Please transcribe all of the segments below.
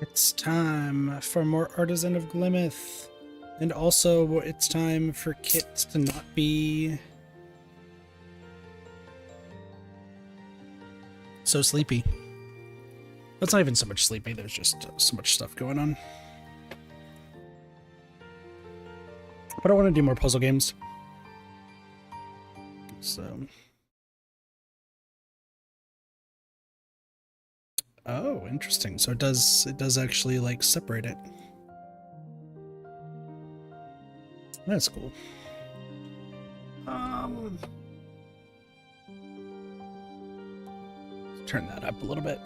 It's time for more Artisan of Glimmith. And also, it's time for Kit to not be so sleepy. That's not even so much sleepy, there's just so much stuff going on. But I want to do more puzzle games. So... Oh, interesting. So it does actually like separate it. That's cool. Turn that up a little bit.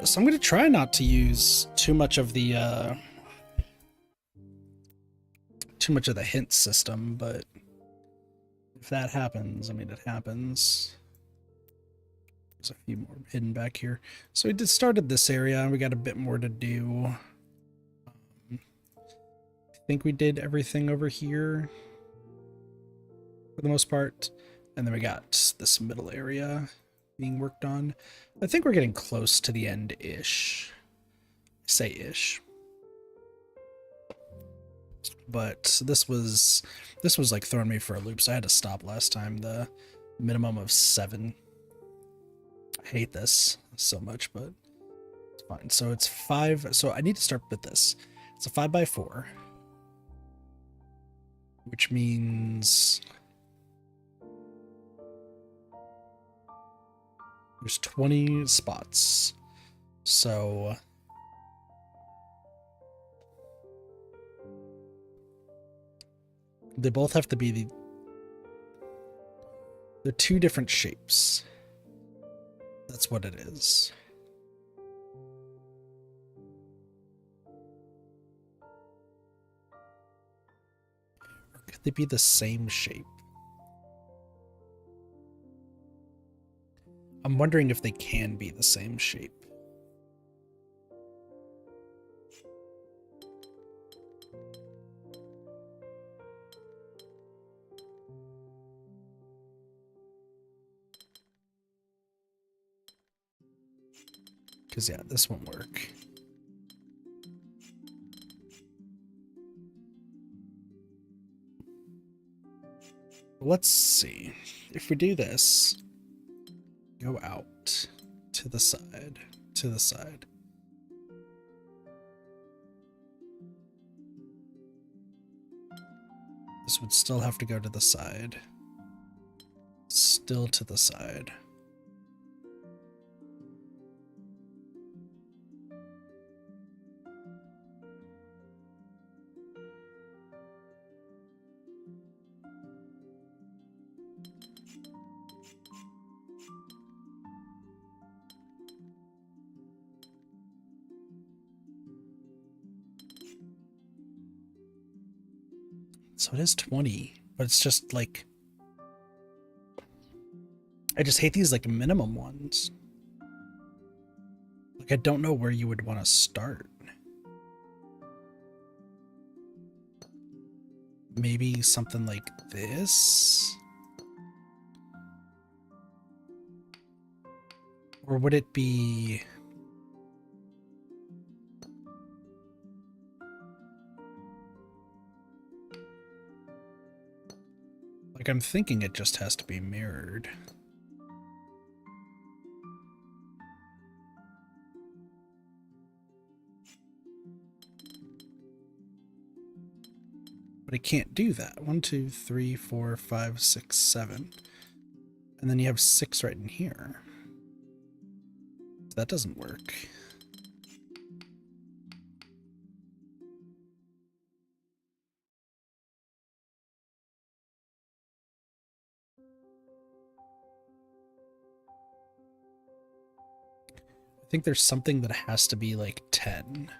So I'm going to try not to use too much of the hint system, but if that happens, I mean, it happens. There's a few more hidden back here. So we started this area. We got a bit more to do. I think we did everything over here for the most part. And then we got this middle area being worked on. I think we're getting close to the end-ish. Say ish. But this was like throwing me for a loop, so I had to stop last time. The minimum of 7. I hate this so much, but it's fine. So it's 5. So I need to start with this. It's a 5x4, which means there's 20 spots. So they both have to be they're 2 different shapes. That's what it is. Or could they be the same shape? I'm wondering if they can be the same shape. Because, yeah, this won't work. Let's see. If we do this, go out to the side, to the side. This would still have to go to the side. Still to the side. So it is 20, but it's just like, I just hate these like minimum ones. Like, I don't know where you would want to start. Maybe something like this? Or would it be... Like, I'm thinking it just has to be mirrored. But it can't do that. 1, 2, 3, 4, 5, 6, 7. And then you have 6 right in here. So that doesn't work. I think there's something that has to be like 10.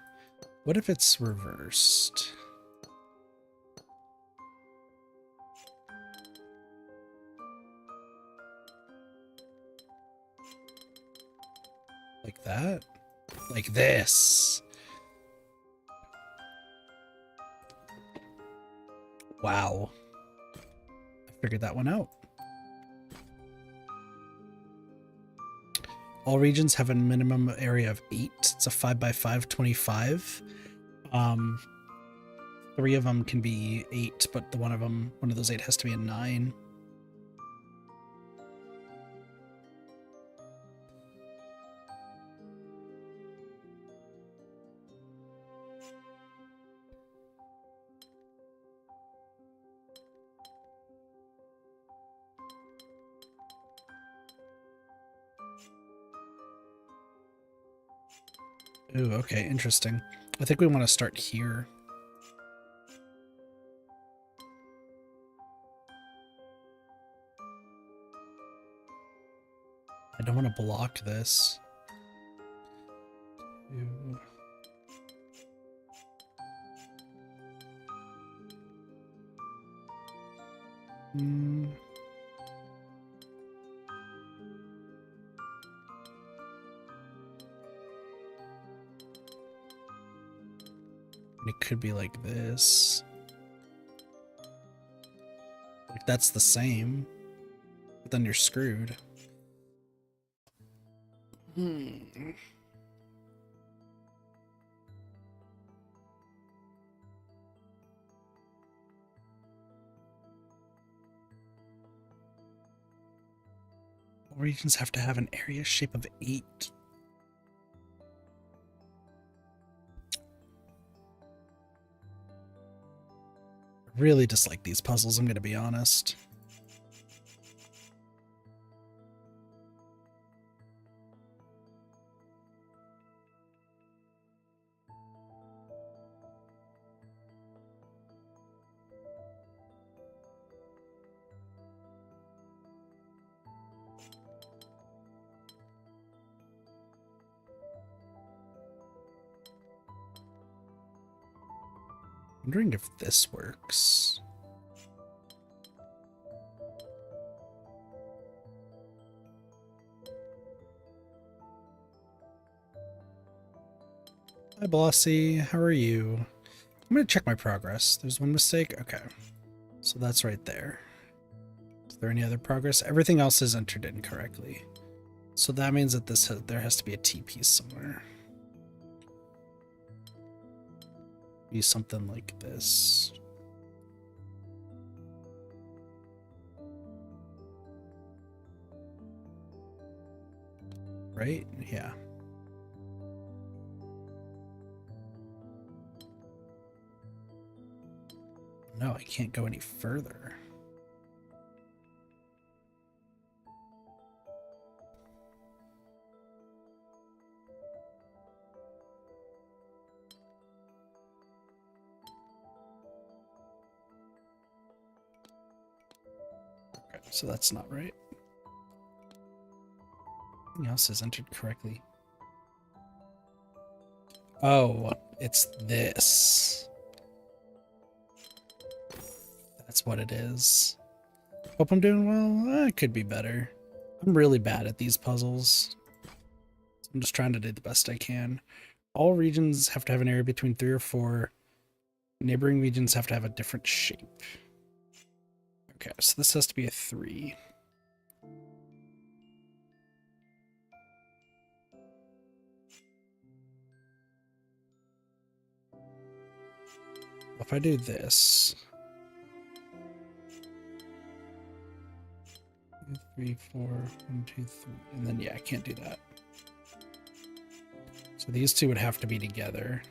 What if it's reversed? Like that? Like this. Wow. I figured that one out. All regions have a minimum area of 8. It's a 5 by 5, 25. 3 of them can be 8, but one of those 8 has to be a 9. Ooh, okay, interesting. I think we want to start here. I don't want to block this. Ew. It could be like this. Like that's the same. But then you're screwed. All regions have to have an area shape of 8. I really dislike these puzzles, I'm going to be honest. I'm wondering if this works. Hi, Bossy. How are you? I'm going to check my progress. There's one mistake. Okay. So that's right there. Is there any other progress? Everything else is entered incorrectly. So that means that there has to be a T piece somewhere. Be something like this. Right? Yeah. No, I can't go any further. Okay, so that's not right. Everything else is entered correctly. Oh, it's this. That's what it is. Hope I'm doing well. It could be better. I'm really bad at these puzzles. I'm just trying to do the best I can. All regions have to have an area between 3 or 4. Neighboring regions have to have a different shape. Okay, so this has to be a 3. If I do this, 2, 3, 4, 1, 2, 3, and then yeah, I can't do that. So these two would have to be together.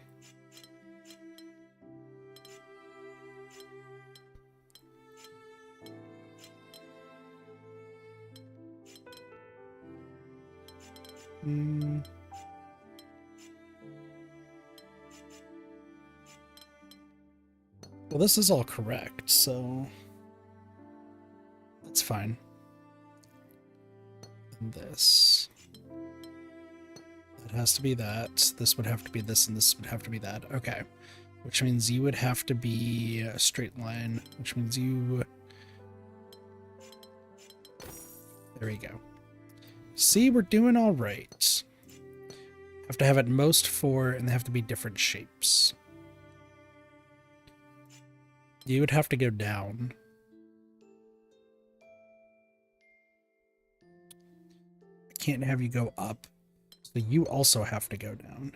Well, this is all correct, so that's fine. And this. That has to be that. This would have to be this, and this would have to be that. Okay. Which means you would have to be a straight line, which means you... There we go. See, we're doing all right. Have to have at most 4, and they have to be different shapes. You would have to go down. I can't have you go up. So you also have to go down.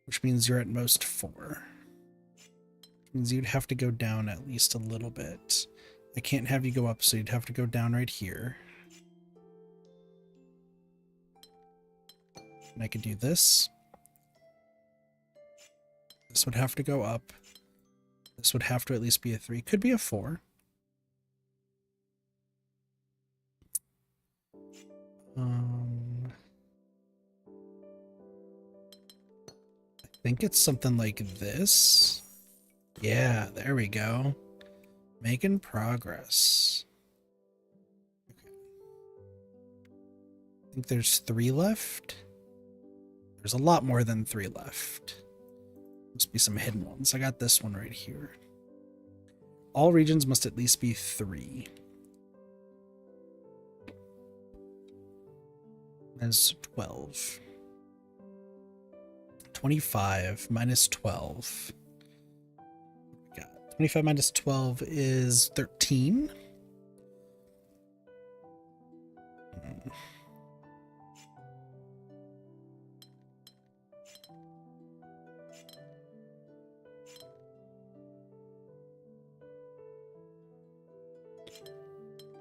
Which means you're at most 4. Which means you'd have to go down at least a little bit. I can't have you go up, so you'd have to go down right here. And I could do this. This would have to go up. This would have to at least be a 3. Could be a 4. I think it's something like this. Yeah, there we go. Making progress. Okay. I think there's 3 left. There's a lot more than 3 left. Must be some hidden ones. I got this one right here. All regions must at least be 3. That's 12. 25 minus 12. 25 minus 12 is 13.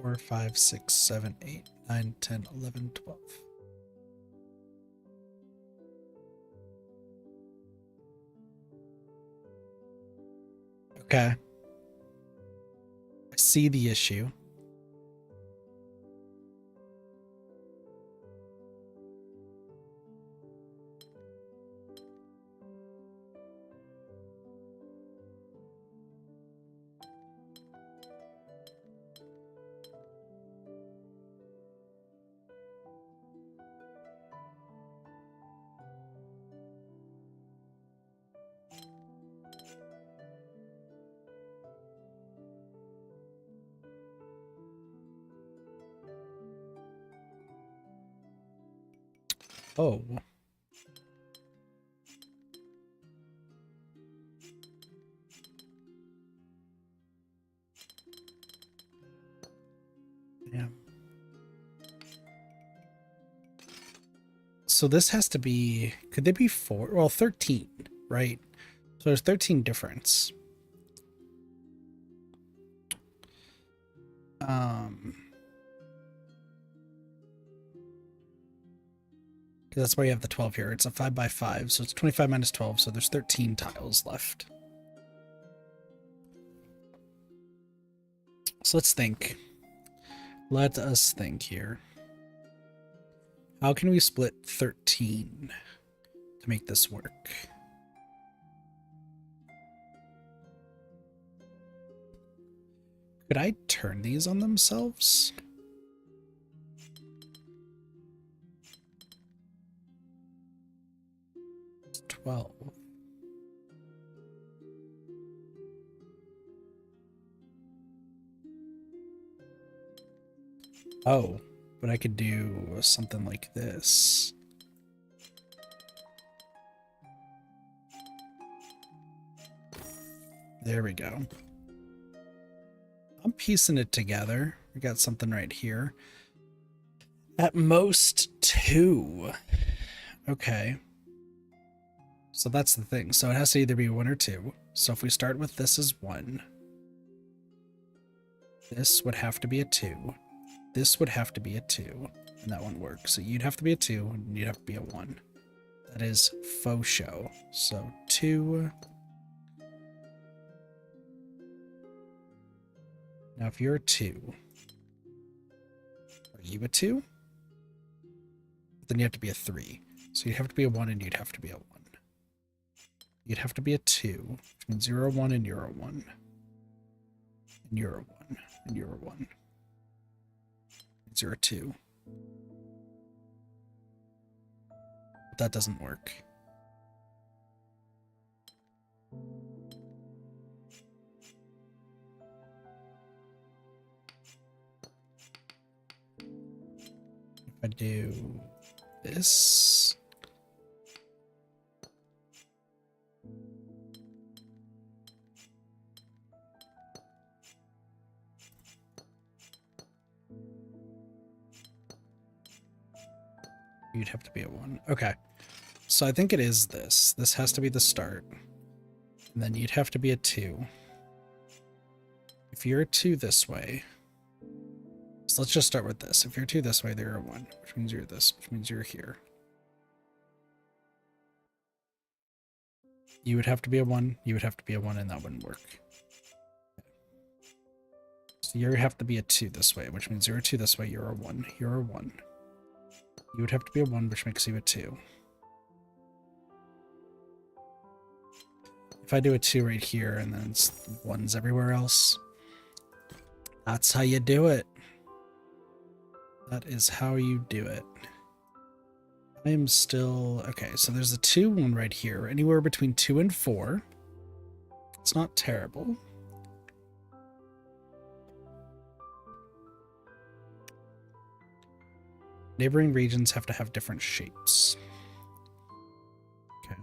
Four, 5, 6, 7, 8, 9, 10, 11, 12. Okay. I see the issue. Oh. Yeah. So this has to be, could they be 4? Well, 13, right? So there's 13 difference. Because that's why you have the 12 here. It's a 5 by 5, so it's 25 minus 12, so there's 13 tiles left. So let's think. Let us think here. How can we split 13 to make this work? Could I turn these on themselves? It's 12. Oh, but I could do something like this. There we go. I'm piecing it together. We got something right here. At most 2. Okay. So that's the thing. So it has to either be 1 or 2. So if we start with this as 1, this would have to be a 2. This would have to be a 2, and that wouldn't work. So you'd have to be a 2, and you'd have to be a 1. That is faux show. So 2. Now if you're a 2, are you a 2? Then you have to be a 3. So you'd have to be a 1, and you'd have to be a 1. You'd have to be a 2, which means you're a 1, and you're a 1. And you're a 1, and you're a 1. 0, 2. But that doesn't work. If I do this, You'd have to be a 1. Okay. So I think it is this. This has to be the start. And then you'd have to be a 2. If you're a 2 this way... So let's just start with this. If you're 2 this way, they're a 1, which means you're this, which means you're here. You would have to be a 1, you would have to be a 1, and that wouldn't work. So you have to be a 2 this way, which means you're a 2 this way, you're a 1, you're a 1. You would have to be a 1, which makes you a 2. If I do a 2 right here, and then it's 1s everywhere else, that's how you do it. That is how you do it. I am still... Okay, so there's a 2 1 right here. Anywhere between 2 and 4. It's not terrible. Neighboring regions have to have different shapes. Okay.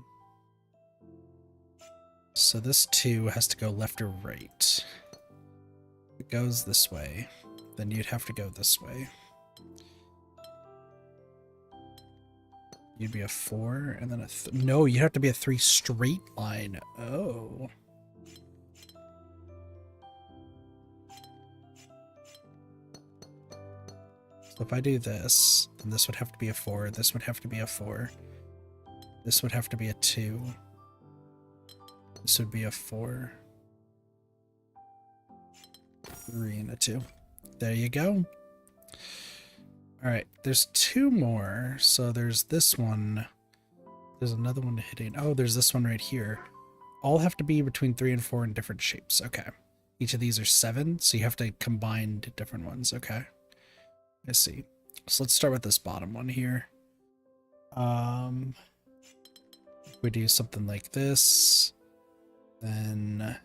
So this 2 has to go left or right. If it goes this way, then you'd have to go this way. You'd be a 4, and then a... No, you have to be a 3 straight line. Oh. So if I do this, then this would have to be a 4, this would have to be a 4, this would have to be a 2, this would be a 4, 3, and a 2. There you go. Alright, there's 2 more. So there's this one. There's another one hitting. Oh, there's this one right here. All have to be between 3 and 4 in different shapes. Okay. Each of these are 7, so you have to combine different ones. Okay. I see. So let's start with this bottom one here. We do something like this. Then...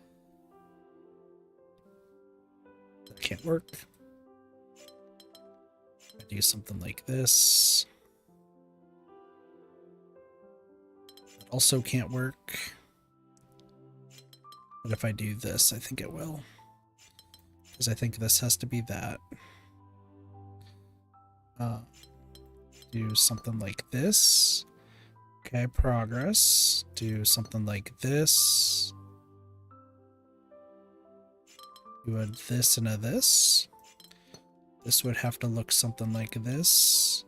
that can't work. Do something like this. That also can't work. But if I do this, I think it will. Because I think this has to be that. Do something like this. Okay, progress. Do something like this. Do a this and a this. This would have to look something like this.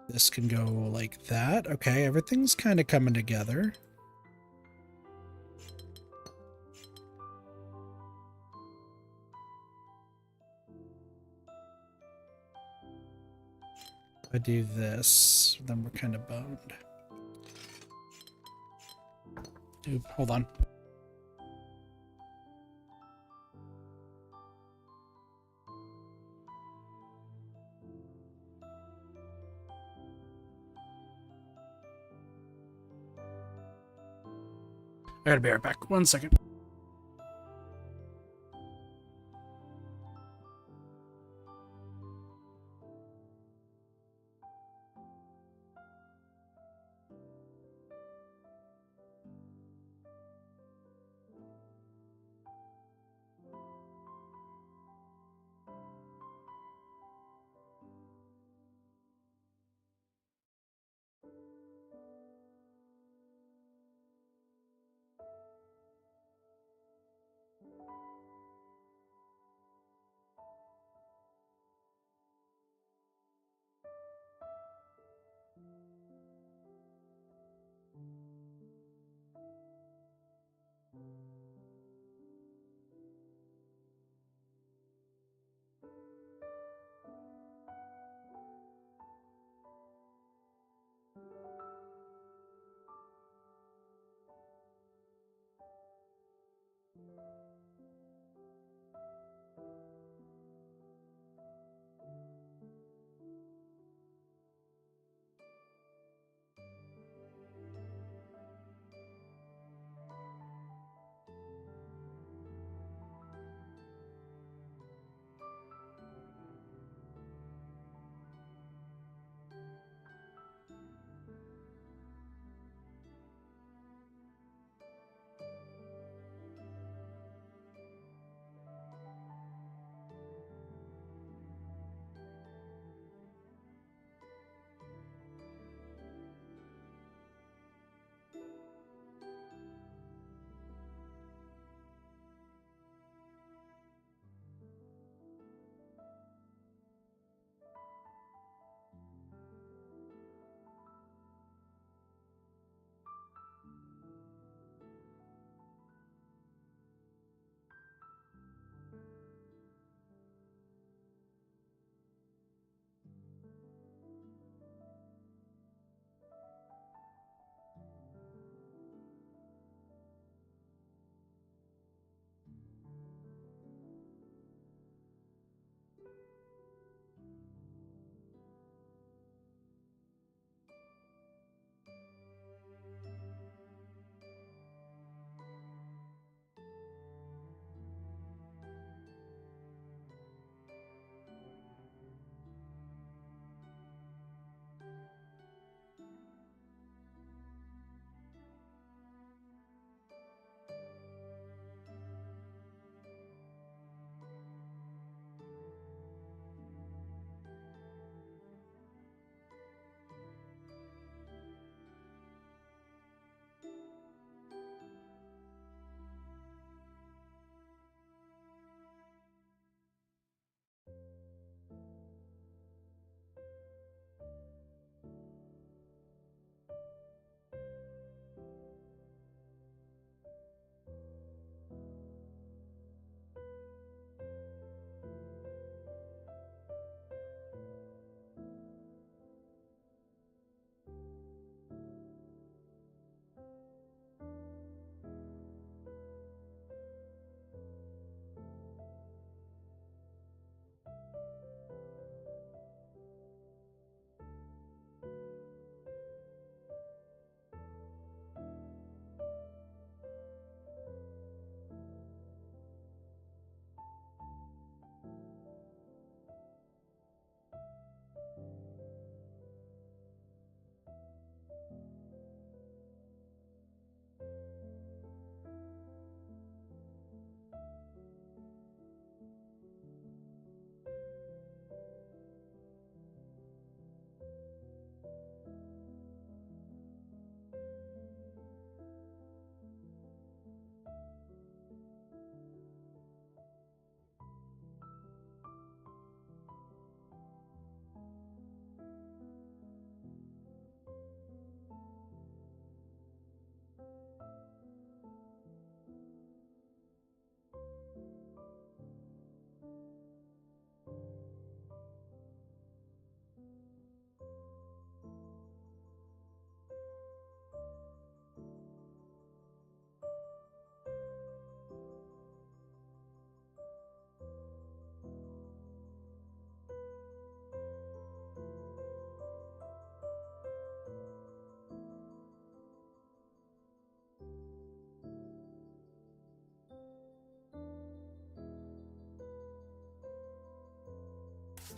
This can go like that. Okay, everything's kind of coming together. If I do this, then we're kind of boned. Dude, hold on. I gotta be right back. 1 second.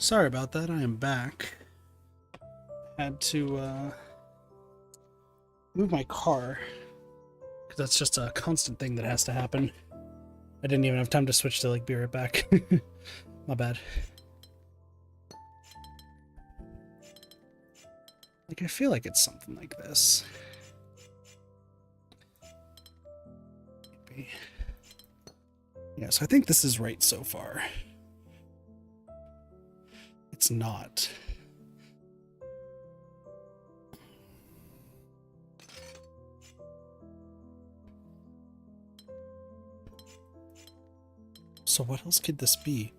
Sorry about that, I am back. Had to move my car, because that's just a constant thing that has to happen. I didn't even have time to switch to like be right back. My bad. Like, I feel like it's something like this. Maybe. Yeah, so I think this is right so far. It's not. So what else could this be?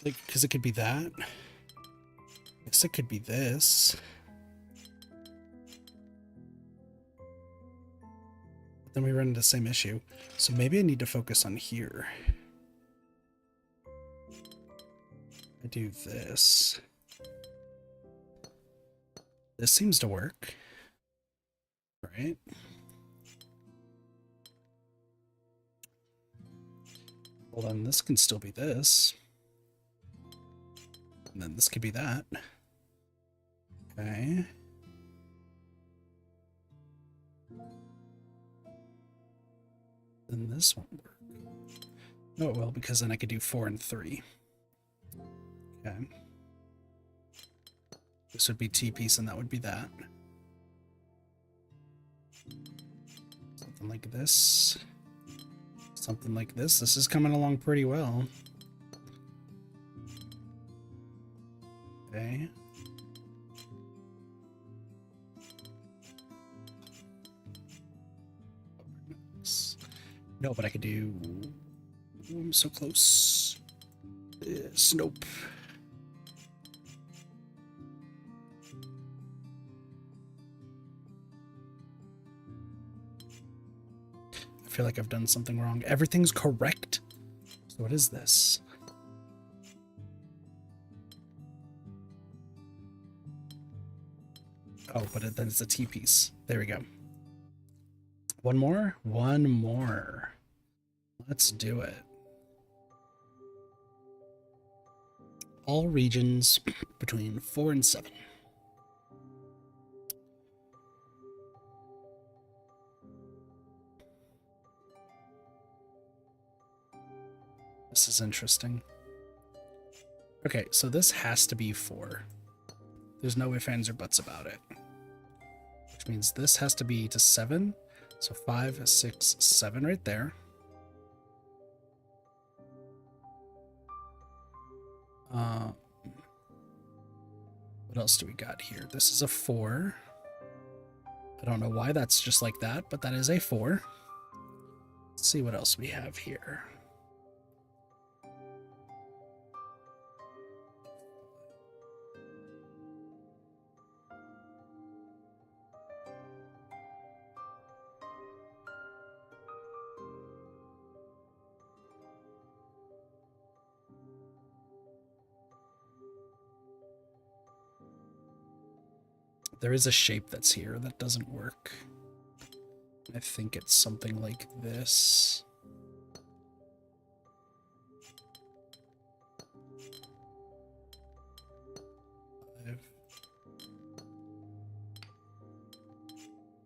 Like, because it could be that. I guess it could be this. But then we run into the same issue. So maybe I need to focus on here. I do this. This seems to work. Right? Hold on, this can still be this. And then this could be that. Okay. Then this won't work. No, it will, because then I could do 4 and 3. Okay. This would be T-piece, and that would be that. Something like this. Something like this. This is coming along pretty well. Okay. No, but I could do... Ooh, I'm so close. This, nope. I feel like I've done something wrong. Everything's correct? So what is this? Oh, but then it's a T-piece. There we go. One more? One more. Let's do it. All regions between 4 and 7. This is interesting. Okay, so this has to be 4. There's no ifs, ands, or buts about it. Which means this has to be to 7. So 5, 6, 7 right there. What else do we got here? This is a 4. I don't know why that's just like that, but that is a 4. Let's see what else we have here. There is a shape that's here that doesn't work. I think it's something like this.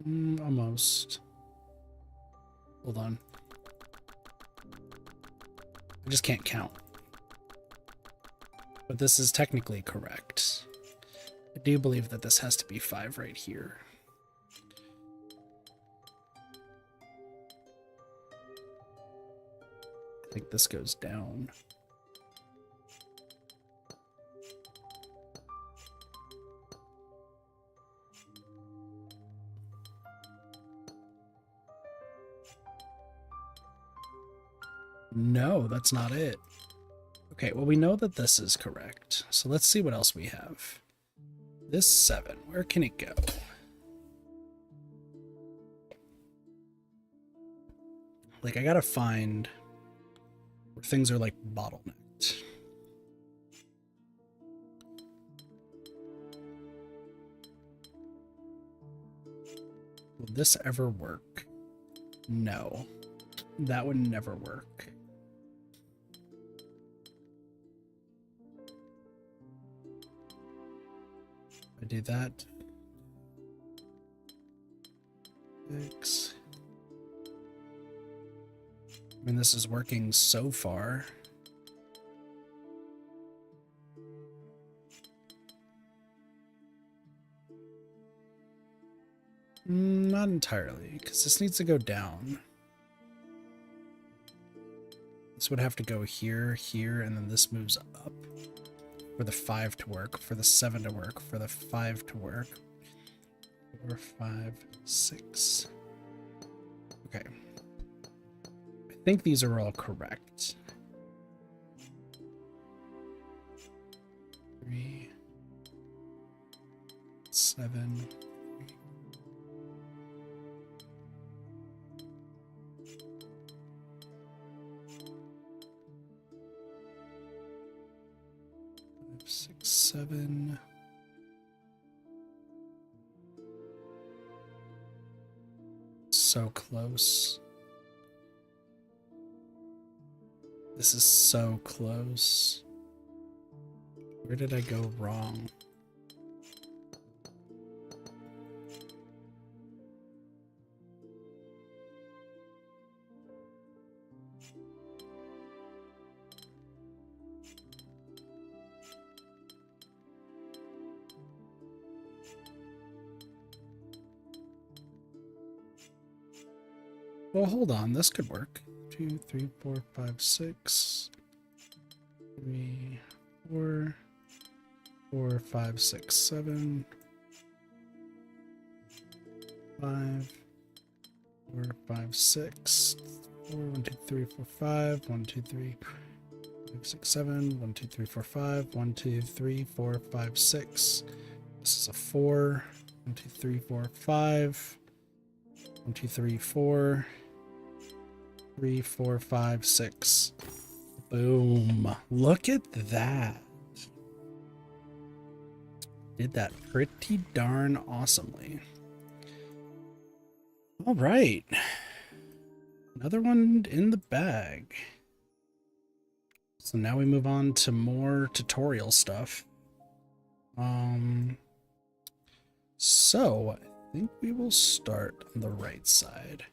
Almost. Hold on. I just can't count. But this is technically correct. I do believe that this has to be 5 right here. I think this goes down. No, that's not it. Okay, well, we know that this is correct. So let's see what else we have. This 7, where can it go? Like, I gotta find where things are, like, bottlenecked. Will this ever work? No. That would never work. I do that. 6. I mean, this is working so far. Not entirely, because this needs to go down. This would have to go here, here, and then this moves up for the 5 to work, for the 7 to work, for the 5 to work. 4, 5, 6. Okay. I think these are all correct. 3, 7. 6, 7. So close. This is so close. Where did I go wrong? Well, hold on. This could work. 2, 3, 4, 5, 6. 3, 4. 4, 5, 6, 7. 5. 4, 5, 6. 4, 1, 2, 3, 4, 5. 1, 2, 3, 5, 6, 7. 1, 2, 3, 4, 5. 1, 2, 3, 4, 5, 6. This is a 4. 1, 2, 3, 4, 5. 1, 2, 3, 4. 3, 4, 5, 6. Boom. Look at that. Did that pretty darn awesomely. All right. Another one in the bag. So now we move on to more tutorial stuff. So I think we will start on the right side.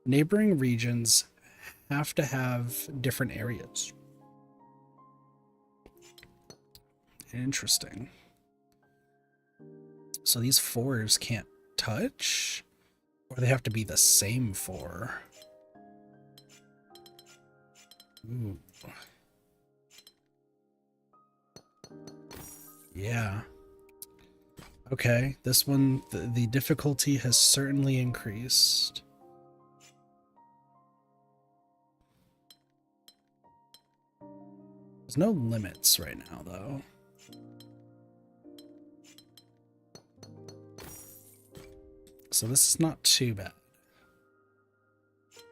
Neighboring regions have to have different areas. Interesting. So these 4s can't touch? Or they have to be the same 4? Ooh. Yeah. Okay, this one, the difficulty has certainly increased. There's no limits right now, though. So this is not too bad.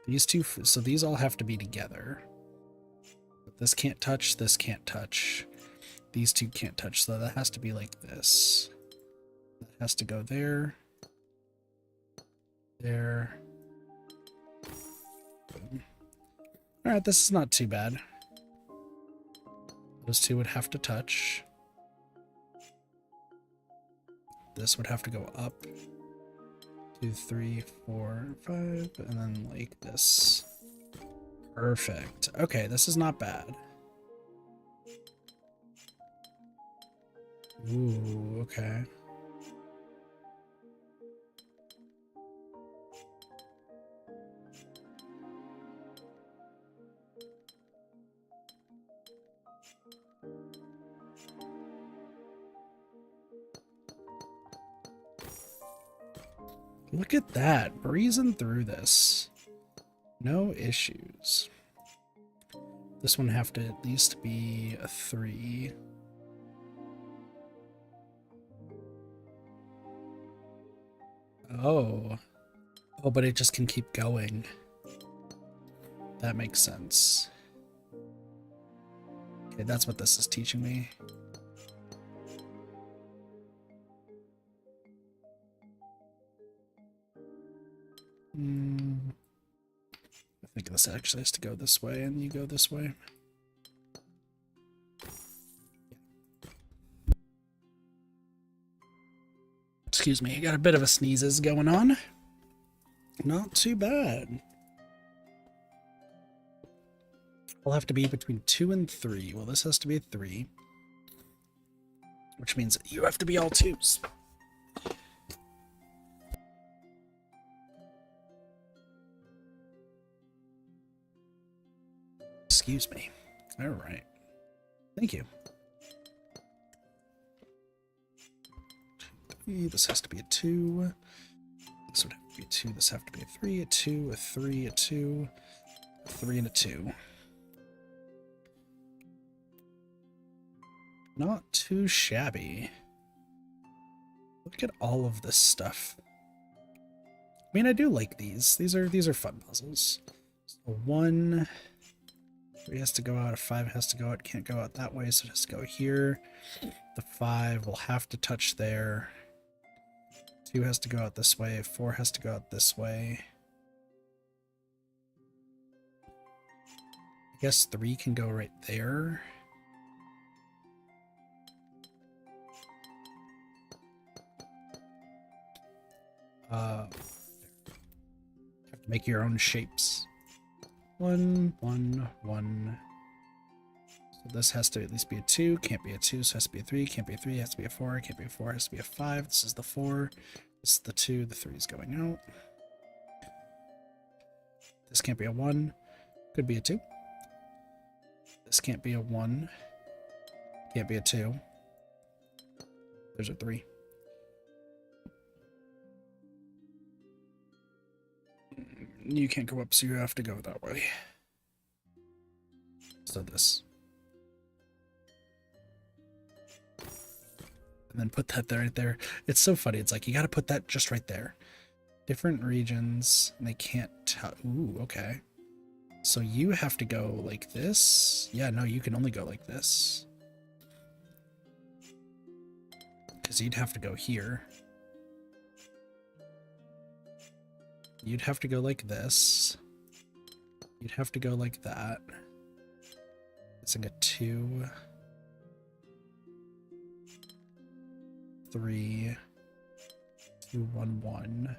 These two, so these all have to be together. But this can't touch, this can't touch. These two can't touch, so that has to be like this. That has to go there. There. Alright, this is not too bad. Those two would have to touch. This would have to go up. 2, 3, 4, 5, and then like this. Perfect. Okay, this is not bad. Ooh, okay. Look at that, breezing through this. No issues. This one have to at least be a 3. Oh. Oh, but it just can keep going. That makes sense. Okay, that's what this is teaching me. I think this actually has to go this way, and you go this way. Excuse me, got a bit of a sneezes going on. Not too bad. I'll have to be between 2 and 3. Well, this has to be a 3. Which means you have to be all 2s. Excuse me. All right. Thank you. This has to be a 2. This would have to be a 2. This have to be a 3, a 2, a 3, a 2, a 3, and a 2. Not too shabby. Look at all of this stuff. I mean, I do like these. These are fun puzzles. So 1, 3 has to go out, a 5 has to go out, can't go out that way, so it has to go here. The 5 will have to touch there. 2 has to go out this way, 4 has to go out this way. I guess 3 can go right there. Have to make your own shapes. 1, 1, 1. So this has to at least be a 2, can't be a 2, so it has to be a 3, can't be a 3, has to be a 4, can't be a 4, has to be a 5. This is the 4, this is the 2, the 3 is going out. This can't be a 1, could be a 2. This can't be a 1, can't be a 2. There's a 3. You can't go up, so you have to go that way. So this. And then put that there, right there. It's so funny. It's like, you got to put that just right there. Different regions, and they can't tell. Ooh, okay. So you have to go like this. Yeah, no, you can only go like this. Because you'd have to go here. You'd have to go like this. You'd have to go like that. It's like a 2, 3, 2, 1, 1,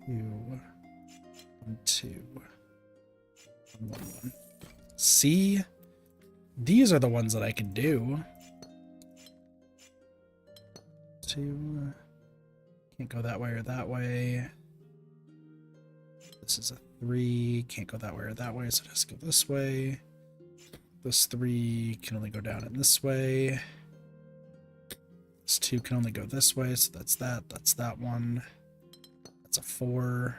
2, 1, 2, 1, 1, 1. See? These are the ones that I can do. 2. Can't go that way or that way. This is a 3. Can't go that way or that way, so it has to go this way. This 3 can only go down in this way. This 2 can only go this way, so that's that. That's that one. That's a 4.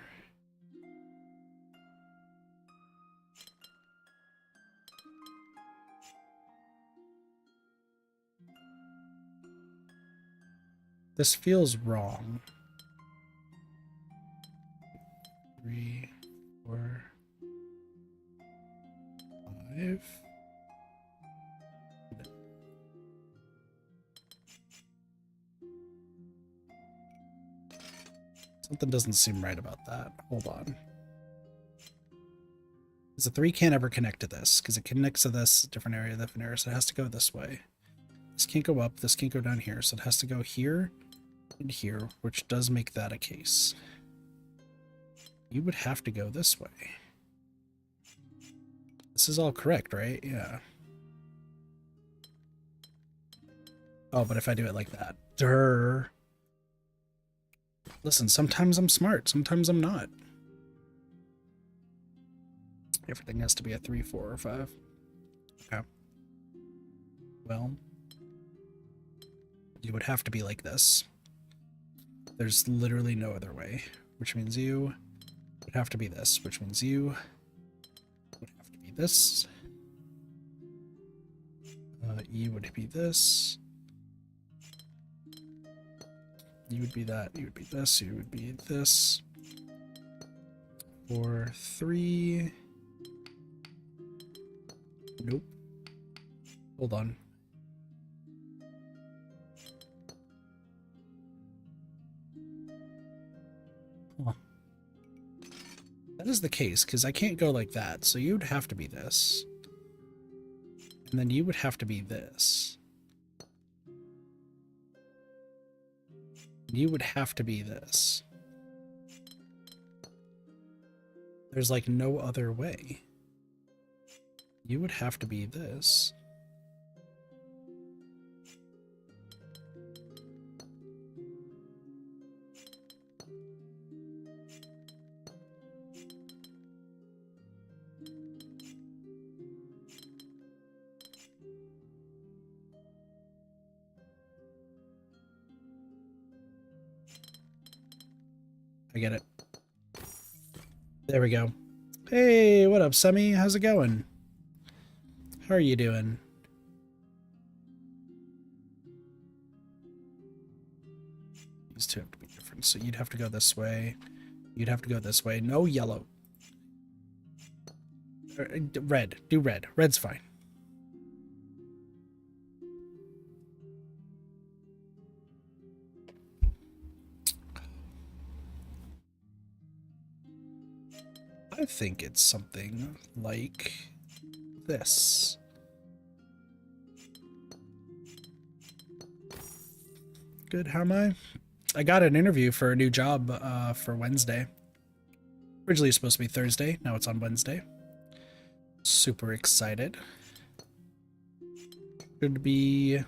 This feels wrong. 3, 4, 5. Something doesn't seem right about that. Hold on. Because the 3 can't ever connect to this, because it connects to this different area, so it has to go this way. This can't go up, this can't go down here, so it has to go here and here, which does make that a case. You would have to go this way. This is all correct, right? Yeah. Oh, but if I do it like that. Durr. Listen, sometimes I'm smart, sometimes I'm not. Everything has to be a 3, 4, or 5. Okay. Well, you would have to be like this. There's literally no other way, which means you would have to be this, which means you would have to be this. You would be this. You would be that. You would be this. You would be this. 4, 3. Nope. Hold on. Huh. That is the case, because I can't go like that, so you would have to be this. And then you would have to be this. You would have to be this. There's like no other way. You would have to be this. I get it. There we go. Hey, what up, Semi? How's it going? How are you doing? These two have to be different. So you'd have to go this way. You'd have to go this way. No yellow. Red. Do red. Red's fine. I think it's something like this. Good, how am I? I got an interview for a new job for Wednesday. Originally it was supposed to be Thursday, now it's on Wednesday. Super excited. Should be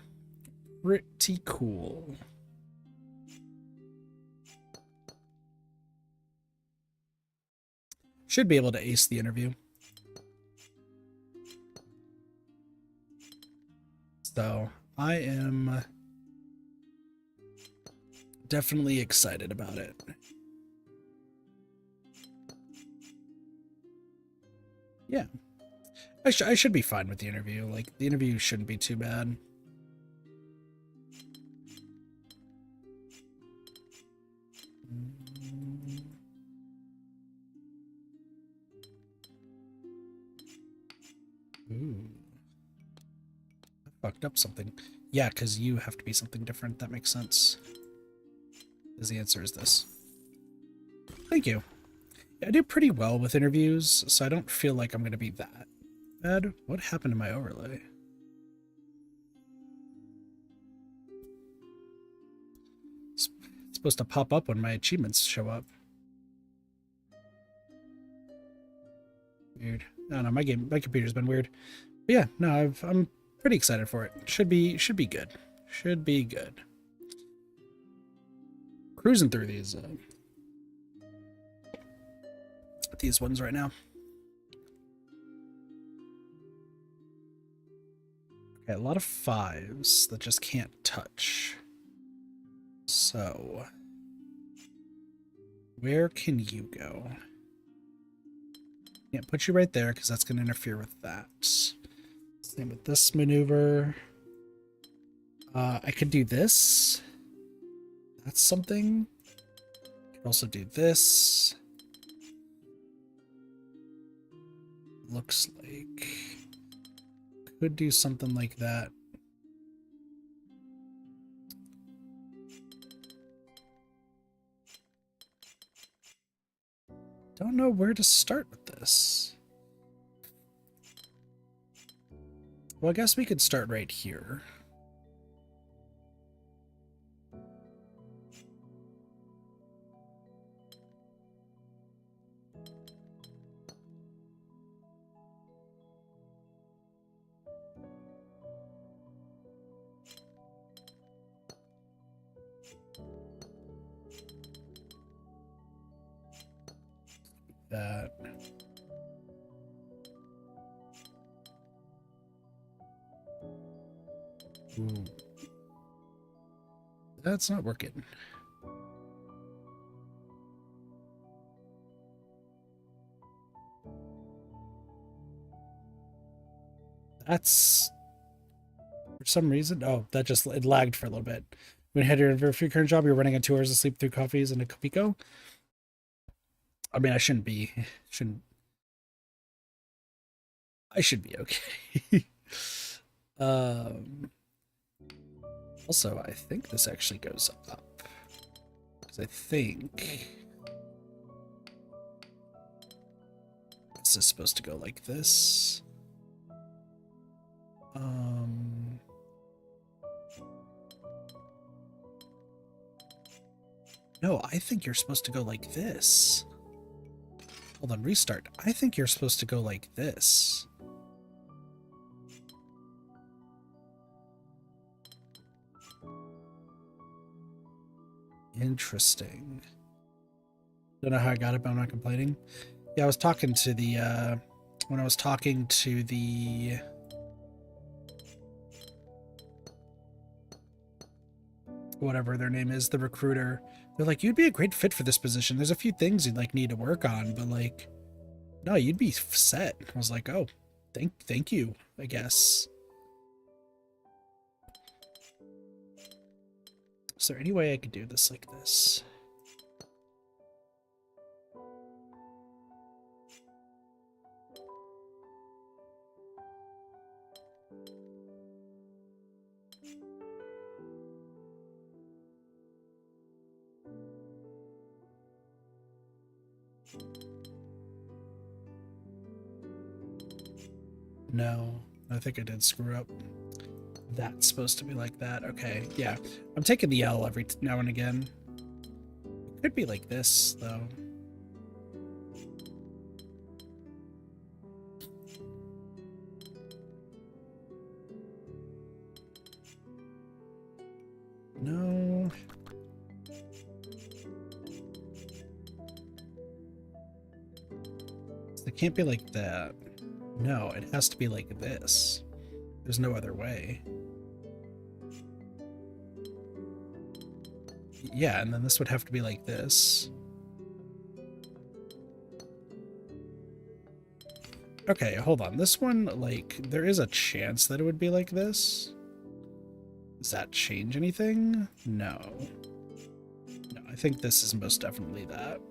pretty cool. Should be able to ace the interview. So I am definitely excited about it. Yeah. I should be fine with the interview. Like, the interview shouldn't be too bad. Ooh. I fucked up something. Yeah, because you have to be something different. That makes sense. Because the answer is this. Thank you. Yeah, I do pretty well with interviews, so I don't feel like I'm going to be that bad. What happened to my overlay? It's supposed to pop up when my achievements show up. Weird. I don't know, my computer's been weird. But yeah, no, I'm pretty excited for it. Should be good. Should be good. Cruising through these ones right now. Okay, a lot of 5s that just can't touch. So, where can you go? Can't put you right there because that's going to interfere with that. Same with this maneuver. I could do this. That's something. I could also do this. Looks like could do something like that. Don't know where to start with this. Well, I guess we could start right here. That. Ooh. That's not working. That's for some reason. Oh, that just it lagged for a little bit. When you had your current job, you're running on 2 hours of sleep, 3 coffees, and a Pico. I mean, I should be okay. Also, I think this actually goes up. Because I think this is supposed to go like this. No, I think you're supposed to go like this. Hold on, restart. I think you're supposed to go like this. Interesting. Don't know how I got it, but I'm not complaining. Yeah, I was talking to the, when I was talking to the... whatever their name is, the recruiter, they're like, you'd be a great fit for this position. There's a few things you'd like need to work on, but like, no, you'd be set. I was like, oh, thank you, I guess. Is there any way I could do this like this? No, I think I did screw up. That's supposed to be like that. Okay, yeah. I'm taking the L every now and again. It could be like this, though. No. It can't be like that. No, it has to be like this. There's no other way. Yeah, and then this would have to be like this. Okay, hold on. This one, like, there is a chance that it would be like this. Does that change anything? No. No, I think this is most definitely that.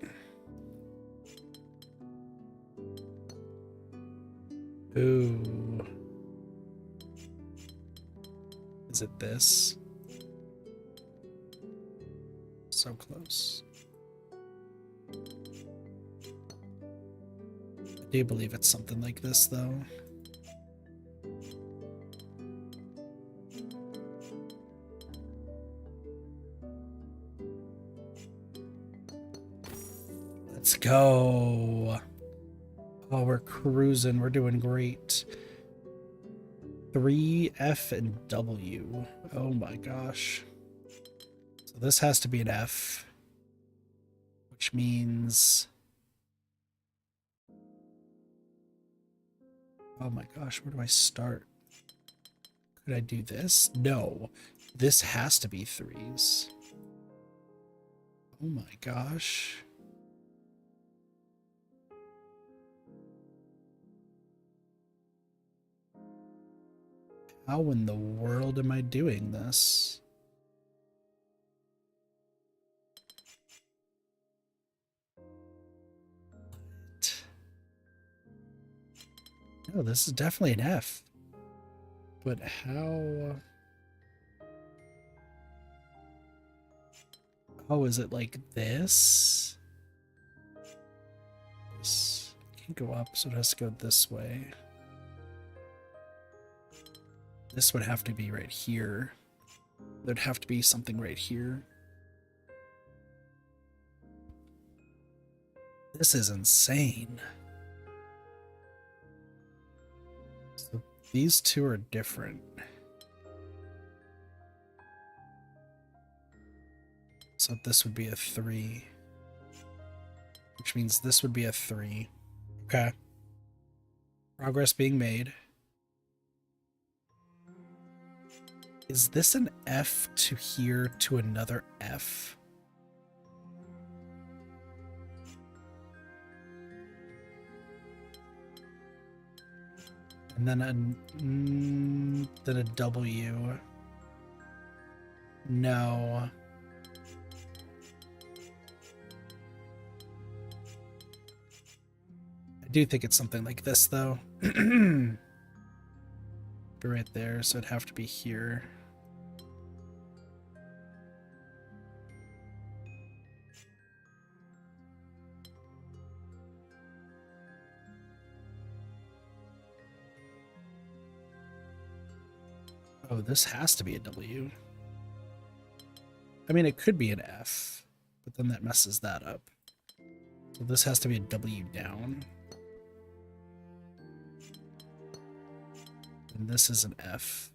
Ooh. Is it this? So close. I do believe it's something like this, though. Let's go. Oh, we're cruising. We're doing great. 3, F, and W. Oh my gosh. So this has to be an F, which means... oh my gosh, where do I start? Could I do this? No. This has to be 3s. Oh my gosh. How in the world am I doing this? What? No, this is definitely an F. But how... oh, is it like this? This can't go up, so it has to go this way. This would have to be right here. There'd have to be something right here. This is insane. So these two are different. So this would be a 3. Which means this would be a 3. Okay. Progress being made. Is this an F to here to another F? And then a W. No. I do think it's something like this, though. Right there, so it'd have to be here. Oh, this has to be a W. I mean, it could be an F. but then that messes that up. So this has to be a W down. And this is an F.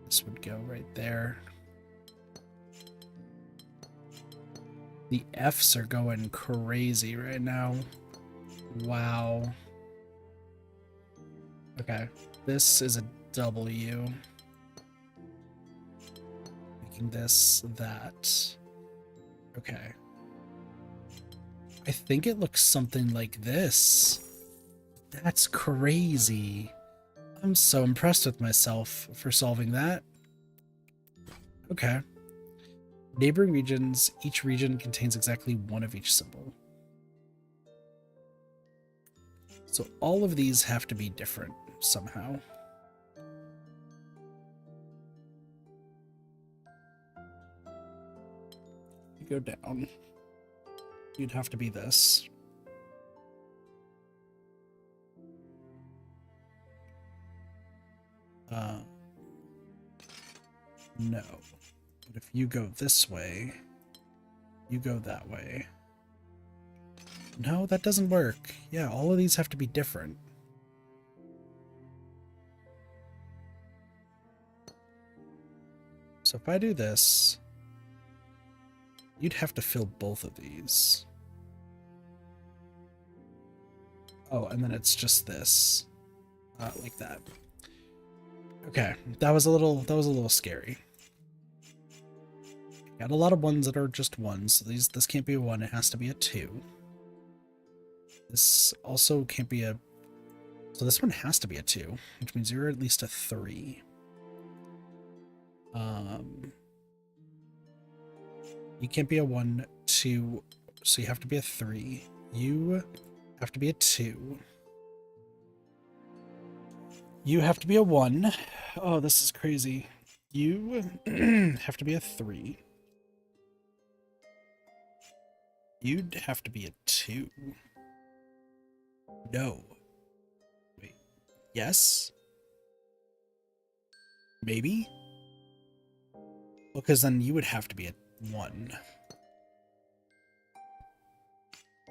This would go right there. The Fs are going crazy right now. Wow. Okay, this is a W. Making this that. Okay. I think it looks something like this. That's crazy. I'm so impressed with myself for solving that. Okay. Neighboring regions, each region contains exactly one of each symbol. So all of these have to be different somehow. You go down. You'd have to be this. No. But if you go this way, you go that way. No, that doesn't work. Yeah, all of these have to be different. So if I do this, you'd have to fill both of these. Oh, and then it's just this. Like that. Okay, that was a little scary. Got a lot of ones that are just ones. So this can't be a 1, it has to be a 2. This also can't be a... So this one has to be a 2, which means you're at least a 3. You can't be a 1, 2, so you have to be a 3. You have to be a 2. You have to be a 1. Oh, this is crazy. You have to be a 3. You'd have to be a 2. No. Wait. Yes? Maybe? Because then you would have to be a 1.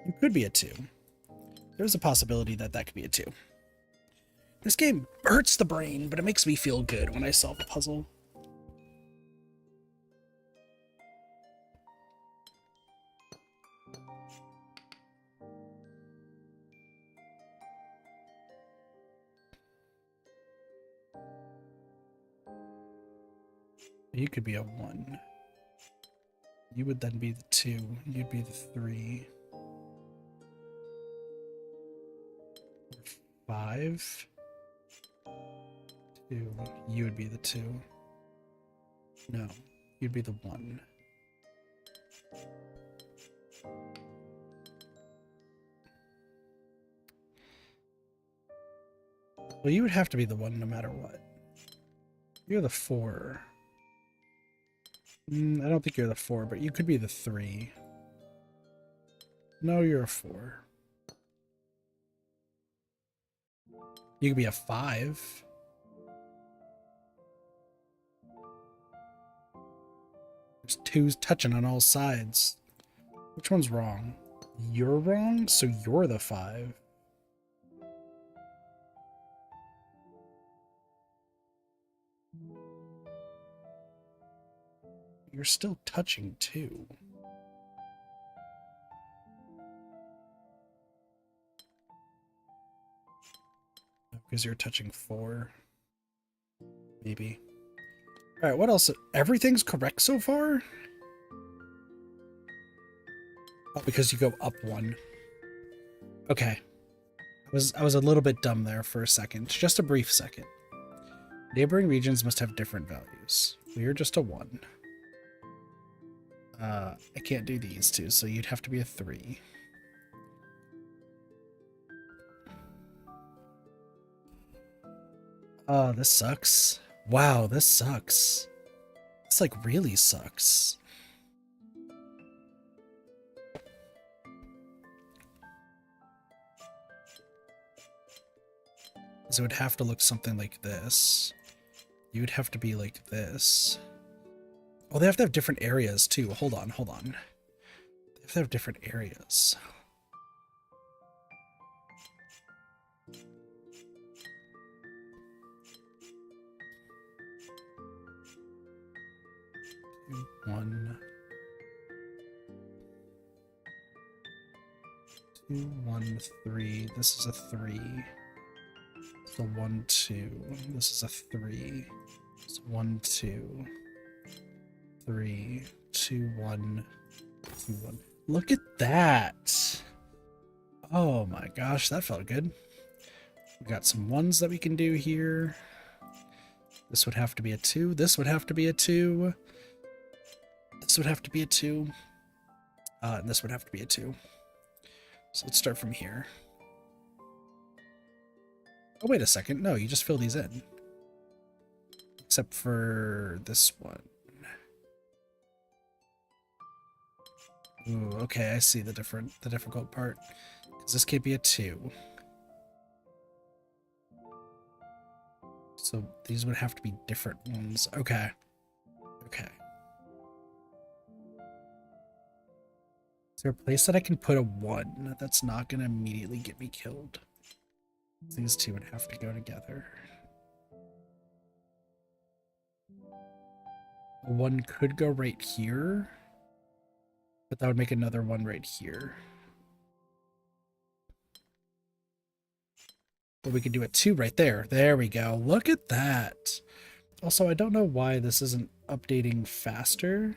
You could be a 2. There's a possibility that that could be a 2. This game hurts the brain, but it makes me feel good when I solve a puzzle. You could be a 1. You would then be the 2. You'd be the 3. 5. 2. You would be the 2. No, you'd be the 1. Well, you would have to be the 1 no matter what. You're the 4. I don't think you're the 4, but you could be the 3. No, you're a 4. You could be a 5. There's 2's touching on all sides. Which one's wrong? You're wrong, so you're the 5. You're still touching 2. Because you're touching 4. Maybe. Alright, what else? Everything's correct so far? Oh, because you go up 1. Okay. I was a little bit dumb there for a second. Just a brief second. Neighboring regions must have different values. We're just a 1. I can't do these two, so you'd have to be a 3. Oh, this sucks. Wow, this sucks. This, like, really sucks. So it would have to look something like this. You would have to be like this. Oh, they have to have different areas, too. Hold on, hold on. They have different areas. One, 2, 1, 3. This is a 3. So 1, 2. This is a 3. So 1, 2, 3, 2, 1, 2, 1. Look at that. Oh my gosh, that felt good. We got some 1s that we can do here. This would have to be a 2. This would have to be a 2. This would have to be a 2. And this would have to be a 2. So let's start from here. Oh, wait a second. No, you just fill these in. Except for this one. Ooh, okay, I see the difficult part. Because this can't be a 2. So these would have to be different ones. Okay. Okay. Is there a place that I can put a 1 that's not going to immediately get me killed? These two would have to go together. A 1 could go right here, but that would make another 1 right here. But we could do a 2 right there. There we go. Look at that. Also, I don't know why this isn't updating faster.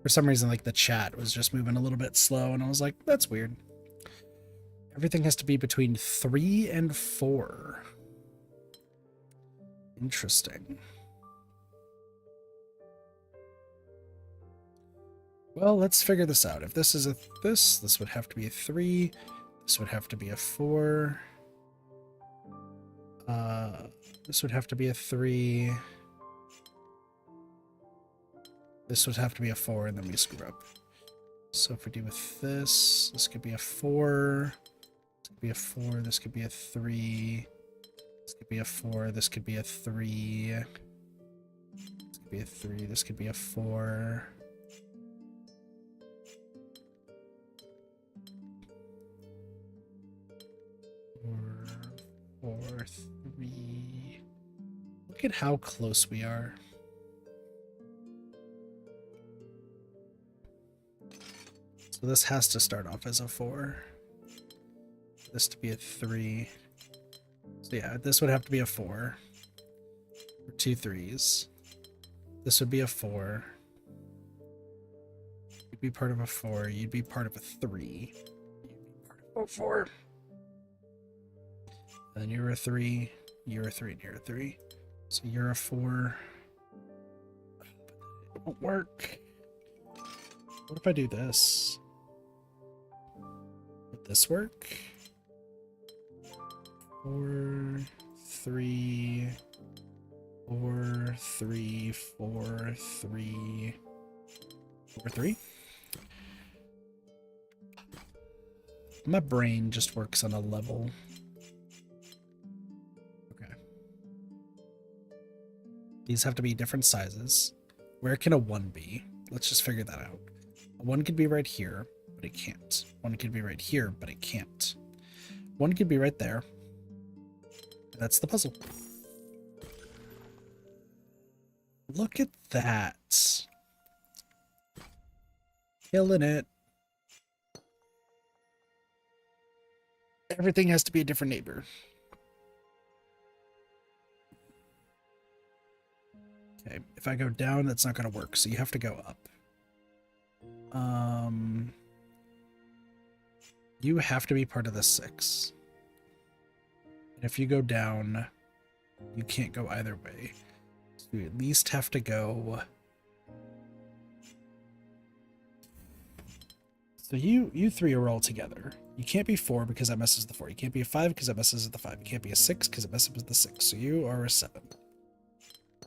For some reason, like, the chat was just moving a little bit slow, and I was like, that's weird. Everything has to be between 3 and 4. Interesting. Well, let's figure this out. If this is a this would have to be a 3. This would have to be a 4. This would have to be a 3. This would have to be a 4, and then we screw up. So if we do with this, this could be a 4. This could be a 4. This could be a 3. This could be a 4. This could be a 3. This could be a 3. This could be a 4. Four, 3. Look at how close we are. So this has to start off as a 4. This to be a 3. So yeah, this would have to be a 4. For 2 3s. This would be a 4. You'd be part of a 4. You'd be part of a 3. You'd be part of a 4. And then you're a 3. You're a 3, and you're a 3. So you're a 4. It won't work. What if I do this? Would this work? 4, 3, 4, 3, 4, 3, 4, 3. My brain just works on a level. Okay. These have to be different sizes. Where can a 1 be? Let's just figure that out. A 1 could be right here, but it can't. 1 could be right here, but it can't. 1 could be right there. That's the puzzle. Look at that. Killing it. Everything has to be a different neighbor. Okay, if I go down, that's not going to work, so you have to go up. You have to be part of the 6. And if you go down, you can't go either way. So you at least have to go... So you 3 are all together. You can't be 4 because that messes with the 4. You can't be a 5 because that messes with the 5. You can't be a 6 because it messes with the 6. So you are a 7.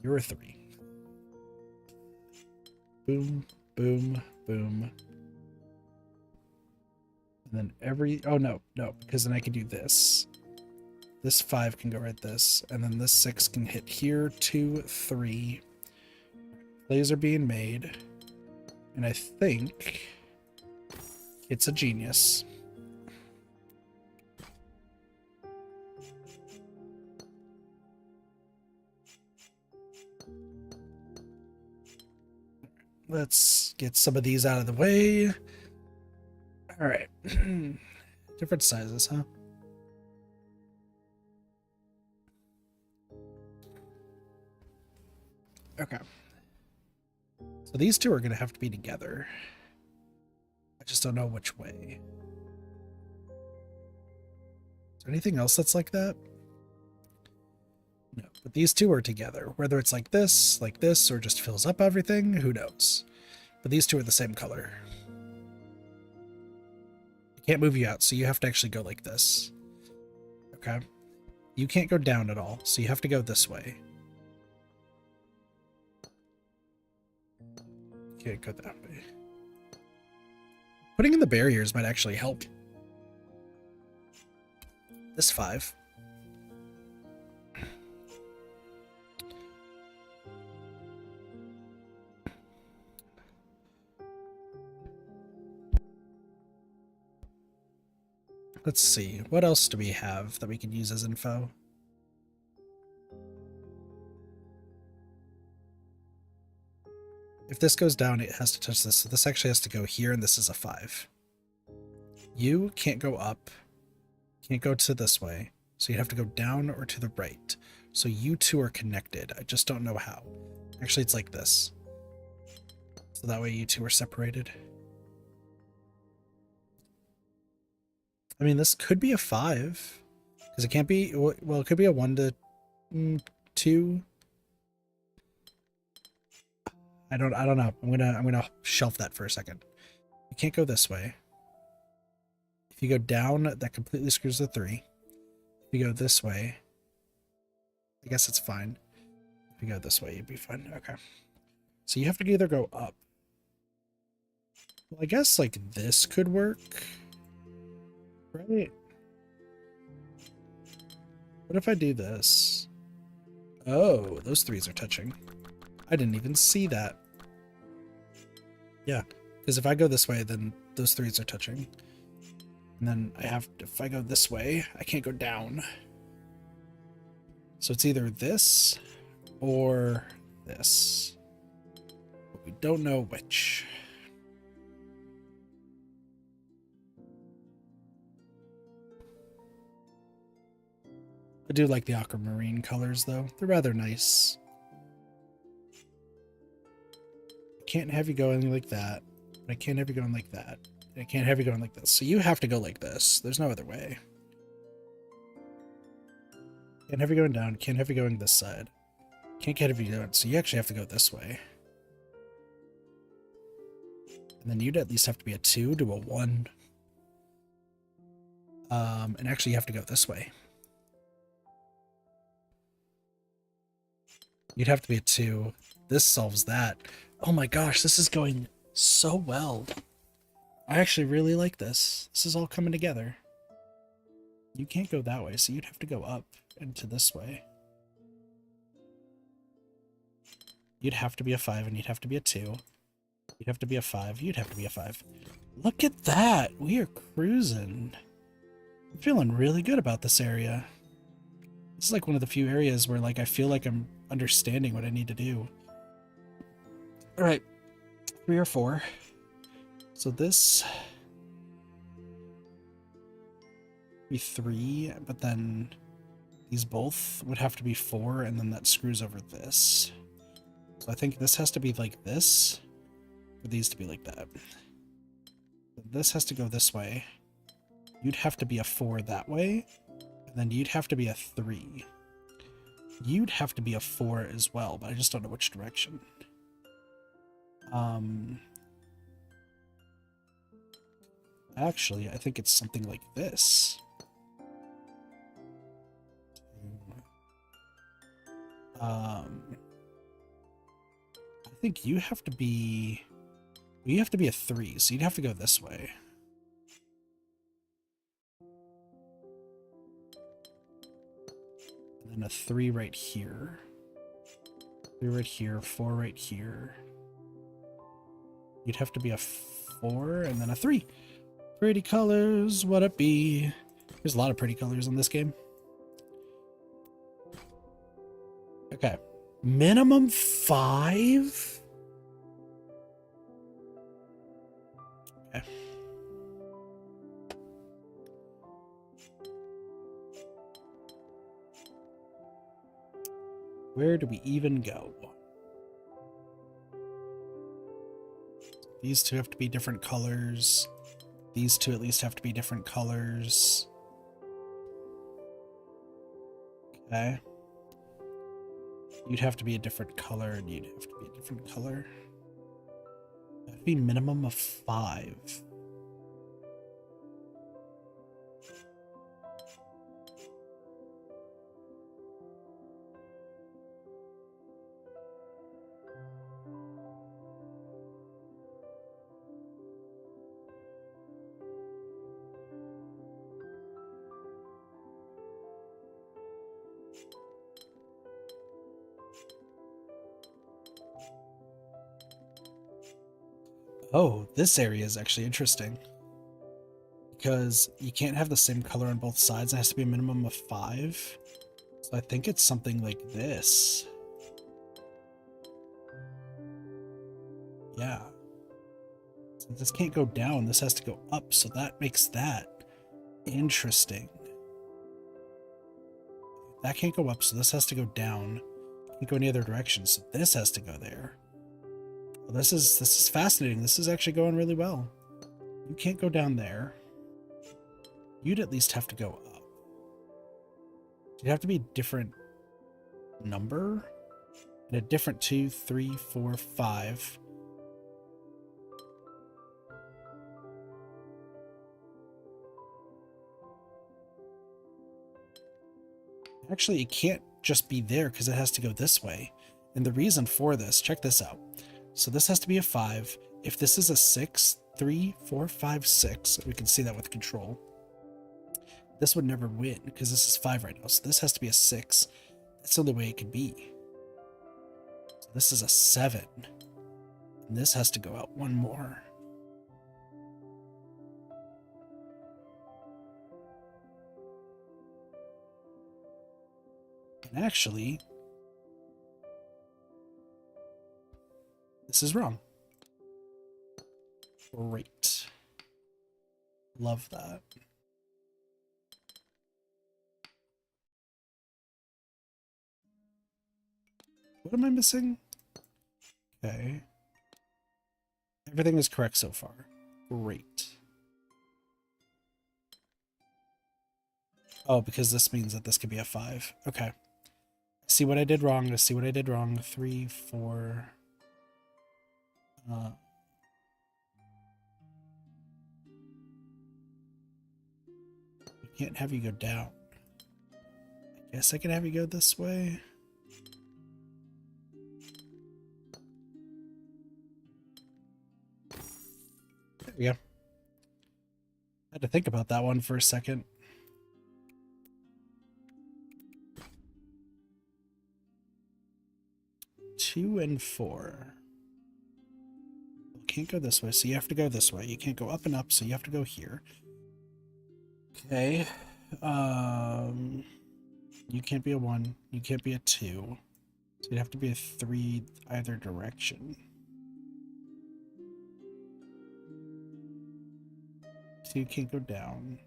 You're a 3. Boom, boom, boom. And then oh no, because then I can do this. This 5 can go right this, and then this 6 can hit here, 2, 3. Plays are being made, and I think it's a genius. Let's get some of these out of the way. All right. Different sizes, huh? Okay. So these two are going to have to be together. I just don't know which way. Is there anything else that's like that? No, but these two are together. Whether it's like this, or just fills up everything, who knows? But these two are the same color. I can't move you out, so you have to actually go like this. Okay? You can't go down at all, so you have to go this way. You can't go that way. Putting in the barriers might actually help. This 5. Let's see, what else do we have that we can use as info? If this goes down, it has to touch this. So this actually has to go here, and this is a 5. You can't go up, can't go to this way. So you have to go down or to the right. So you two are connected. I just don't know how. Actually, it's like this. So that way you two are separated. I mean, this could be a 5. Because it can't be, well, it could be a 1 to 2. I don't know. I'm gonna shelf that for a second. You can't go this way. If you go down, that completely screws the 3. If you go this way, I guess it's fine. If you go this way, you'd be fine. Okay. So you have to either go up. Well, I guess like this could work. Right? What if I do this? Oh, those 3s are touching. I didn't even see that. Yeah, because if I go this way, then those 3s are touching. And then I have, if I go this way, I can't go down. So it's either this or this. But we don't know which. I do like the aquamarine colors, though. They're rather nice. I can't have you going like that. But I can't have you going like that. I can't have you going like this. So you have to go like this. There's no other way. Can't have you going down. Can't have you going this side. Can't have you going. So you actually have to go this way. And then you'd at least have to be a 2 to a 1. And actually you have to go this way. You'd have to be a 2. This solves that. Oh my gosh, this is going so well. I actually really like this. This is all coming together. You can't go that way, so you'd have to go up into this way. You'd have to be a 5, and you'd have to be a 2. You'd have to be a 5. You'd have to be a 5. Look at that! We are cruising. I'm feeling really good about this area. This is like one of the few areas where like I feel like I'm understanding what I need to do. All right, 3 or 4. So this be 3, but then these both would have to be 4, and then that screws over this. So I think this has to be like this, for these to be like that. This has to go this way. You'd have to be a 4 that way, and then you'd have to be a 3. You'd have to be a 4 as well, but I just don't know which direction. Actually, I think it's something like this. I think you have to be... You have to be a 3, so you'd have to go this way. then a 3 right here. 3 right here, 4 right here. You'd have to be a 4 and then a 3. Pretty colors, what it be? There's a lot of pretty colors in this game. Okay. Minimum 5? Okay. Where do we even go? These two have to be different colors. These two at least have to be different colors. Okay. You'd have to be a different color, and you'd have to be a different color. That'd be minimum of 5. Oh, this area is actually interesting. Because you can't have the same color on both sides. It has to be a minimum of 5. So I think it's something like this. Yeah. So this can't go down. This has to go up. So that makes that interesting. That can't go up. So this has to go down. Can't go any other direction. So this has to go there. Well, this is fascinating. This is actually going really well. You can't go down there. You'd at least have to go up. You'd have to be a different number. And a different 2, 3, 4, 5. Actually, it can't just be there because it has to go this way. And the reason for this, check this out. So this has to be a 5. If this is a 6, 3, 4, 5, 6, we can see that with control. This would never win because this is 5 right now. So this has to be a 6. That's the only way it can be. So this is a 7. And this has to go out one more. And actually, this is wrong. Great. Love that. What am I missing? Okay. Everything is correct so far. Great. Oh, because this means that this could be a 5. Okay. See what I did wrong. Let's see what I did wrong. 3, 4. I can't have you go down. I guess I can have you go this way. There we go. I had to think about that one for a second. Two and 4. Can't go this way, so you have to go this way. You can't go up and up, so you have to go here. Okay. You can't be a 1. You can't be a 2. So you'd have to be a 3 either direction. So you can't go down.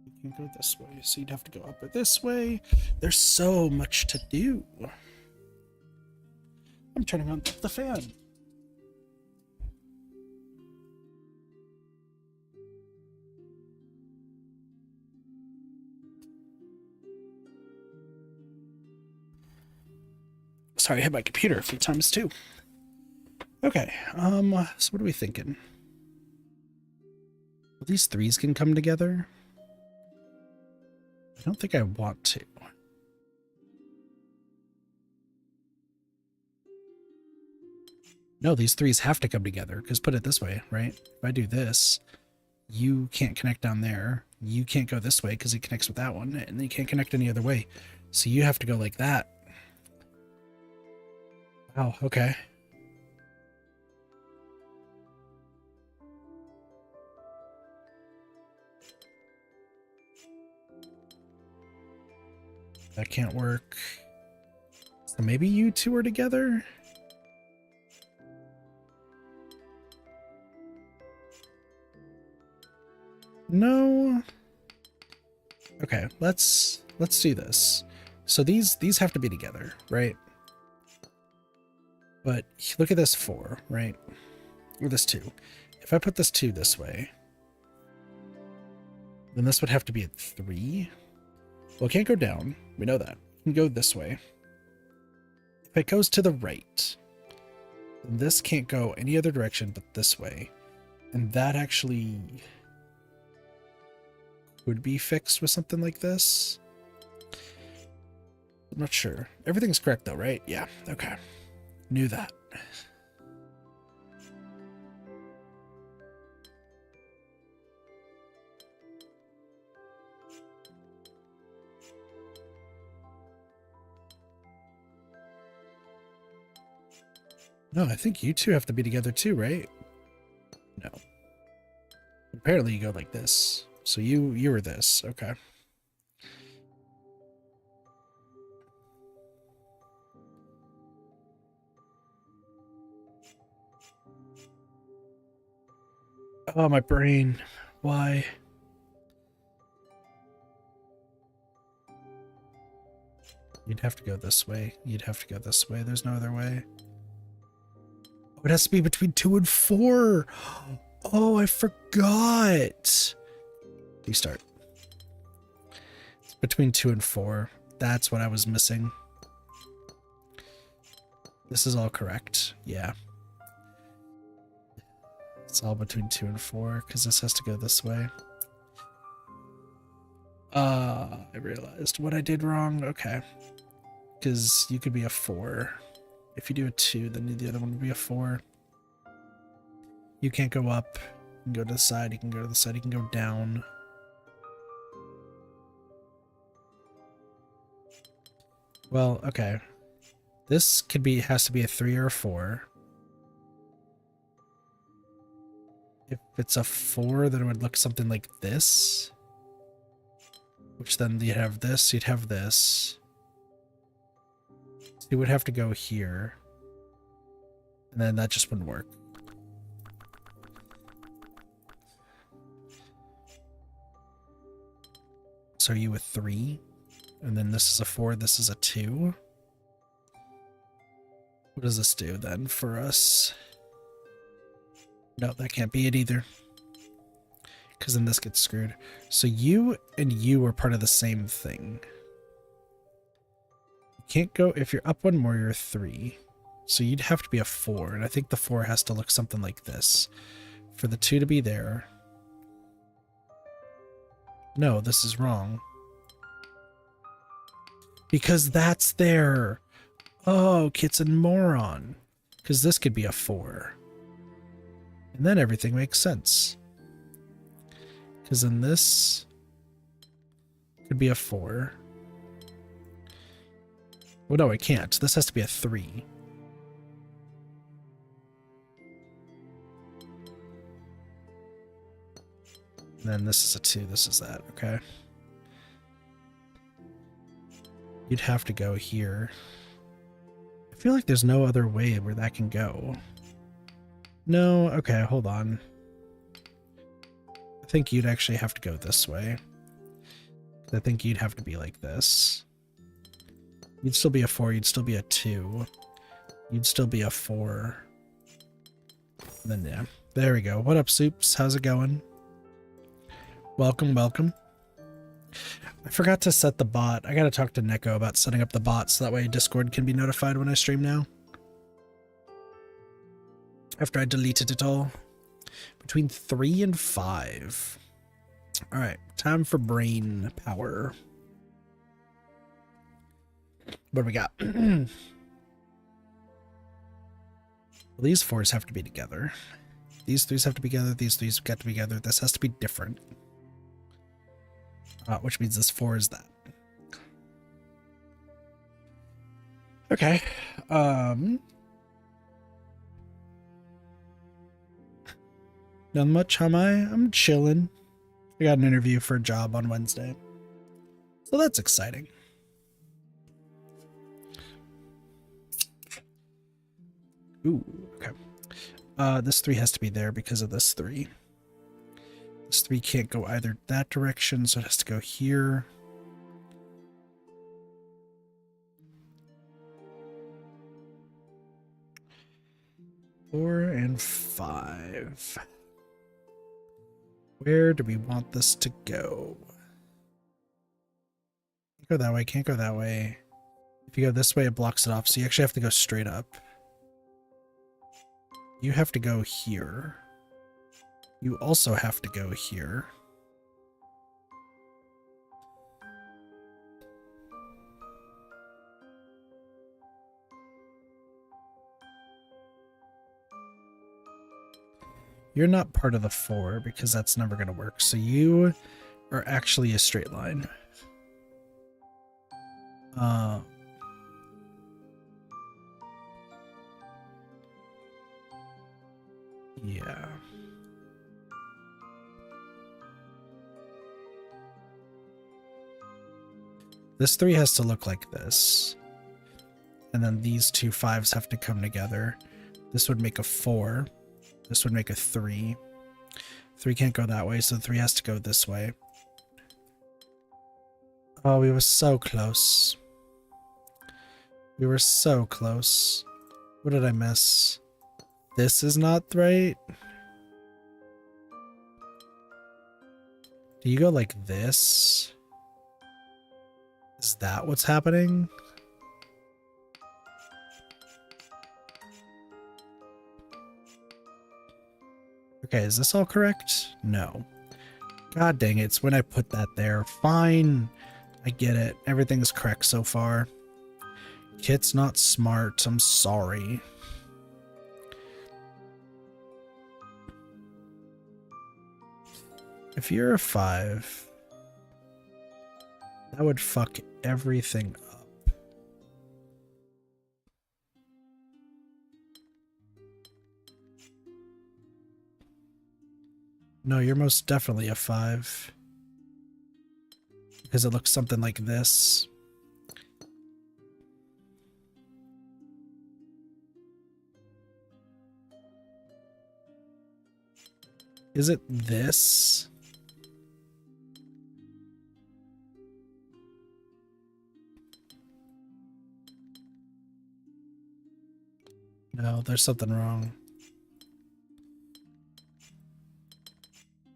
You can't go this way, so you'd have to go up or this way. There's so much to do. I'm turning on the fan. Sorry, I hit my computer a few times too. Okay, so what are we thinking? Well, these 3s can come together. I don't think I want to. No, these 3s have to come together, because put it this way, right? If I do this, you can't connect down there. You can't go this way because it connects with that one, and you can't connect any other way. So you have to go like that. Wow, okay. That can't work. So maybe you two are together? No. Okay, let's do this. So these have to be together, right? But look at this 4, right? Or this 2. If I put this 2 this way, then this would have to be at 3. Well, it can't go down. We know that. It can go this way. If it goes to the right, then this can't go any other direction but this way. And that actually would be fixed with something like this. I'm not sure. Everything's correct though, right? Yeah, okay. Knew that. No, I think you two have to be together too, right? No. Apparently you go like this. So you were this, okay. Oh, my brain. Why? You'd have to go this way. You'd have to go this way. There's no other way. Oh, it has to be between 2 and 4. Oh, I forgot. Restart. It's between 2 and 4. That's what I was missing. This is all correct. Yeah. It's all between 2 and 4 because this has to go this way. I realized what I did wrong. Okay. Because you could be a 4. If you do a 2, then the other one would be a 4. You can't go up. You can go to the side. You can go to the side. You can go down. Well, okay. This has to be a 3 or a 4. If it's a 4, then it would look something like this. Which then you'd have this, you'd have this. So you would have to go here. And then that just wouldn't work. So are you a 3? And then this is a 4, this is a 2. What does this do then for us? No, that can't be it either. Because then this gets screwed. So you and you are part of the same thing. You can't go, if you're up one more, you're a 3. So you'd have to be a 4, and I think the 4 has to look something like this. For the 2 to be there. No, this is wrong. Because that's there. Oh, Kit's a moron. Because this could be a 4. And then everything makes sense. Because then this could be a 4. Well, no, it can't. This has to be a 3. And then this is a 2. This is that. Okay. You'd have to go here. I feel like there's no other way where that can go. No, okay, hold on. I think you'd actually have to go this way. I think you'd have to be like this. You'd still be a 4, you'd still be a 2. You'd still be a 4. And then, yeah. There we go. What up, Soups? How's it going? Welcome, welcome. I forgot to set the bot. I gotta talk to Neko about setting up the bot so that way Discord can be notified when I stream now. After I deleted it all. Between 3 and 5. Alright, time for brain power. What do we got? Well, these 4s have to be together. These 3s have to be together. These 3s got to be together. This has to be different. Which means this 4 is that. Okay. Not much, how am I? I'm chilling. I got an interview for a job on Wednesday. So that's exciting. Ooh, okay. This 3 has to be there because of this 3. This 3 can't go either that direction, so it has to go here. Four and 5. Where do we want this to go? Can't go that way, can't go that way. If you go this way, it blocks it off, so you actually have to go straight up. You have to go here. You also have to go here. You're not part of the 4 because that's never going to work. So you are actually a straight line. Yeah. This 3 has to look like this. And then these two 5s have to come together. This would make a 4. This would make a 3. 3 can't go that way, so 3 has to go this way. Oh, we were so close. We were so close. What did I miss? This is not right. Do you go like this? Is that what's happening? Okay, is this all correct? No. God dang it, it's when I put that there. Fine. I get it. Everything's correct so far. Kit's not smart. I'm sorry. If you're a 5, that would fuck everything up. No, you're most definitely a 5. Because it looks something like this. Is it this? No, there's something wrong.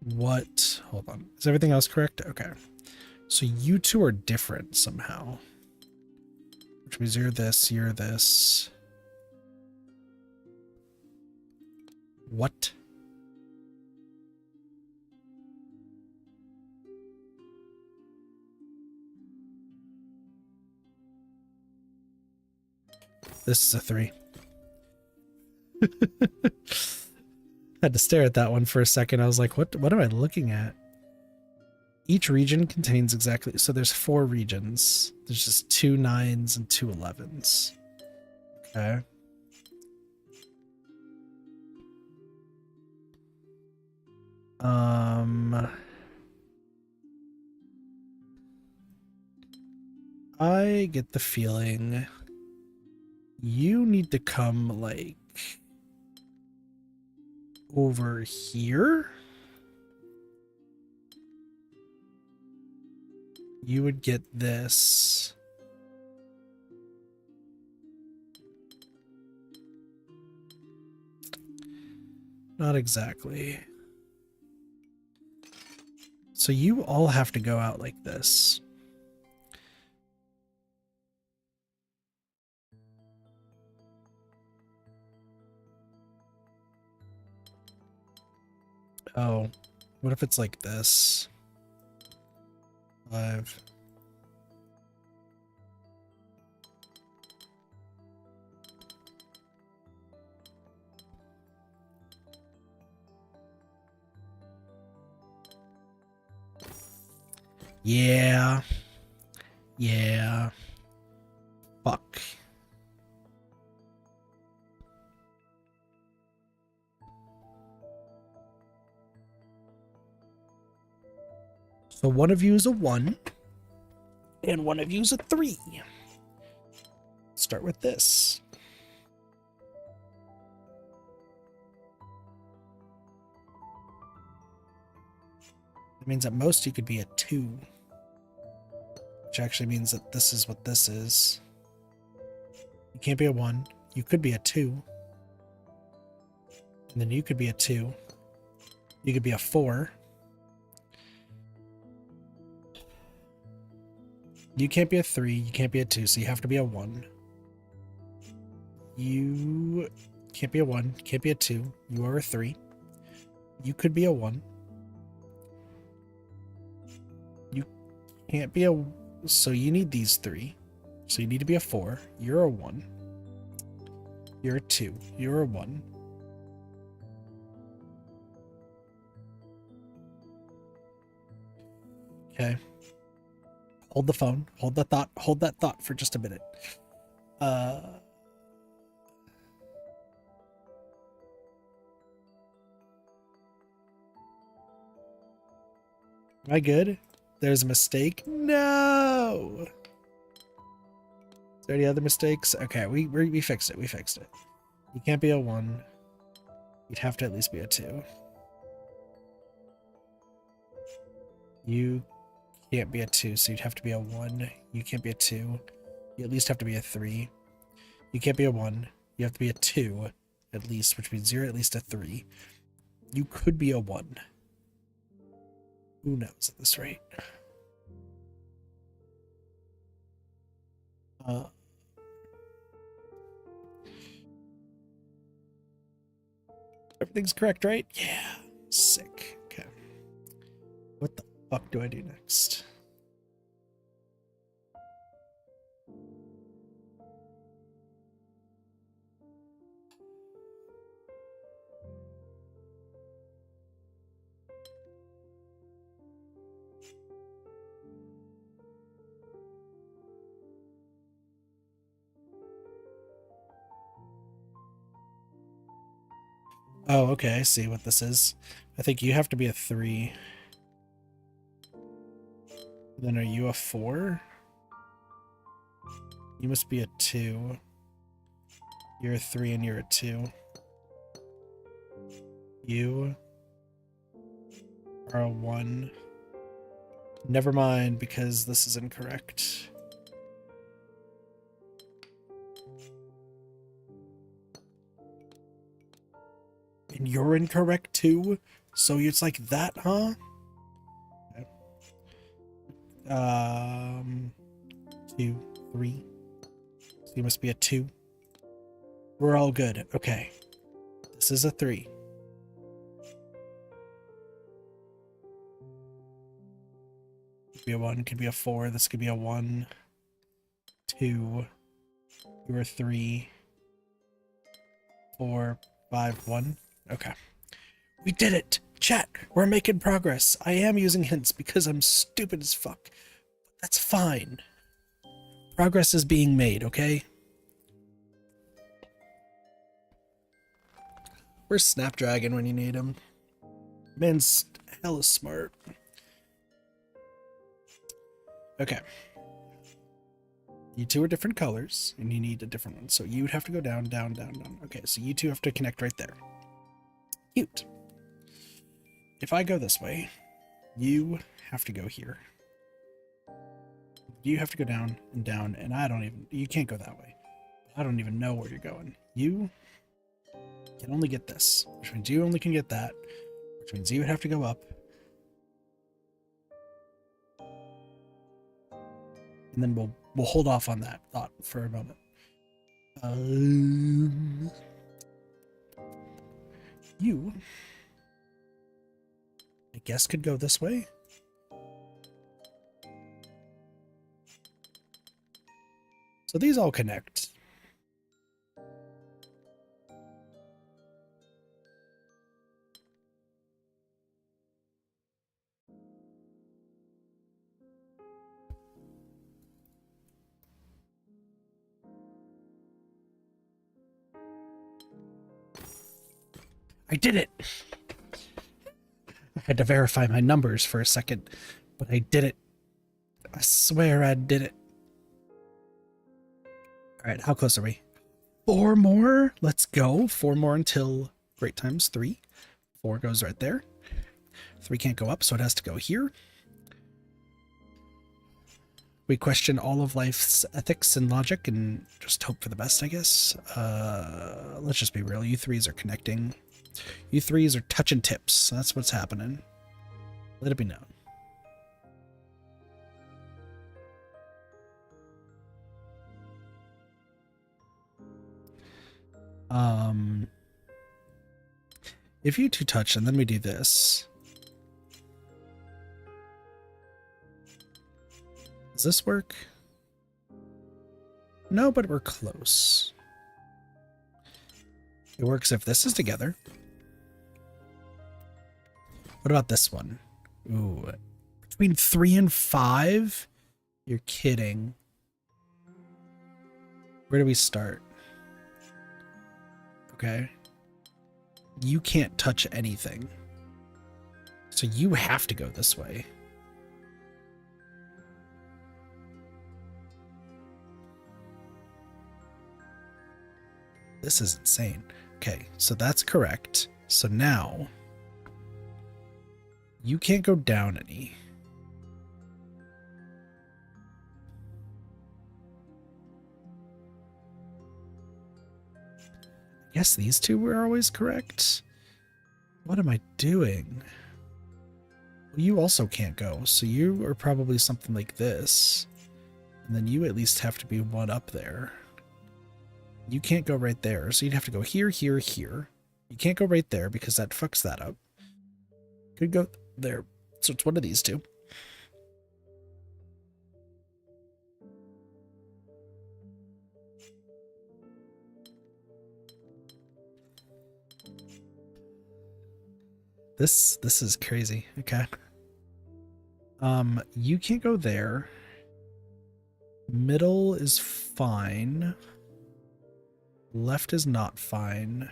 What? Hold on. Is everything else correct? Okay. So you two are different somehow. Which means you're this, you're this. What? This is a 3. Had to stare at that one for a second. I was like, what am I looking at? Each region contains exactly, so there's 4 regions. There's just 2 9s and 2 11s. Okay. I get the feeling you need to come like over here. You would get this. Not exactly. So you all have to go out like this. Oh, what if it's like this? 5. Yeah. Yeah. Fuck. So one of you is a 1, and one of you is a 3. Start with this. That means at most you could be a 2. Which actually means that this is what this is. You can't be a 1. You could be a 2. And then you could be a 2. You could be a 4. You can't be a 3. You can't be a 2, so you have to be a 1. You can't be a 1. Can't be a 2. You are a 3. You could be a 1. You can't be a... So you need these 3. So you need to be a 4. You're a 1. You're a 2. You're a 1. Okay. Hold the phone. Hold the thought. Hold that thought for just a minute. Am I good? There's a mistake. No. Is there any other mistakes? Okay, we fixed it. We fixed it. You can't be a 1. You'd have to at least be a 2. You can't be a 2, so you'd have to be a 1. You can't be a 2. You at least have to be a 3. You can't be a 1. You have to be a 2 at least, which means you're at least a 3. You could be a 1. Who knows at this rate? Everything's correct, right? Yeah. Sick. Okay. What the fuck do I do next? Oh, okay, I see what this is. I think you have to be a 3. Then are you a 4? You must be a 2. You're a 3 and you're a 2. You are a 1. Never mind, because this is incorrect. And you're incorrect too? So it's like that, huh? Okay. 2, 3. So you must be a 2. We're all good. Okay. This is a 3. Could be a 1, could be a 4. This could be a 1. 2. You're a 3. 4, 5, 1. Okay. We did it! Chat, we're making progress. I am using hints because I'm stupid as fuck. That's fine. Progress is being made, okay? Where's Snapdragon when you need him? Man's hella smart. Okay. You two are different colors, and you need a different one. So you would have to go down, down, down, down. Okay, so you two have to connect right there. Cute. If I go this way, you have to go here. You have to go down, and I don't even... You can't go that way. I don't even know where you're going. You can only get this, which means you only can get that, which means you would have to go up. And then we'll hold off on that thought for a moment. You, I guess, could go this way. So these all connect. I did it! I had to verify my numbers for a second, But I did it. I swear I did it. All right, how close are we? 4 more. Let's go. 4 more until great times 3. 4 goes right there. 3 can't go up, so it has to go here. We question all of life's ethics and logic and just hope for the best, I guess. Let's just be real. You threes are connecting. You threes are touching tips. That's what's happening. Let it be known. If you two touch and then we do this. Does this work? No, but we're close. It works if this is together. What about this one? Ooh, between 3 and 5? You're kidding. Where do we start? Okay. You can't touch anything. So you have to go this way. This is insane. Okay, so that's correct. So now you can't go down any. I guess these two were always correct. What am I doing? Well, you also can't go, so you are probably something like this. And then you at least have to be one up there. You can't go right there, so you'd have to go here, here, here. You can't go right there because that fucks that up. Could go there. So it's one of these two. This is crazy. Okay. You can't go there. Middle is fine. Left is not fine.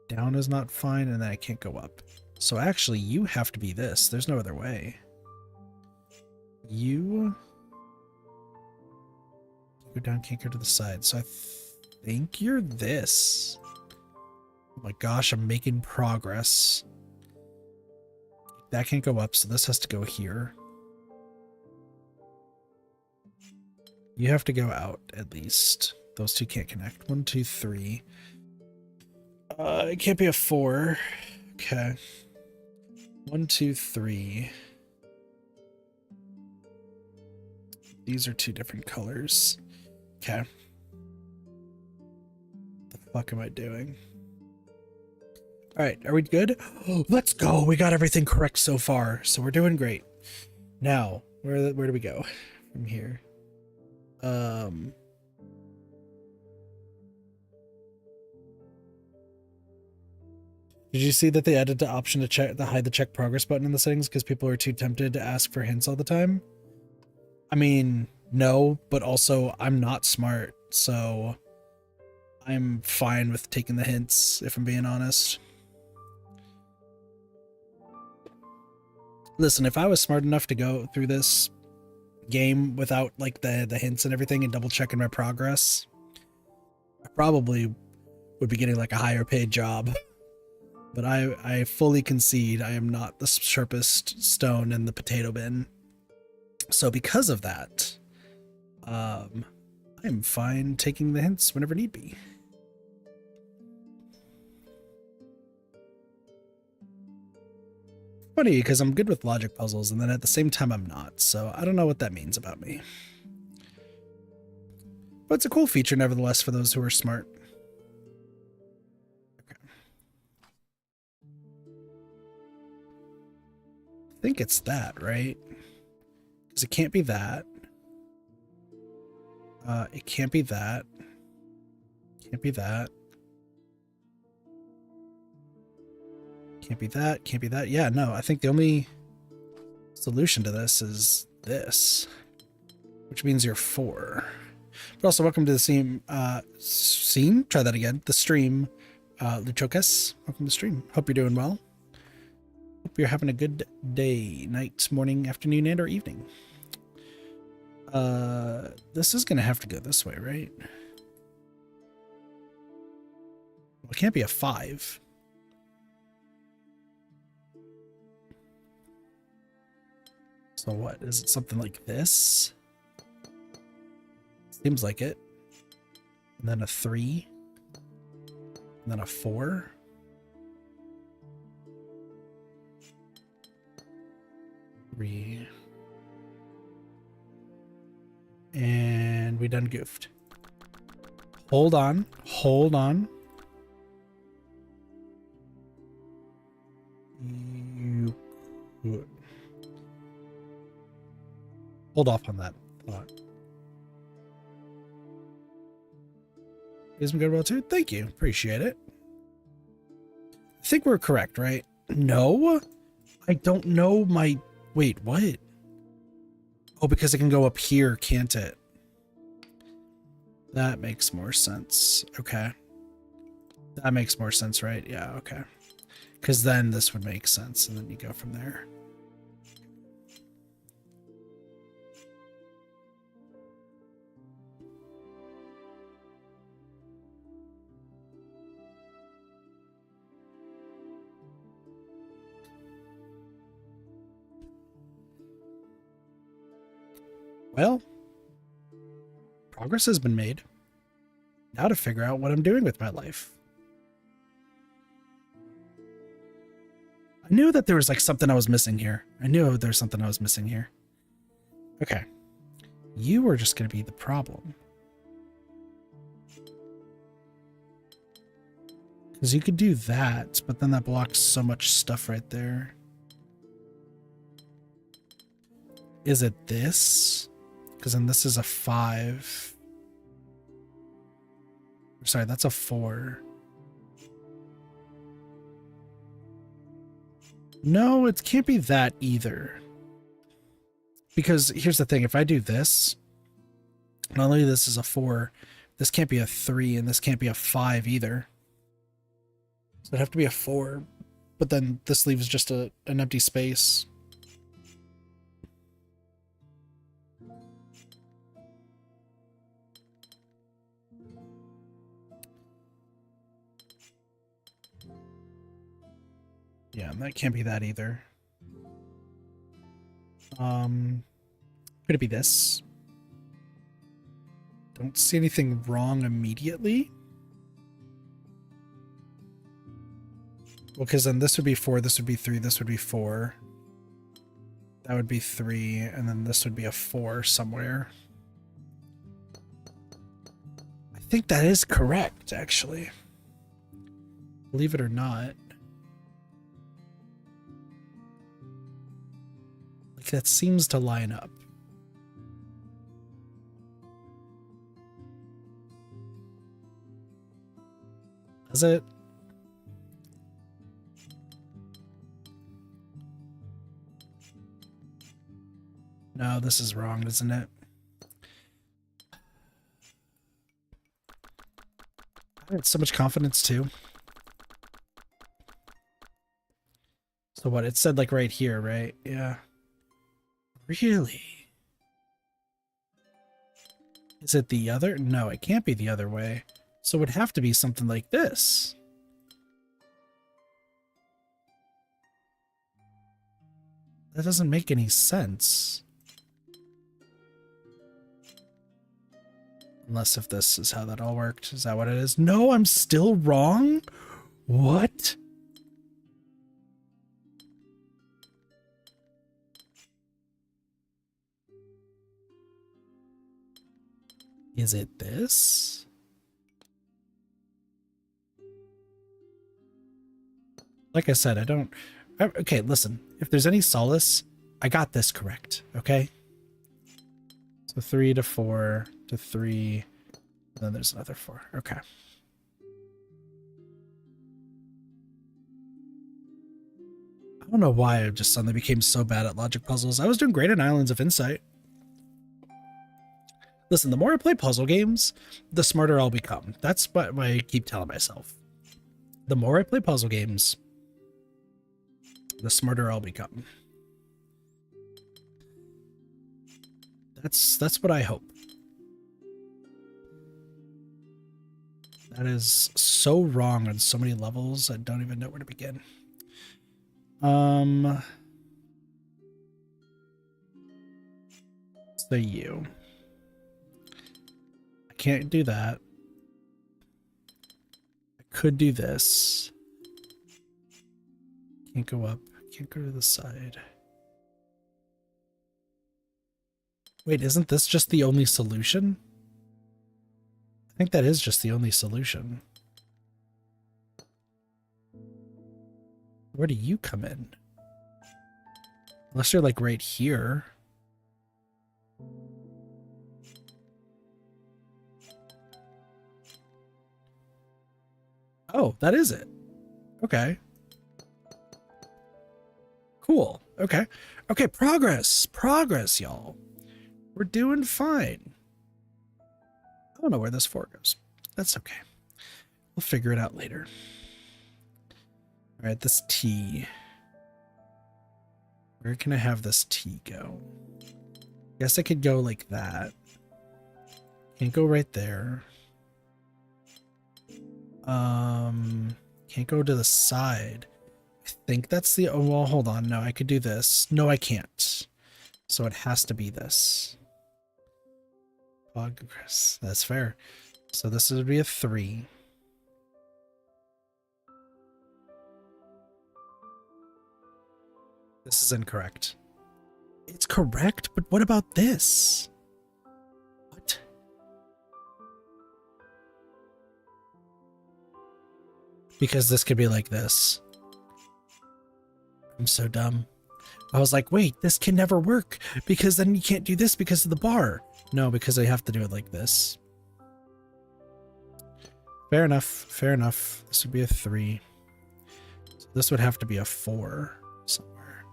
Down is not fine, and then I can't go up. So actually, you have to be this. There's no other way. You go down, can't go to the side. So I think you're this. Oh my gosh, I'm making progress. That can't go up, so this has to go here. You have to go out, at least. Those two can't connect. 1, 2, 3. It can't be a 4. Okay. 1, 2, 3. These are 2 different colors. Okay. What the fuck am I doing? Alright, are we good? Oh, let's go! We got everything correct so far, so we're doing great. Now, where do we go from here? Did you see that they added the option to hide the check progress button in the settings because people are too tempted to ask for hints all the time? I mean, no, but also I'm not smart, so I'm fine with taking the hints, if I'm being honest. Listen, if I was smart enough to go through this game without like the hints and everything and double checking my progress, I probably would be getting like a higher paid job. But I fully concede I am not the sharpest stone in the potato bin. So because of that, I'm fine taking the hints whenever need be. Funny, because I'm good with logic puzzles, and then at the same time I'm not, so I don't know what that means about me. But it's a cool feature nevertheless for those who are smart. Okay. I think it's that, right? Because it can't be that. It can't be that. Can't be that. Can't be that. Can't be that. Yeah, no, I think the only solution to this is this, which means you're 4. But also, welcome to the stream. Try that again. The stream, Luchokas. Welcome to the stream. Hope you're doing well. Hope you're having a good day, night, morning, afternoon, and or evening. This is gonna have to go this way, right? Well, it can't be a 5. So what? Is it something like this? Seems like it. And then a 3. And then a 4. Three. And we done goofed. Hold on. Hold on. You could. Hold off on that thought. Isn't good about too? Thank you. Appreciate it. I think we're correct, right? No? I don't know my... Wait, what? Oh, because it can go up here, can't it? That makes more sense. Okay. That makes more sense, right? Yeah, okay. Because then this would make sense, and then you go from there. Well, progress has been made. Now to figure out what I'm doing with my life. I knew that there was like something I was missing here. I knew there was something I was missing here. Okay. You were just going to be the problem. Because you could do that, but then that blocks so much stuff right there. Is it this? Because then this is a 5. Sorry, that's a 4. No, it can't be that either. Because here's the thing, if I do this, not only this is a 4, this can't be a 3, and this can't be a 5 either. So it'd have to be a 4, but then this leaves just an empty space. Yeah, and that can't be that either. Could it be this? Don't see anything wrong immediately. Well, because then this would be 4, this would be 3, this would be 4. That would be 3, and then this would be a 4 somewhere. I think that is correct, actually. Believe it or not. Like, that seems to line up. Does it? No, this is wrong, isn't it? I had so much confidence too. So what? It said like right here, right? Yeah. Really? Is it the other? No, it can't be the other way. So it would have to be something like this. That doesn't make any sense. Unless if this is how that all worked. Is that what it is? No, I'm still wrong? What? Is it this? Like I said, I don't... Okay, listen. If there's any solace, I got this correct, okay? So 3 to 4 to 3, and then there's another 4. Okay. I don't know why I just suddenly became so bad at logic puzzles. I was doing great in Islands of Insight. Listen, the more I play puzzle games, the smarter I'll become. That's what I keep telling myself. The more I play puzzle games, the smarter I'll become. That's what I hope. That is so wrong on so many levels, I don't even know where to begin. So you. I can't do that. I could do this. Can't go up. Can't go to the side. Wait, isn't this just the only solution? I think that is just the only solution. Where do you come in? Unless you're like right here. Oh, that is it. Okay. Cool. Okay. Okay, progress. Progress, y'all. We're doing fine. I don't know where this 4 goes. That's okay. We'll figure it out later. All right, this T. Where can I have this T go? Guess I could go like that. Can't go right there. Can't go to the side. I think that's the, oh, well, hold on. No, I could do this. No, I can't. So it has to be this. Progress. That's fair. So this would be a 3. This is incorrect. It's correct, but what about this? What? Because this could be like this. I'm so dumb. I was like, wait, this can never work because then you can't do this because of the bar. No, because I have to do it like this. Fair enough. Fair enough. This would be a 3. So this would have to be a 4 somewhere.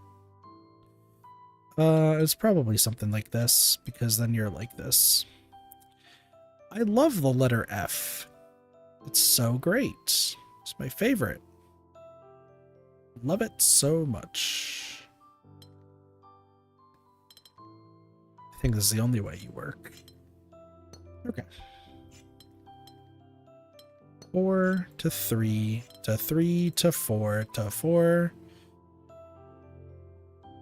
It's probably something like this because then you're like this. I love the letter F. It's so great. It's my favorite. Love it so much. I think this is the only way you work. Okay. 4 to 3 to 3 to 4 to 4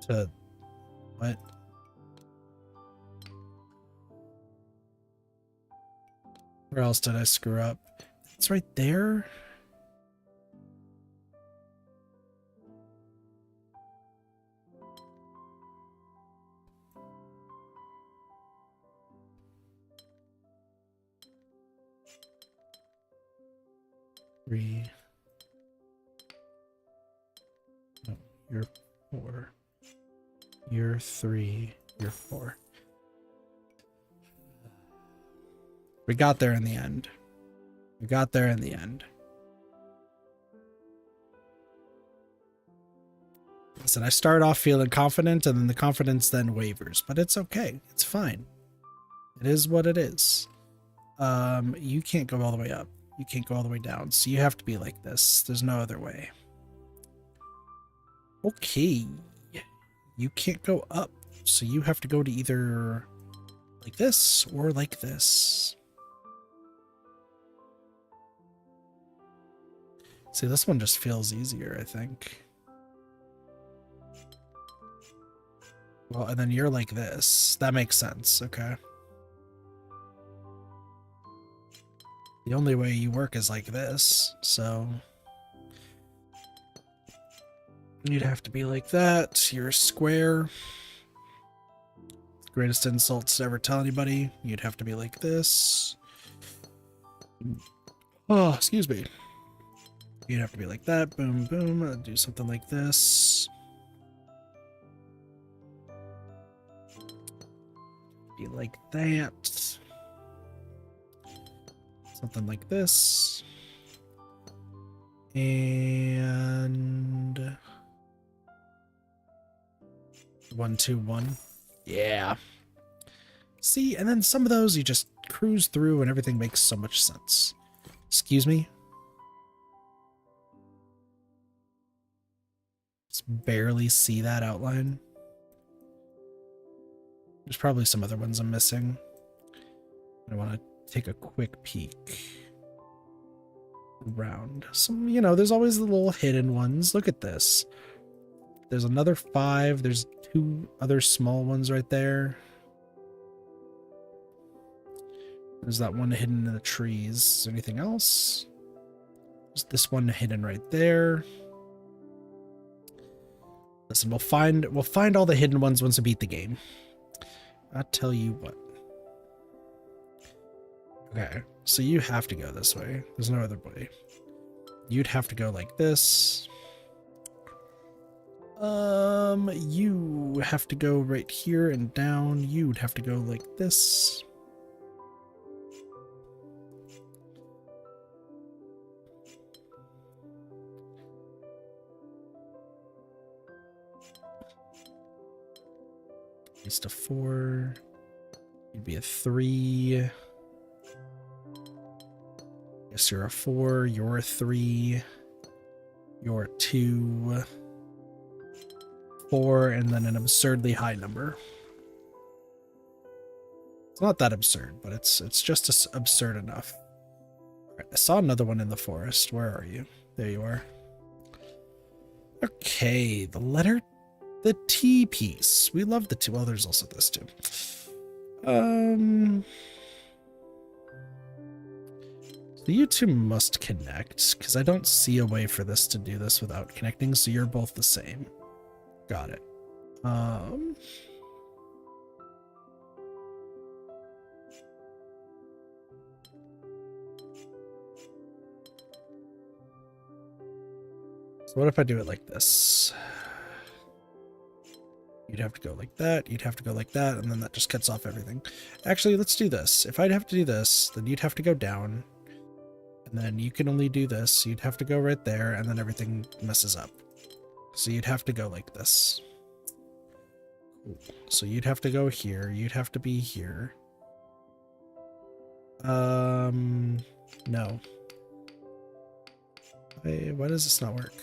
to what? Where else did I screw up? It's right there. Three. No, you're 4. You're 3. You're 4. We got there in the end. We got there in the end. Listen, I start off feeling confident and then the confidence then wavers, but it's okay. It's fine. It is what it is. You can't go all the way up. You can't go all the way down. So you have to be like this. There's no other way. Okay. You can't go up. So you have to go to either like this or like this. See, this one just feels easier, I think. Well, and then you're like this. That makes sense. Okay. The only way you work is like this, so you'd have to be like that. You're a square. Greatest insults to ever tell anybody. You'd have to be like this. Oh, excuse me. You'd have to be like that. Boom, boom. Do something like this. Be like that. Something like this. And 1, 2, 1. Yeah. See, and then some of those you just cruise through and everything makes so much sense. Excuse me. It's barely see that outline. There's probably some other ones I'm missing. I want to take a quick peek around. Some, you know, there's always the little hidden ones. Look at this. There's another 5. There's 2 other small ones right there. There's that one hidden in the trees. Is there anything else? There's this one hidden right there. Listen, we'll find all the hidden ones once we beat the game. I'll tell you what. Okay, so you have to go this way. There's no other way. You'd have to go like this. You have to go right here and down. You'd have to go like this. At least a 4. You'd be a 3. Yes, you're a 4. You're a 3. You're a 2. 4, and then an absurdly high number. It's not that absurd, but it's just absurd enough. Right, I saw another one in the forest. Where are you? There you are. Okay, the T piece. We love the T. Well, there's also this too. So you two must connect, because I don't see a way for this to do this without connecting, so you're both the same. Got it. So what if I do it like this? You'd have to go like that, you'd have to go like that, and then that just cuts off everything. Actually, let's do this. If I'd have to do this, then you'd have to go down, and then you can only do this. You'd have to go right there, and then everything messes up. So you'd have to go like this. So you'd have to go here, you'd have to be here. No. Why does this not work?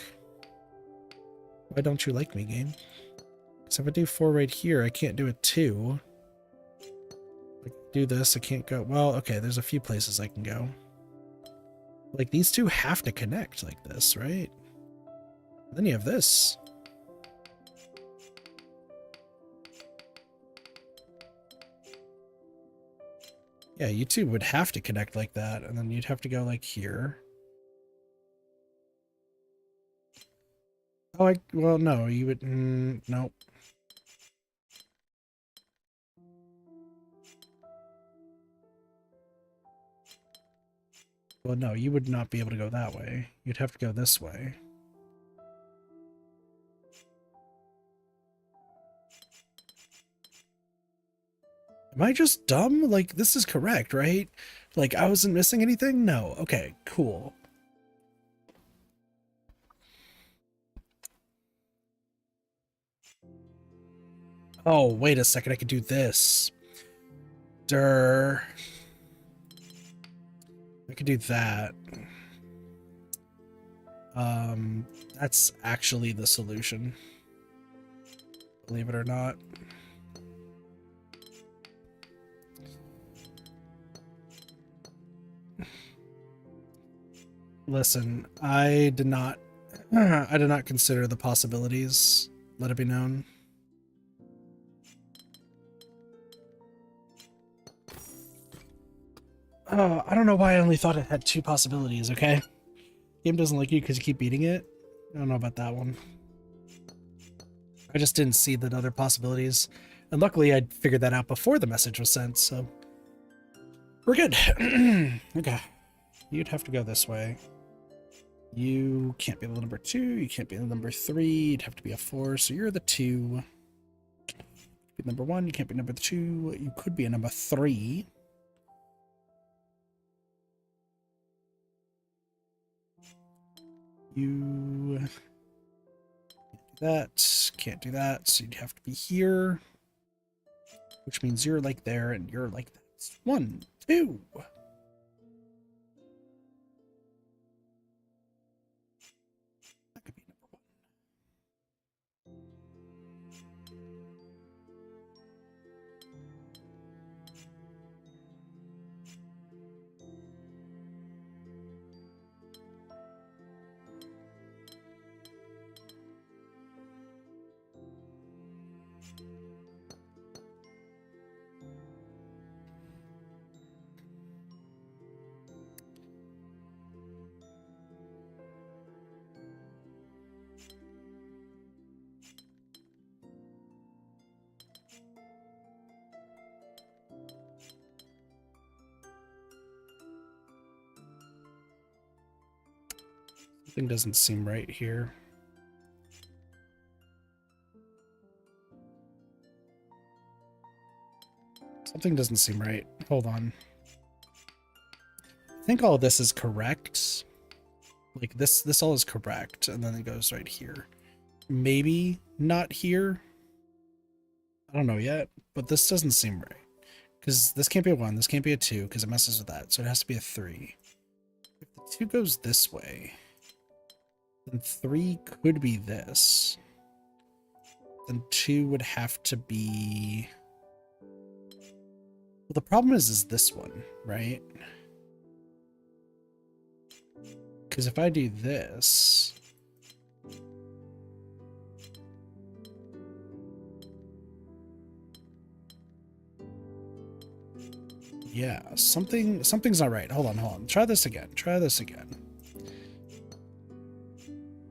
Why don't you like me, game? Because if I do 4 right here, I can't do a 2. I can do this, I can't go. Well, okay, there's a few places I can go. Like, these two have to connect like this, right? And then you have this. Yeah, you two would have to connect like that, and then you'd have to go like here. Oh, well, no, you would, nope. Well, no, you would not be able to go that way. You'd have to go this way. Am I just dumb? Like, this is correct, right? Like, I wasn't missing anything? No. Okay, cool. Oh, wait a second. I could do this. I could do that. That's actually the solution. Believe it or not. Listen, I did not consider the possibilities. Let it be known. I don't know why I only thought it had 2 possibilities, okay? Game doesn't like you because you keep beating it. I don't know about that one. I just didn't see the other possibilities. And luckily I figured that out before the message was sent, so we're good. Okay. You'd have to go this way. You can't be the number 2, you can't be the number 3, you'd have to be a 4, so you're the 2. Be number 1, you can't be number 2, you could be a number 3. You can't do that, so you'd have to be here. Which means you're like there and you're like that. 1, 2. That could be number 1. Something doesn't seem right here. Something doesn't seem right. Hold on. I think all of this is correct. Like this all is correct, and then it goes right here. Maybe not here. I don't know yet, but this doesn't seem right. Because this can't be a 1, this can't be a 2, because it messes with that. So it has to be a 3. If the 2 goes this way, then 3 could be this. Then 2 would have to be... Well, the problem is this one, right? Because if I do this... Yeah, something's not right. Hold on. Try this again.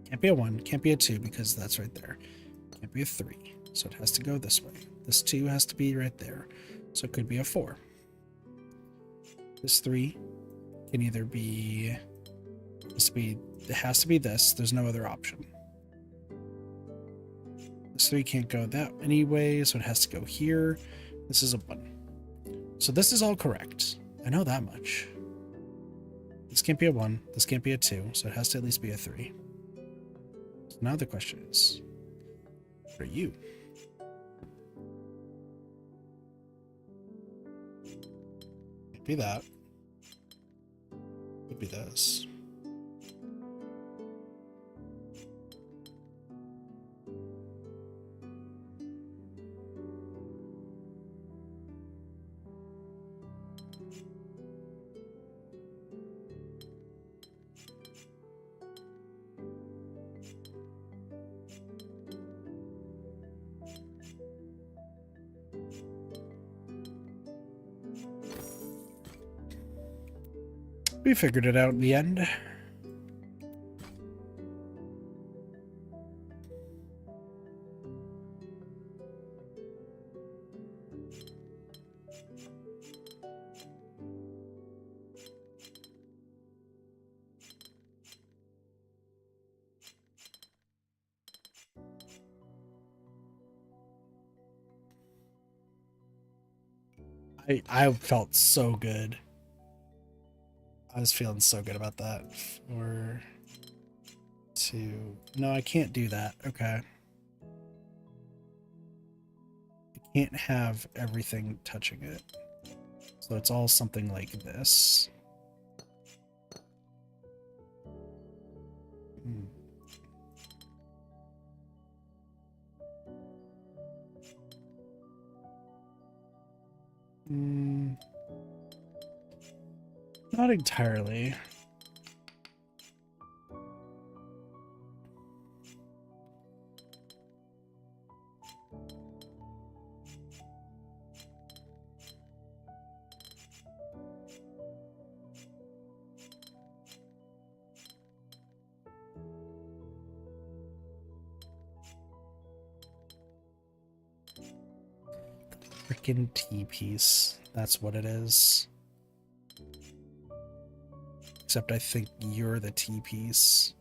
Can't be a 1, can't be a 2 because that's right there. Can't be a 3, so it has to go this way. This 2 has to be right there, so it could be a 4. This 3 can either be... It has to be this. There's no other option. This 3 can't go that anyway, so it has to go here. This is a 1. So this is all correct. I know that much. This can't be a 1. This can't be a 2, so it has to at least be a 3. So now the question is, what are you? Could be that. Could be this. We figured it out in the end. I felt so good. I was feeling so good about that. 4, 2... No, I can't do that. Okay. I can't have everything touching it. So it's all something like this. Not entirely. Freaking T-piece. That's what it is. Except I think you're the T-piece.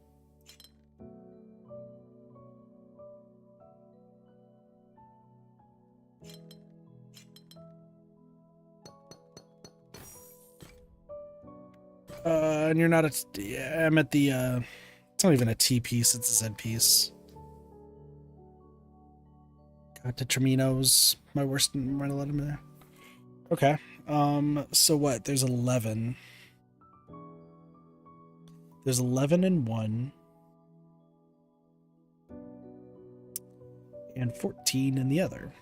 And you're not a... Yeah, I'm at the... It's not even a T-piece, it's a Z-piece. God, Determinos. My worst... Might have let him in there. Okay. So what? There's 11. There's 11 in one. And 14 in the other.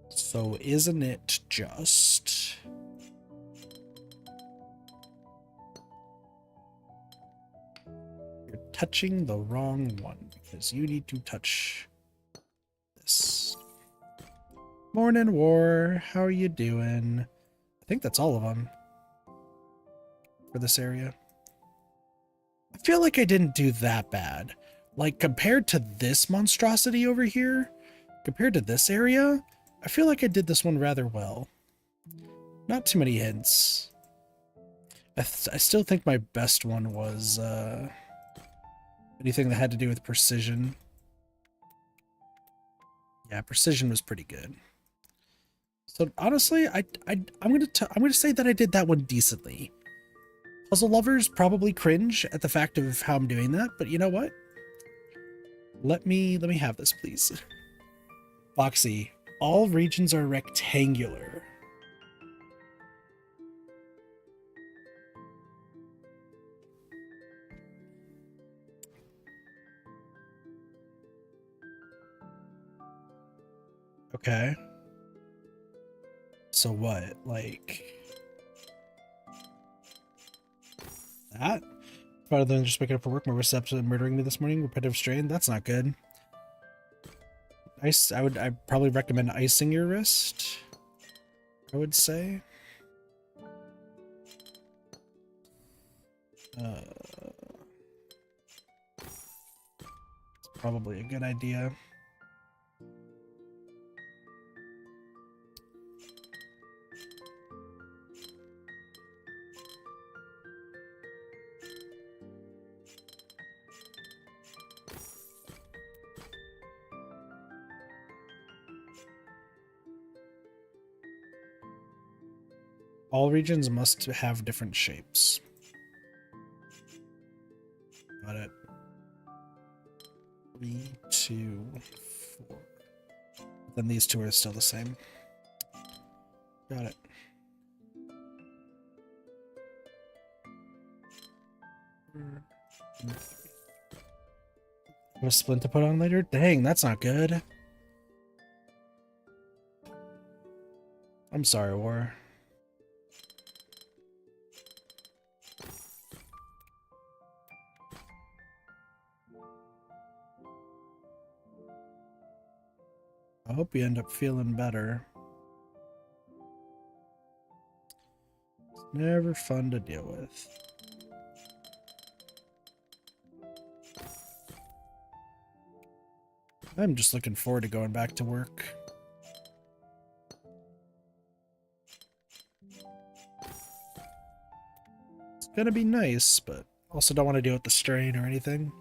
So isn't it just... You're touching the wrong one because you need to touch this. Morning, War. How are you doing? I think that's all of them for this area. I feel like I didn't do that bad. Like, compared to this monstrosity over here, compared to this area, I feel like I did this one rather well. Not too many hints. I still think my best one was anything that had to do with precision. Yeah, precision was pretty good. So honestly, I'm gonna say that I did that one decently. Puzzle lovers probably cringe at the fact of how I'm doing that, but you know what? Let me have this, please. Foxy, all regions are rectangular. Okay. So what? Like that? Rather than just waking up for work, more receptive and murdering me this morning, repetitive strain. That's not good. I'd probably recommend icing your wrist. I would say. It's probably a good idea. All regions must have different shapes. Got it. 3, 2, 4. Then these two are still the same. Got it. Have a splint to put on later? Dang, that's not good. I'm sorry, War. I hope you end up feeling better. It's never fun to deal with. I'm just looking forward to going back to work. It's gonna be nice, but also don't want to deal with the strain or anything.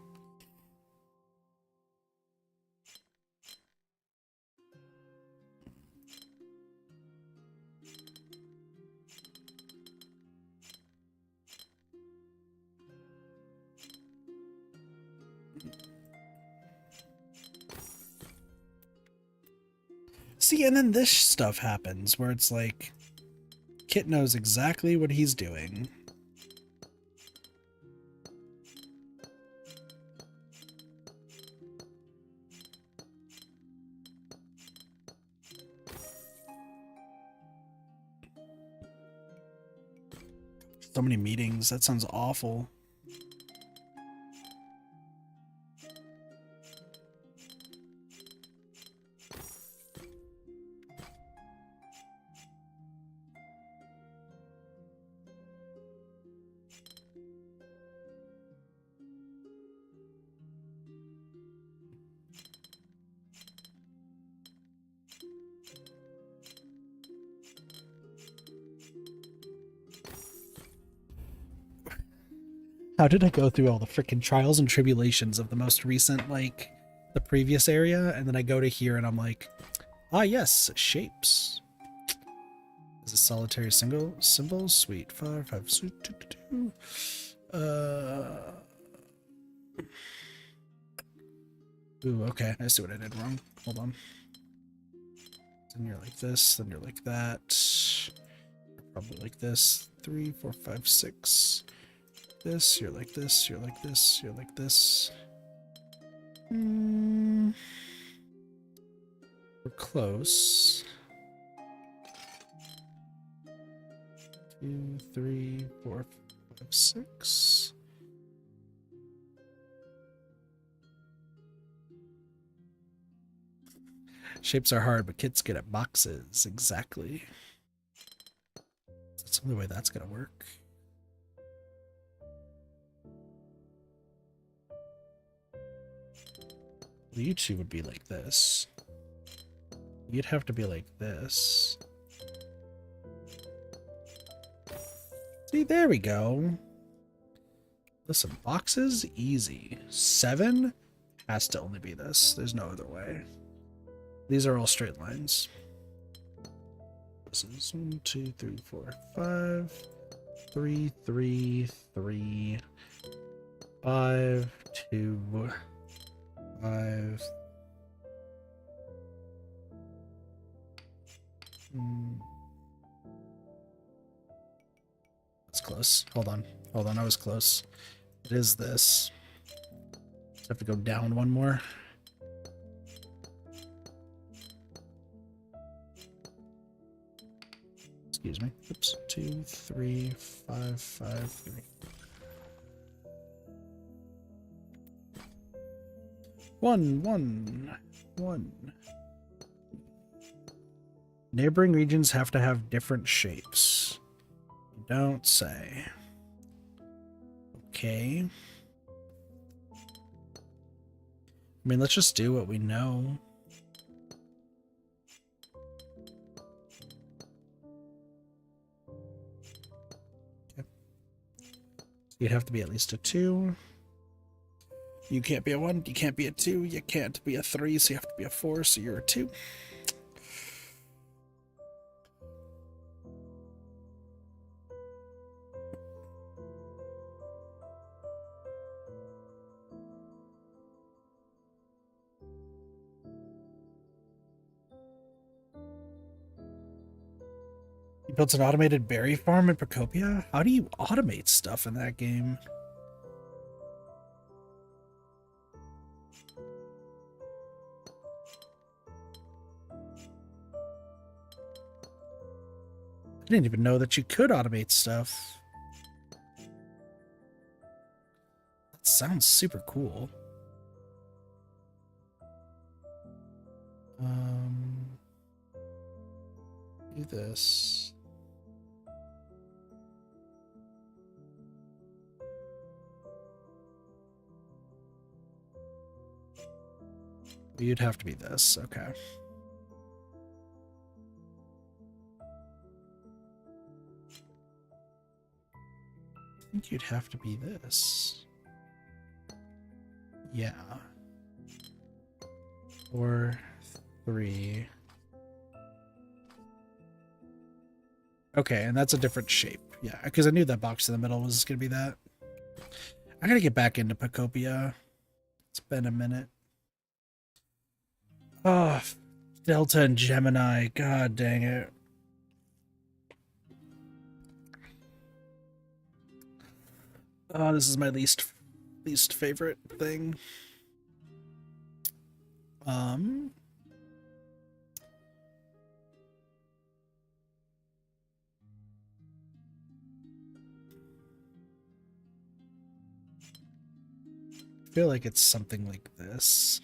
See, and then this stuff happens where it's like, Kit knows exactly what he's doing. So many meetings, that sounds awful. How did I go through all the freaking trials and tribulations of the most recent, like, the previous area, and then I go to here and I'm like, ah yes, shapes. Is a solitary single symbol? Sweet. 5, 5, 2, 2, 2. Ooh, okay. I see what I did wrong. Hold on. Then you're like this, then you're like that. Probably like this. 3, 4, 5, 6. This, you're like this, you're like this, you're like this. We're close. 2, 3, 4, 5, 6. Shapes are hard, but kids get at boxes. Exactly. That's the only way that's gonna work. You two would be like this. You'd have to be like this. See, there we go. Listen, boxes, easy. 7 has to only be this. There's no other way. These are all straight lines. This is 1, 2, 3, 4, 5, 3, 3, 3, 5, 2, 5. That's close. Hold on. Hold on, I was close. It is this. Just have to go down one more. Excuse me. Oops. 2, 3, 5, 5, 3. One. Neighboring regions have to have different shapes. You don't say. Okay. I mean, let's just do what we know. Okay. You'd have to be at least a 2. You can't be a 1, you can't be a 2, you can't be a 3, so you have to be a 4, so you're a 2. You built an automated berry farm in Procopia? How do you automate stuff in that game? I didn't even know that you could automate stuff. That sounds super cool. Do this. You'd have to be this, okay. I think you'd have to be this. Yeah. 4, 3. Okay, and that's a different shape. Yeah, because I knew that box in the middle was going to be that. I gotta get back into Procopia. It's been a minute. Oh, Delta and Gemini. God dang it. Oh, this is my least favorite thing. I feel like it's something like this.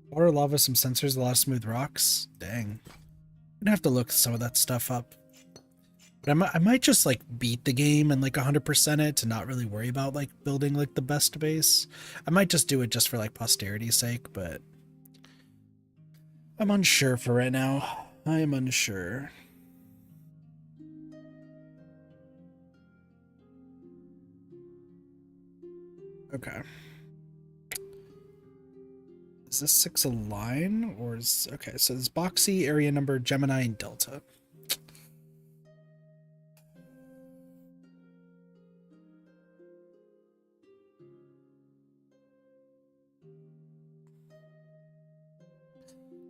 Water, lava, some sensors, a lot of smooth rocks. Dang. I'm gonna have to look some of that stuff up. But I might just like beat the game and like 100% it to not really worry about like building like the best base. I might just do it just for like posterity's sake, but I'm unsure for right now. I am unsure. Okay. Is this 6 a line or is okay? So it's Boxy, area number, Gemini, and Delta.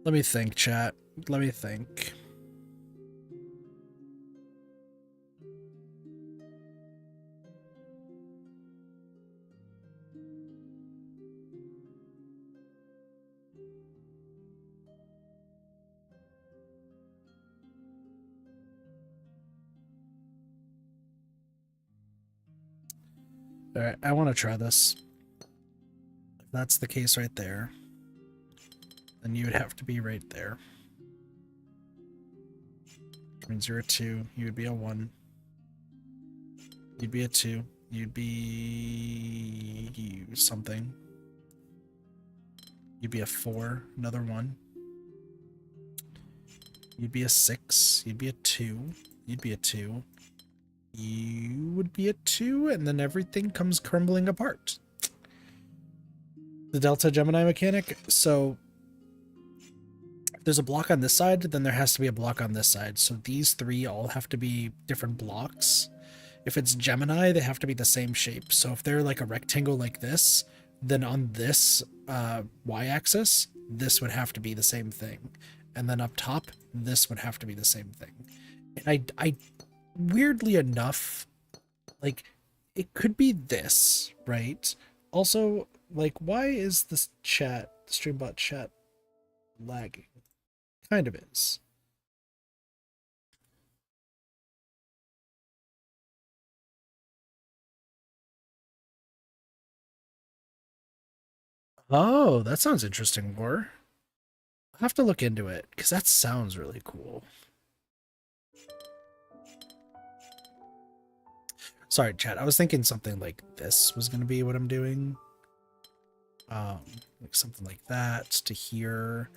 Let me think, chat. Let me think. All right, I want to try this. If that's the case right there, then you would have to be right there. Which means you're a 2, you would be a 1. You'd be a 2. You'd be something. You'd be a 4, another 1. You'd be a 6. You'd be a 2. You'd be a 2. You would be a 2, and then everything comes crumbling apart. The Delta Gemini mechanic. So if there's a block on this side, then there has to be a block on this side. So these 3 all have to be different blocks. If it's Gemini, they have to be the same shape. So if they're like a rectangle like this, then on this y-axis, this would have to be the same thing. And then up top, this would have to be the same thing. And I weirdly enough, like, it could be this, right? Also, like, why is this chat, the Streambot chat, lagging? Kind of is. Oh, that sounds interesting, War. I'll have to look into it, because that sounds really cool. Sorry, chat. I was thinking something like this was going to be what I'm doing. Like something like that to here,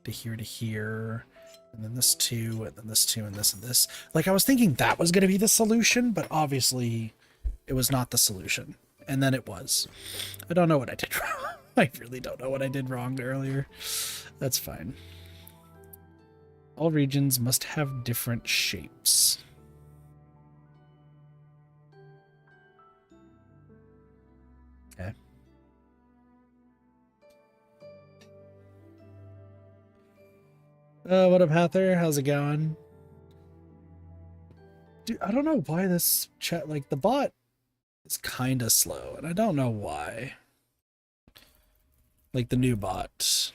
to here, to here, and then this 2, and then this 2, and this and this. Like, I was thinking that was going to be the solution, but obviously it was not the solution. And then it was. I don't know what I did wrong. I really don't know what I did wrong earlier. That's fine. All regions must have different shapes. Okay. What up, Hather? How's it going? Dude, I don't know why this chat, like, the bot is kind of slow, and I don't know why. Like, the new bot.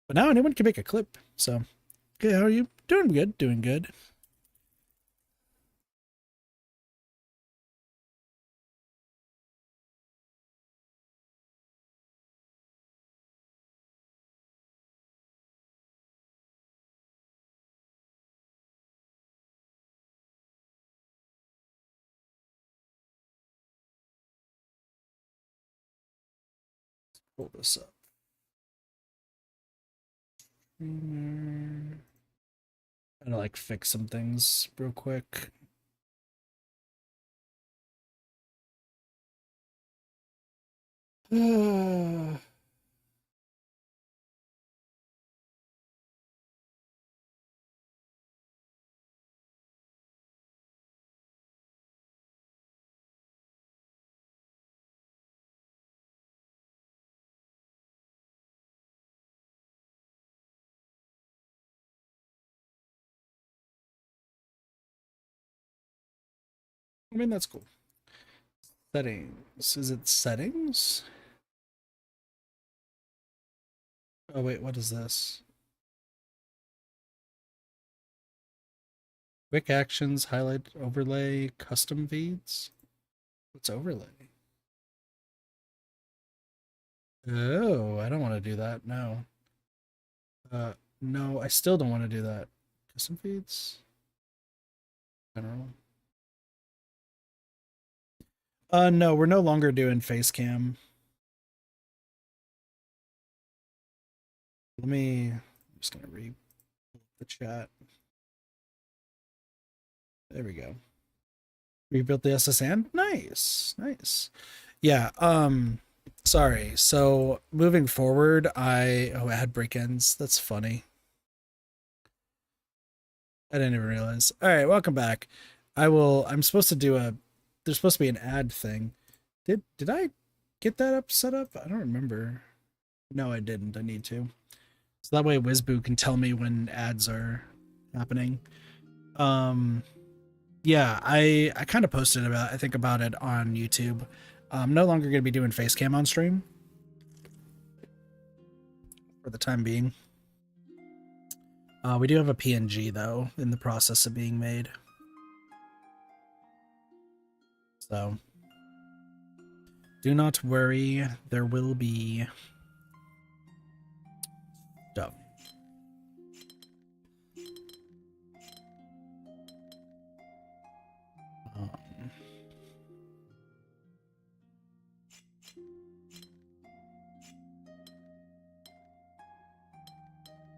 But now anyone can make a clip, so. Okay, how are you? Doing good, doing good. Pull this up. I'm gonna like fix some things real quick. I mean, that's cool. Settings. Is it settings? Oh, wait, what is this? Quick actions, highlight, overlay, custom feeds? What's overlay? Oh, I don't want to do that. No. No, I still don't want to do that. Custom feeds? General. No, we're no longer doing face cam. I'm just gonna read the chat. There we go. Rebuilt the SSN? Nice, nice. Yeah, sorry. So moving forward, I had break-ins. That's funny. I didn't even realize. All right, welcome back. I'm supposed to do there's supposed to be an ad thing. Did I get that set up? I don't remember. No, I didn't. I need to. So that way Wizboo can tell me when ads are happening. Yeah, I kind of posted about it on YouTube. I'm no longer going to be doing face cam on stream for the time being. We do have a PNG though in the process of being made. So do not worry, there will be stuff.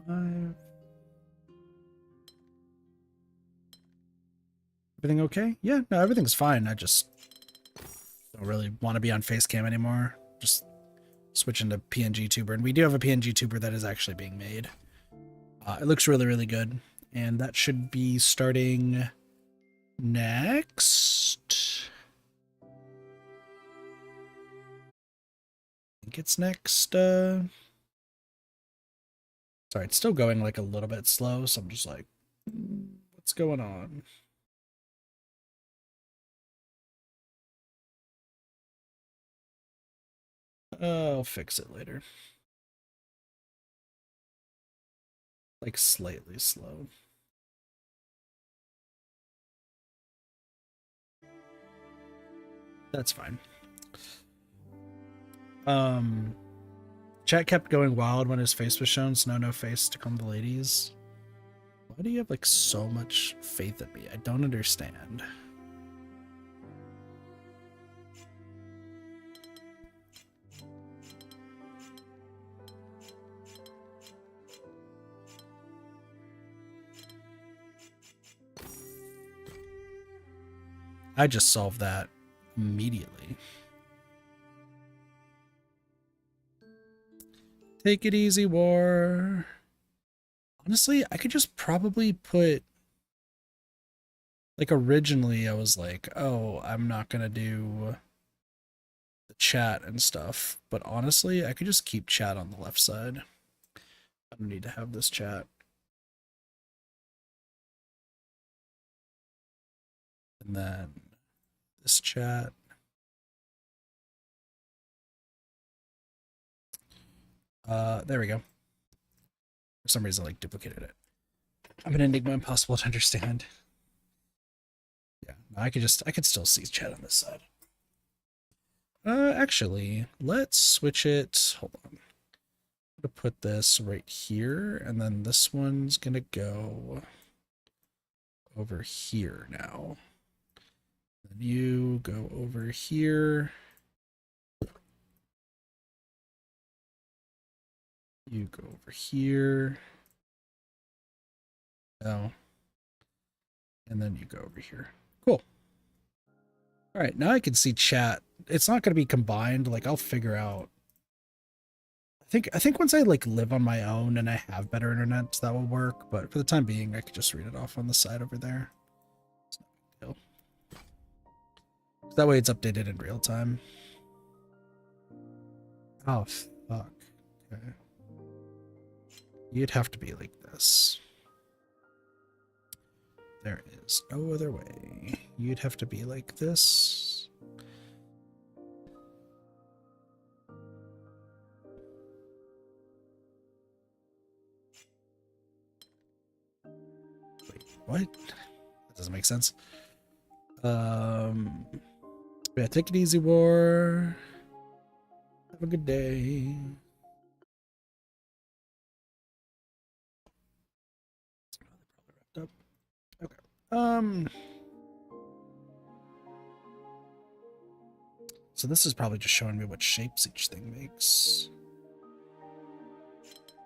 5. Everything okay? Yeah, no, everything's fine. I just don't really want to be on Facecam anymore. Just switching to PNG Tuber. And we do have a PNG Tuber that is actually being made. It looks really, really good. And that should be starting next. I think it's next. Sorry, it's still going like a little bit slow, so I'm just like, what's going on? I'll fix it later. Like slightly slow. That's fine. Chat kept going wild when his face was shown, so no face to calm the ladies. Why do you have like so much faith in me? I don't understand. I just solved that immediately. Take it easy, war. Honestly, I could just probably put... Like, originally I was like, oh, I'm not gonna do the chat and stuff. But honestly, I could just keep chat on the left side. I don't need to have this chat. And then this chat. There we go. For some reason, I like duplicated it. I'm an enigma impossible to understand. Yeah, I could still see chat on this side. Actually, let's switch it. Hold on. I'm gonna put this right here, and then this one's gonna go over here now. Then you go over here. You go over here. No. And then you go over here. Cool. All right, now I can see chat. It's not going to be combined. Like, I'll figure out. I think once I like live on my own and I have better internet, that will work. But for the time being, I could just read it off on the side over there. It's no big deal. That way it's updated in real time. Oh, fuck. Okay. You'd have to be like this. There is no other way. You'd have to be like this. Wait, what? That doesn't make sense. Yeah, take it easy, war. Have a good day. Okay. So this is probably just showing me what shapes each thing makes.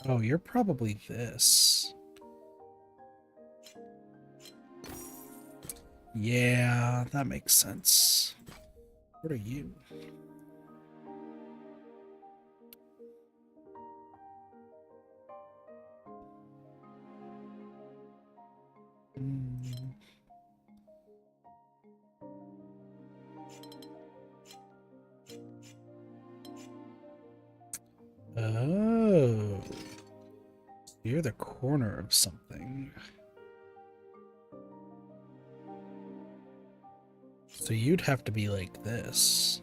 Oh, you're probably this. Yeah, that makes sense. What are you? Oh. You're the corner of something. So you'd have to be like this.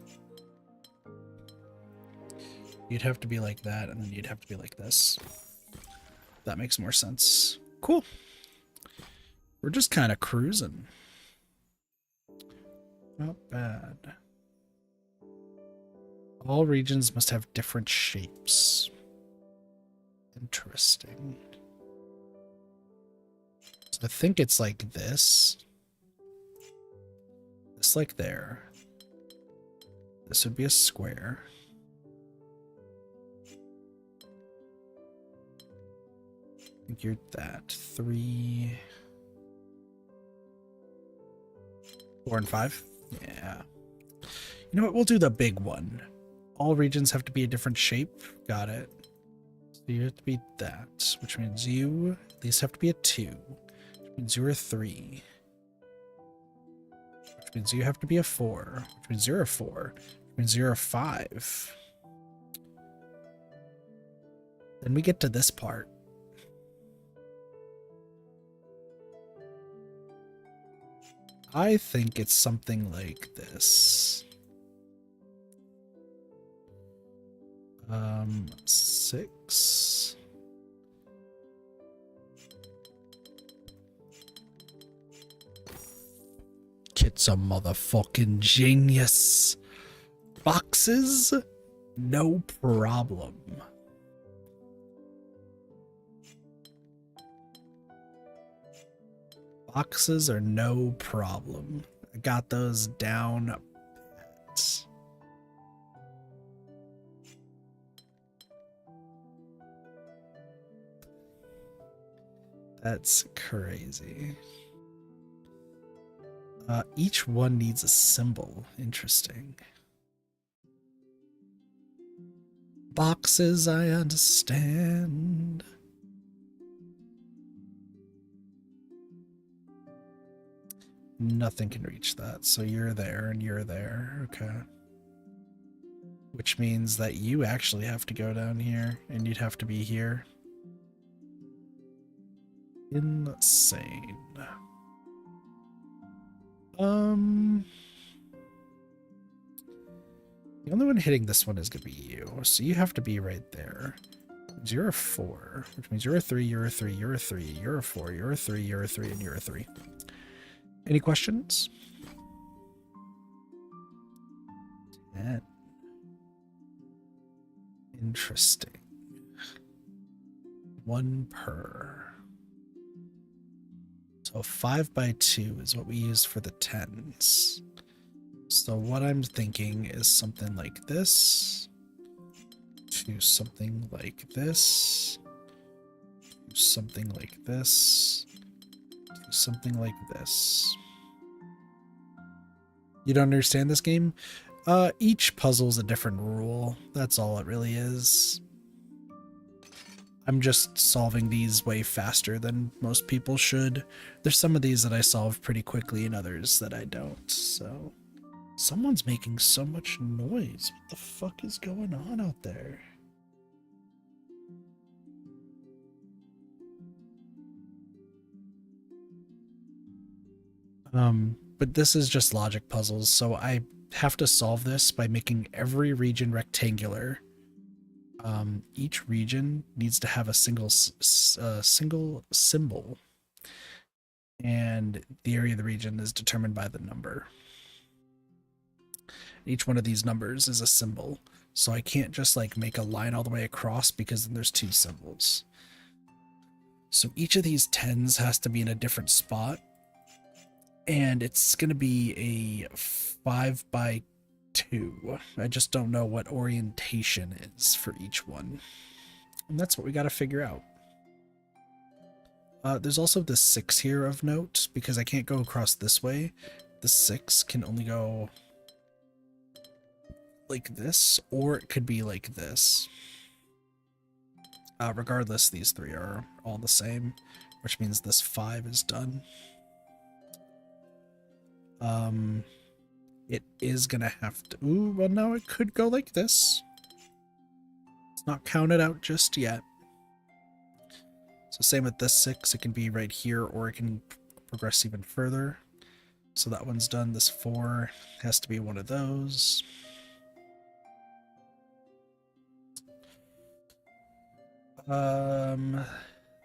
You'd have to be like that, and then you'd have to be like this. That makes more sense. Cool. We're just kind of cruising. Not bad. All regions must have different shapes. Interesting. So I think it's like this. This like there. This would be a square. think you're that. 3, 4, and 5. Yeah. You know what? We'll do the big one. All regions have to be a different shape. Got it. So you have to be that, which means you at least have to be a 2. Which means you're a 3. Which means you have to be a 4. Which means you're a 4. Which means you're a 5. Then we get to this part. I think it's something like this. 6. Kid's a motherfucking genius. Boxes? No problem. Boxes are no problem. I got those down pat. That's crazy. Each one needs a symbol. Interesting. Boxes, I understand. Nothing can reach that, so you're there and you're there. Okay. Which means that you actually have to go down here, and you'd have to be here. Insane. The only one hitting this one is going to be you, so you have to be right there. You're a 4, which means you're a 3, you're a 3, you're a 3, you're a 4, you're a 3, you're a 3, and you're a 3. Any questions? 10. Interesting. 1 per. So 5 by 2 is what we use for the 10s. So what I'm thinking is something like this, to something like this, to something like this, to something like this. You don't understand this game? Each puzzle's a different rule. That's all it really is. I'm just solving these way faster than most people should. There's some of these that I solve pretty quickly and others that I don't, so... Someone's making so much noise. What the fuck is going on out there? But this is just logic puzzles, so I have to solve this by making every region rectangular. Each region needs to have a single symbol, and the area of the region is determined by the number. Each one of these numbers is a symbol, so I can't just like make a line all the way across because then there's 2 symbols. So each of these 10s has to be in a different spot, and it's going to be a 5 by 2. I just don't know what orientation is for each one, and that's what we got to figure out. There's also the 6 here of note, because I can't go across this way. The 6 can only go like this, or it could be like this. Regardless, these 3 are all the same, which means this 5 is done. It is gonna have to... Ooh, well, no, it could go like this. It's not counted out just yet. So same with this 6, it can be right here, or it can progress even further. So that one's done. This 4 has to be one of those.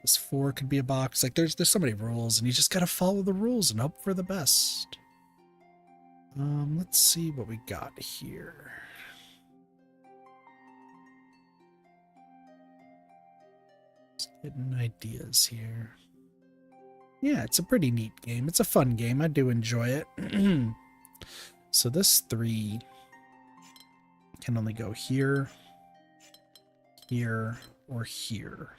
This 4 could be a box. Like there's so many rules, and you just gotta follow the rules and hope for the best. Let's see what we got here. Just getting ideas here. Yeah, it's a pretty neat game. It's a fun game. I do enjoy it. So this 3 can only go here, here, or here.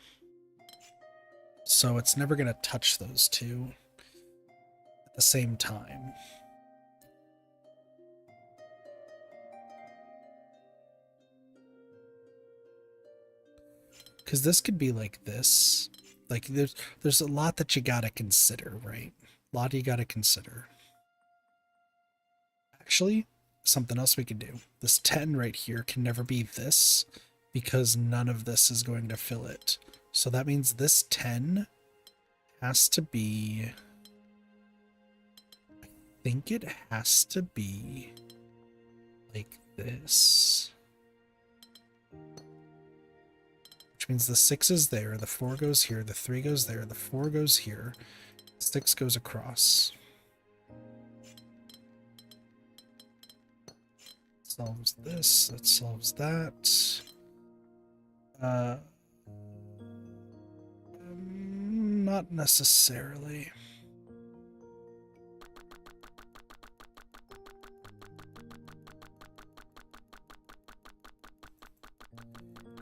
So it's never going to touch those two at the same time. Because this could be like this. Like there's a lot that you gotta consider, right? A lot you gotta consider. Actually, something else we could do. This 10 right here can never be this because none of this is going to fill it. So that means this 10 has to be... I think it has to be like this. Which means the 6 is there, the 4 goes here, the 3 goes there, the 4 goes here, the 6 goes across. Solves this, that solves that. Not necessarily.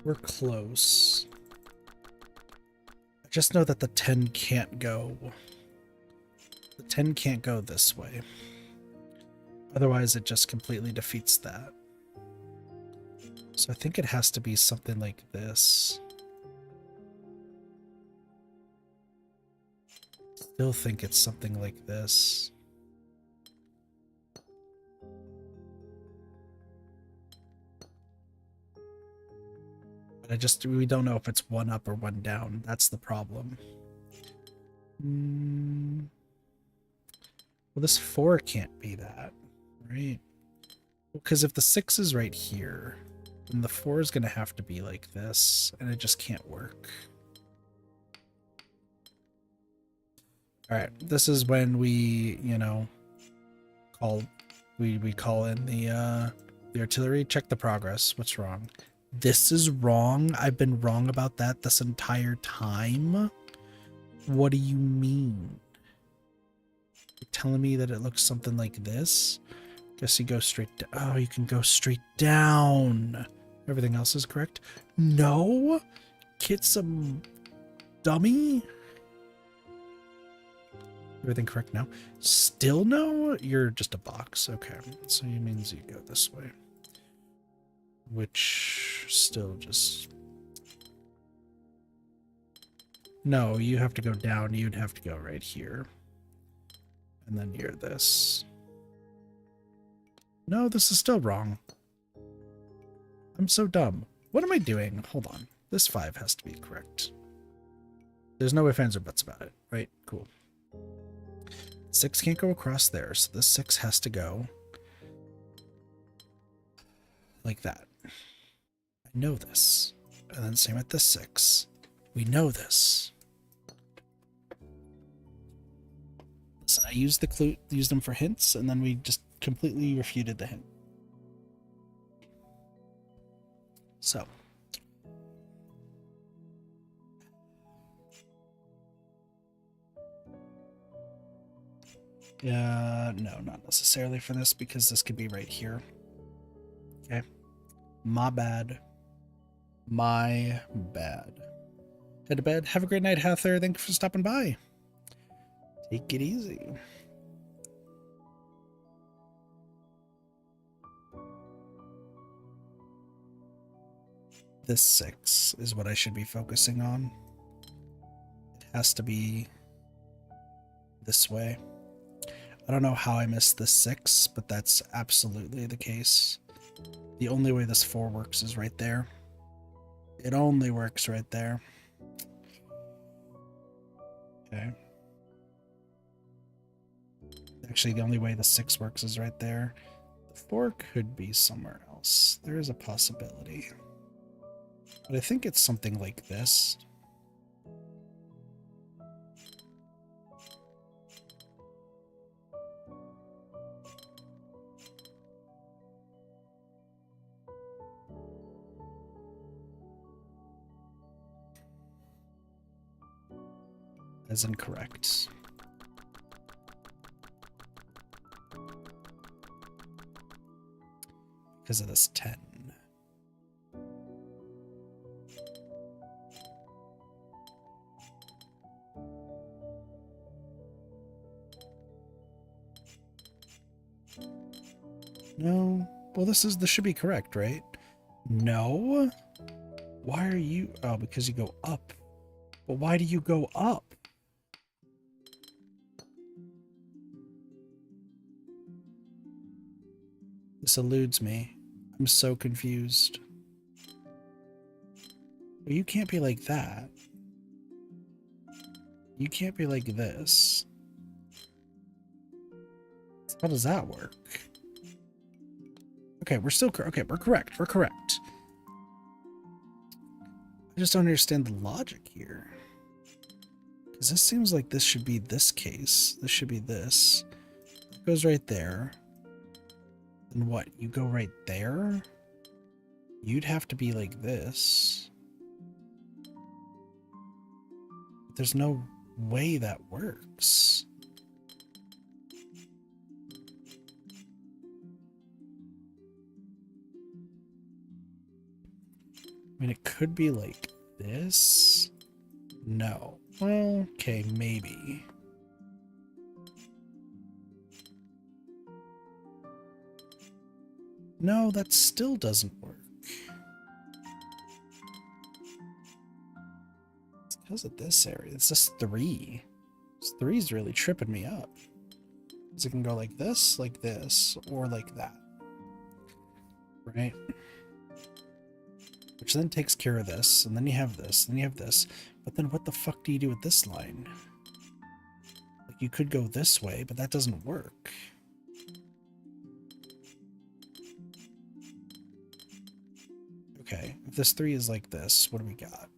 We're close. I just know that the 10 can't go. The 10 can't go this way. Otherwise, it just completely defeats that. So I think it has to be something like this. Still think it's something like this. But we don't know if it's one up or one down. That's the problem. Well, this 4 can't be that, right? Because if the 6 is right here, then the 4 is going to have to be like this, and it just can't work. All right, this is when we, you know, we call in the artillery. Check the progress. What's wrong? This is wrong. I've been wrong about that this entire time. What do you mean? You're telling me that it looks something like this? Guess you go straight down. Oh, you can go straight down. Everything else is correct. No? Kit's a dummy? Everything correct now? Still no? You're just a box. Okay. So it means you go this way. Which still just... No, you have to go down. You'd have to go right here. And then near this. No, this is still wrong. I'm so dumb. What am I doing? Hold on. This 5 has to be correct. There's no ifs, ands, or buts about it, right? Cool. 6 can't go across there, so this 6 has to go like that. I know this. And then same with this 6. We know this. So I used the clue, used them for hints, and then we just completely refuted the hint. So. No, not necessarily for this, because this could be right here. Okay. My bad. My bad. Head to bed. Have a great night, Heather. Thank you for stopping by. Take it easy. This 6 is what I should be focusing on. It has to be this way. I don't know how I missed this 6, but that's absolutely the case. The only way this 4 works is right there. It only works right there. Okay. Actually, the only way the 6 works is right there. The 4 could be somewhere else. There is a possibility. But I think it's something like this. As incorrect. Because of this 10. No. Well, this should be correct, right? No. Why are you? Oh, because you go up. But why do you go up? This eludes me. I'm so confused. Well, you can't be like that. You can't be like this. How does that work? Okay, we're still okay. We're correct. We're correct. I just don't understand the logic here. Because this seems like this should be this case. This should be this. It goes right there. And what? You go right there? You'd have to be like this. But there's no way that works. I mean, it could be like this. No. Well, okay, maybe. No, that still doesn't work. It's because of this area. It's just 3. This 3 is really tripping me up. Because it can go like this, or like that. Right? Which then takes care of this, and then you have this, and you have this. But then what the fuck do you do with this line? Like, you could go this way, but that doesn't work. Okay, if this 3 is like this, what do we got?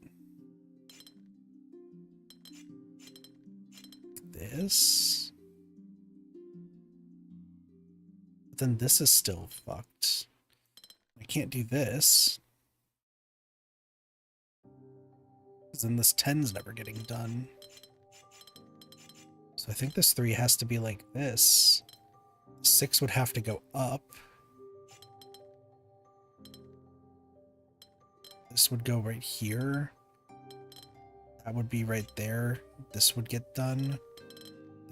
This? But then this is still fucked. I can't do this. Because then this 10's never getting done. So I think this 3 has to be like this. 6 would have to go up. This would go right here. That would be right there. This would get done.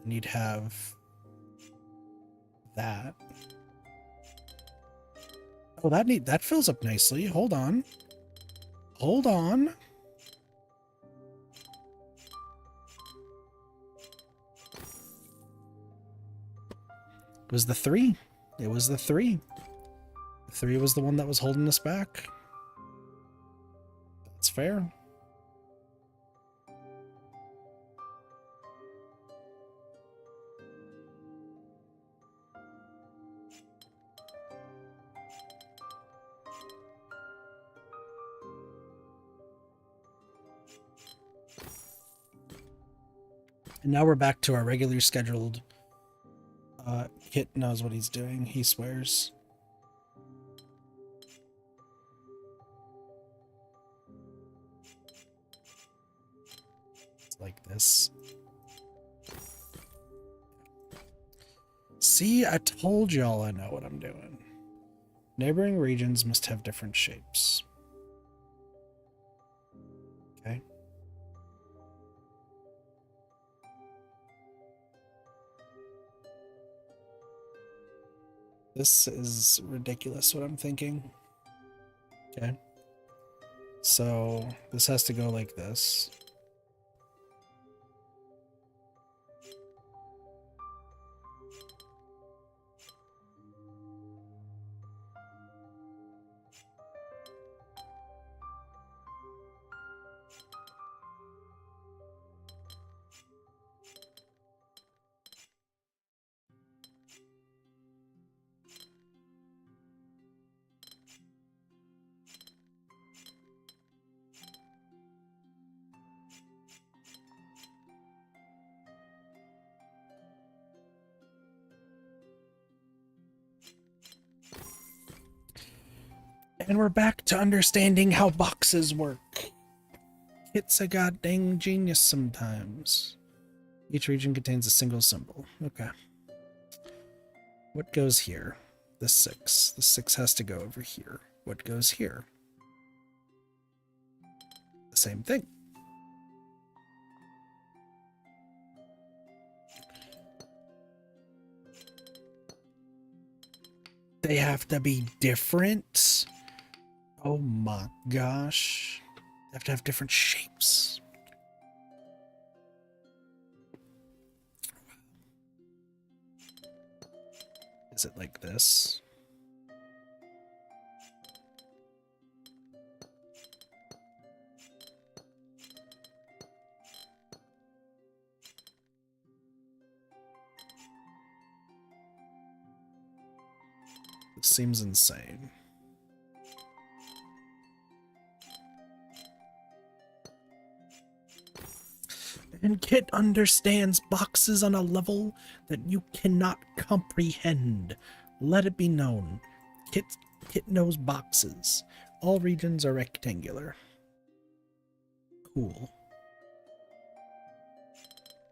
Then you'd have that. Oh, that fills up nicely. Hold on. Hold on. It was the 3. It was the 3. The 3 was the one that was holding us back. That's fair. And now we're back to our regularly scheduled. Kit knows what he's doing. He swears. It's like this. See, I told y'all I know what I'm doing. Neighboring regions must have different shapes. Okay. This is ridiculous what I'm thinking. Okay. So this has to go like this. And we're back to understanding how boxes work. It's a goddamn genius sometimes. Each region contains a single symbol. Okay. What goes here? The 6. The 6 has to go over here. What goes here? The same thing. They have to be different? Oh my gosh. They have to have different shapes. Is it like this? This seems insane. And Kit understands boxes on a level that you cannot comprehend. Let it be known. Kit knows boxes. All regions are rectangular. Cool.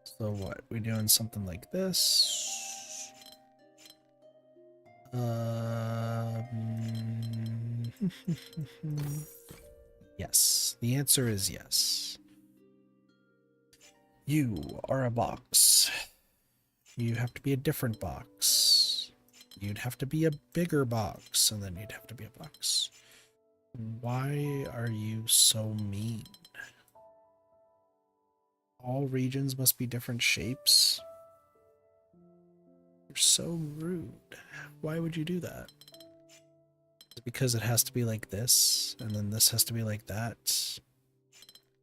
So what? We doing something like this? Yes. The answer is yes. You are a box. You have to be a different box. You'd have to be a bigger box, and then you'd have to be a box. Why are you so mean? All regions must be different shapes? You're so rude. Why would you do that? Is it because it has to be like this, and then this has to be like that,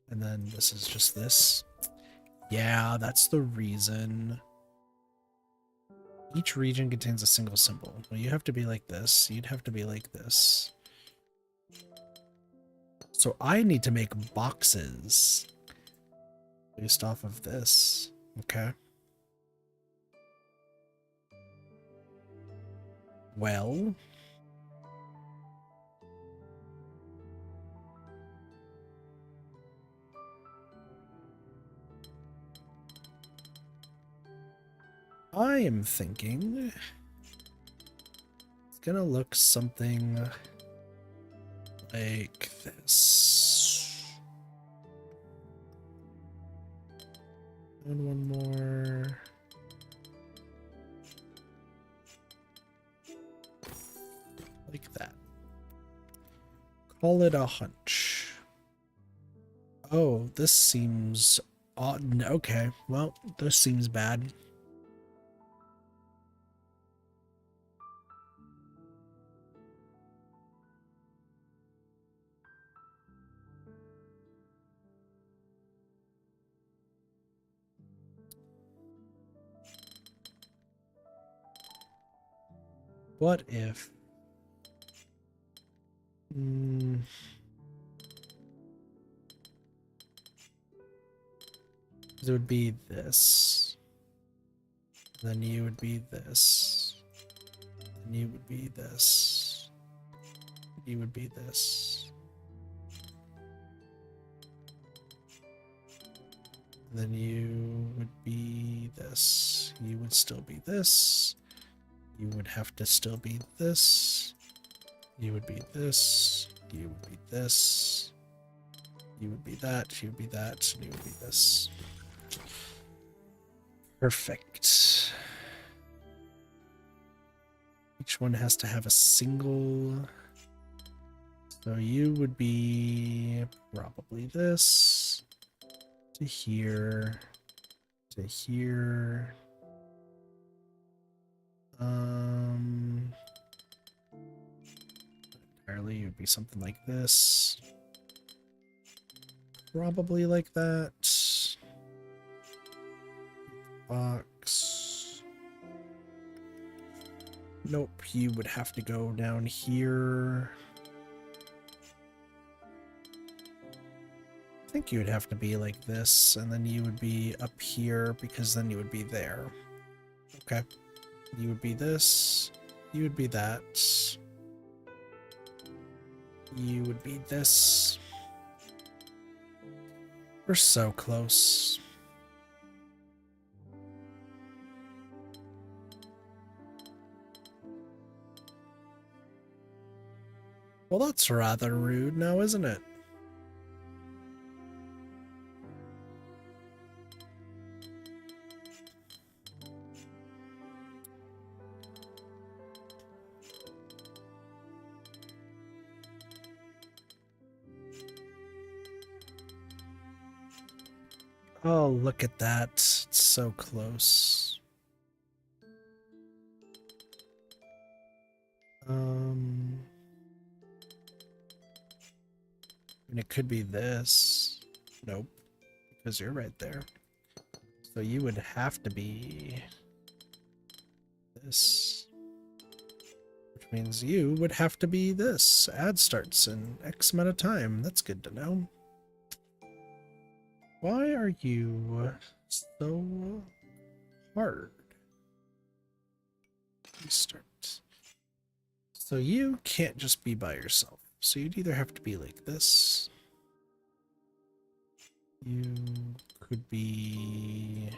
and then this is just this? Yeah, that's the reason. Each region contains a single symbol. Well, you have to be like this. You'd have to be like this. So I need to make boxes based off of this. Okay. Well. I am thinking it's gonna look something like this. And one more. Like that. Call it a hunch. Oh, this seems odd. Okay, well, this seems bad. What if... it would be this. Then you would be this. Then you would be this. You would be this. Then you would be this. You would still be this. You would have to still be this. You would be this. You would be this. You would be that. You would be that. And you would be this. Perfect. Each one has to have a single. So you would be probably this. To here. To here. Entirely, it would be something like this. Probably like that. Box. Nope, you would have to go down here. I think you would have to be like this, and then you would be up here, because then you would be there. Okay. You would be this. You would be that. You would be this. We're so close. Well, that's rather rude now, isn't it? Oh, look at that. It's so close. And it could be this. Nope, because you're right there. So you would have to be this. Which means you would have to be this. Ad starts in X amount of time. That's good to know. Why are you so hard? Restart. So you can't just be by yourself. So you'd either have to be like this. You could be...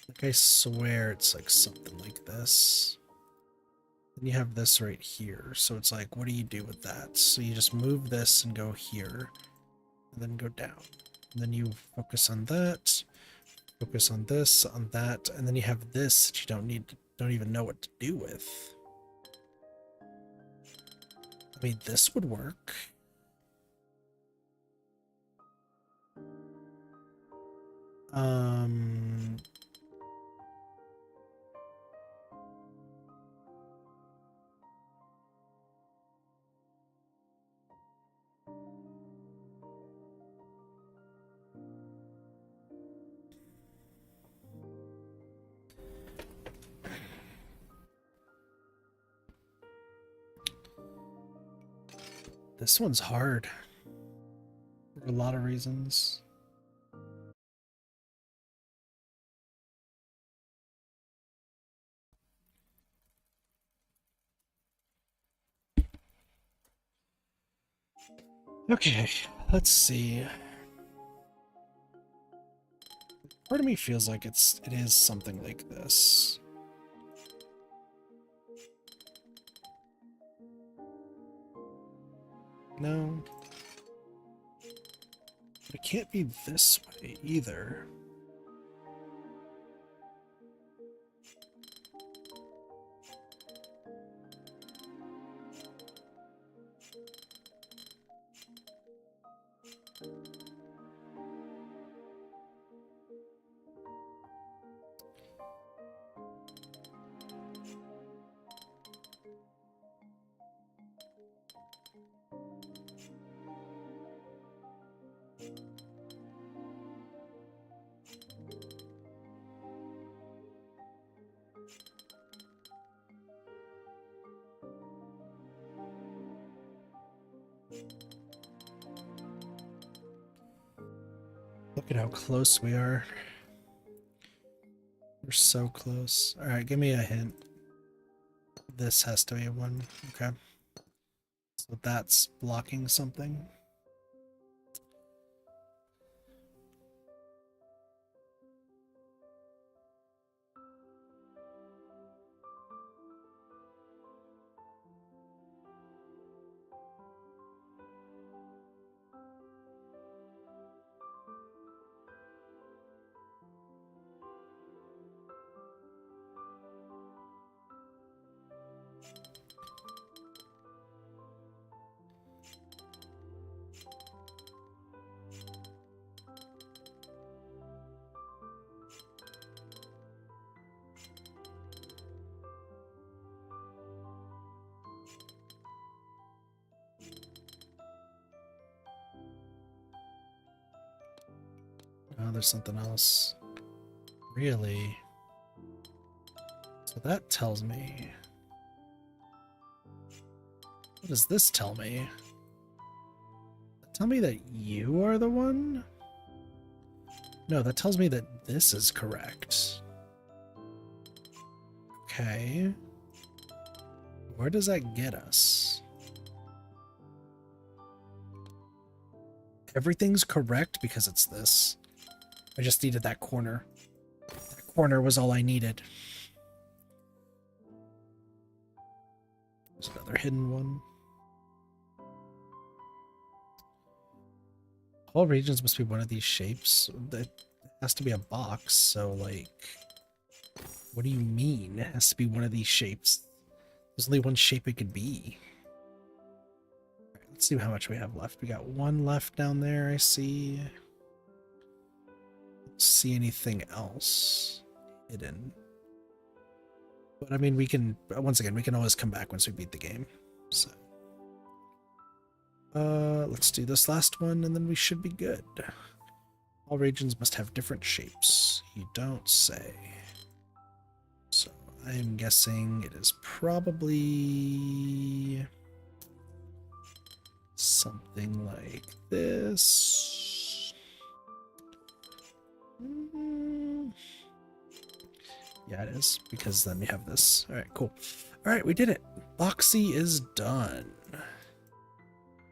like, I swear it's like something like this. Then you have this right here. So it's like, what do you do with that? So you just move this and go here. And then go down. And then you focus on that. Focus on this, on that. And then you have this that you don't even know what to do with. I mean, this would work. This one's hard for a lot of reasons. Okay, let's see. Part of me feels like it is something like this. No. But it can't be this way either. Look at how close we are. We're so close. All right, give me a hint. This has to be one. Okay. So that's blocking something. Oh, there's something else. Really? So that tells me... what does this tell me? Tell me that you are the one? No, that tells me that this is correct. Okay. Where does that get us? Everything's correct because it's this. I just needed that corner. That corner was all I needed. There's another hidden one. All regions must be one of these shapes. It has to be a box, so like... what do you mean it has to be one of these shapes? There's only one shape it could be. Alright, Let's see how much we have left. We got one left down there, I see. Don't see anything else hidden. But I mean, we can, once again, we can always come back once we beat the game. So, let's do this last one and then we should be good. All regions must have different shapes. You don't say. So, I'm guessing it is probably something like this. Yeah, it is, because then we have this. All right, cool. All right, we did it. Boxy is done.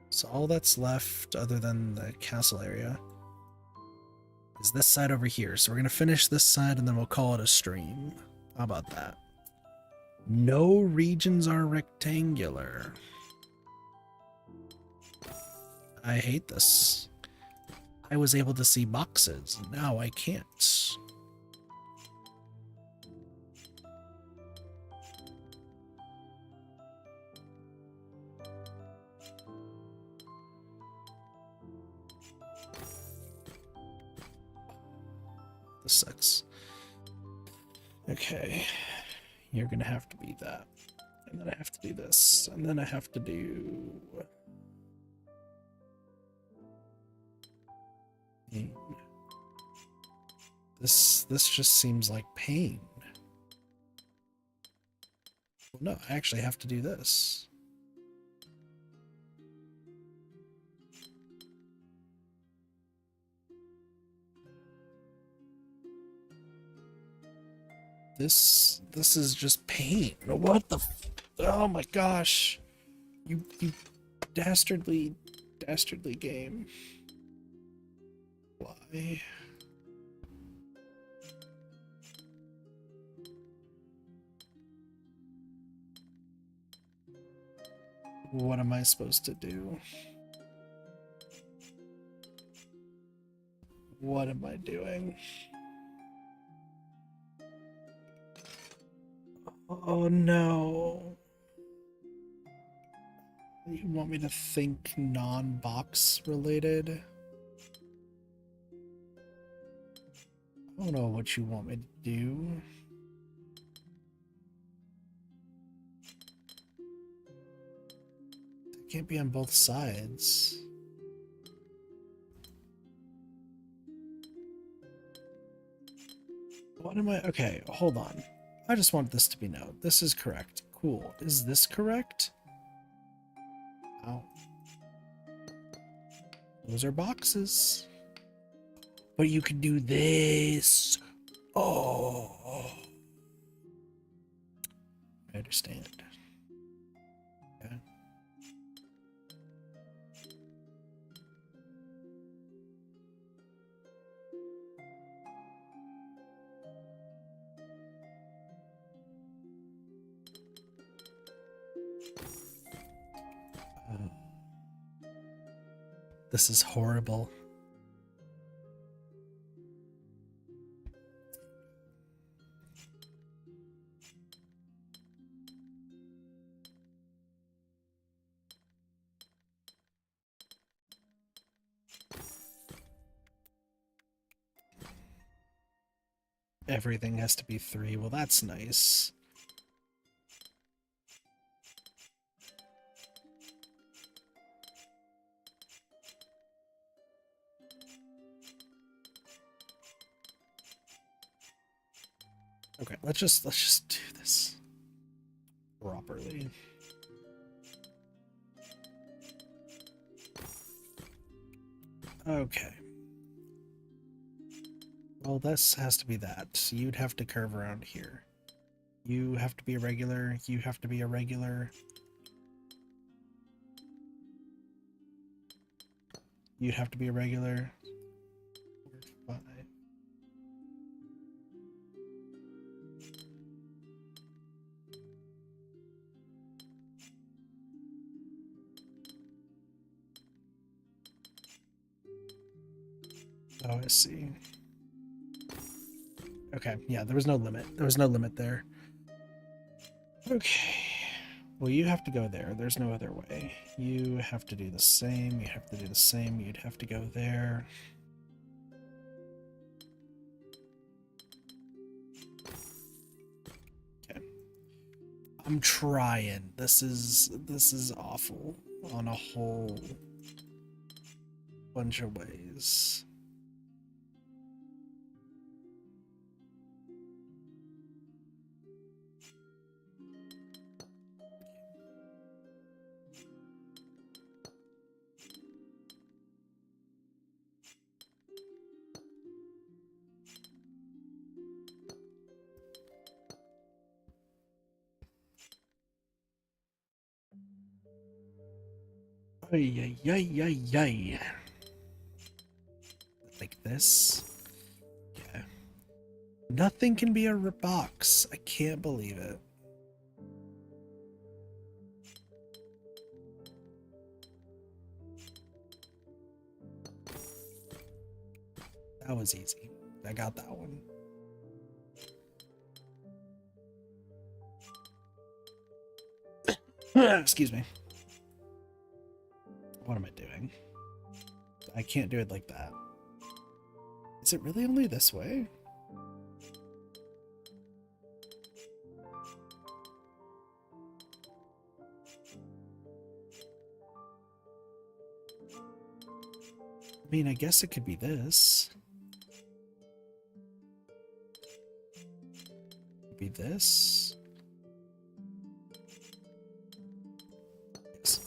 So all that's left, other than the castle area, is this side over here. So we're going to finish this side, and then we'll call it a stream. How about that? No regions are rectangular. I hate this. I was able to see boxes. Now I can't. This sucks. Okay. You're gonna have to be that. And then I have to do this. And then I have to do... This just seems like pain. Well, no, I actually have to do this. This is just pain. What the oh my gosh. You dastardly game. Why? What am I supposed to do? What am I doing? Oh no. You want me to think non-box related? I don't know what you want me to do. It can't be on both sides. What am I? Okay, hold on. I just want this to be known. This is correct. Cool. Is this correct? Ow. Those are boxes. But you can do this. Oh. I understand. Yeah. This is horrible. Everything has to be 3. Well, that's nice. Okay, let's just do this properly. Okay. Well, this has to be that. You'd have to curve around here. You have to be a regular. You have to be a regular. You'd have to be a regular. 4, 5. Oh, I see. Okay, yeah, there was no limit. There was no limit there. Okay. Well, you have to go there. There's no other way. You have to do the same. You have to do the same. You'd have to go there. Okay. I'm trying. This is awful on a whole bunch of ways. Ay, ay, ay, ay, ay. Like this. Yeah. Nothing can be a box. I can't believe it. That was easy. I got that one. Excuse me. What am I doing? I can't do it like that. Is it really only this way? I mean, I guess it could be this. Could be this. Yes.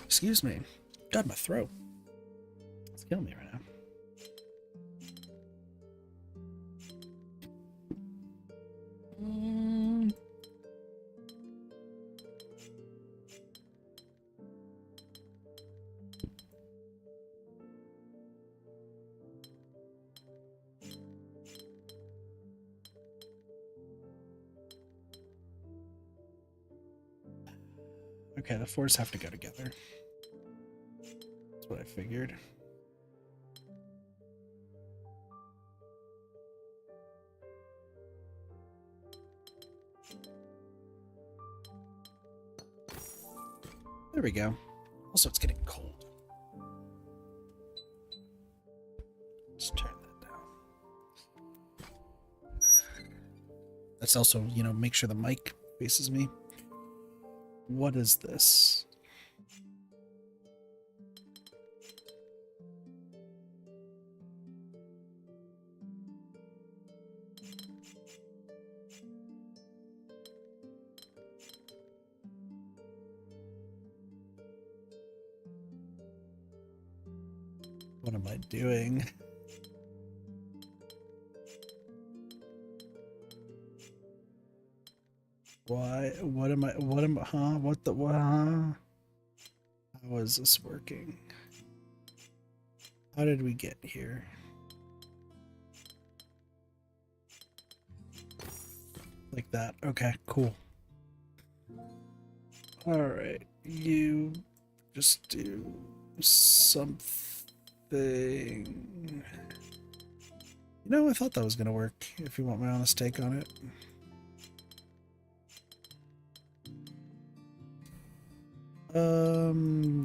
Excuse me. God, my throat. It's killing me right now. Okay, the fours have to go together. That's what I figured. There we go. Also, it's getting cold. Let's turn that down. Let's also, make sure the mic faces me. What is this? What am I doing? Why? What am I, huh? What the, what, huh? How is this working? How did we get here? Like that. Okay, cool. Alright, you just do something. I thought that was gonna work, if you want my honest take on it.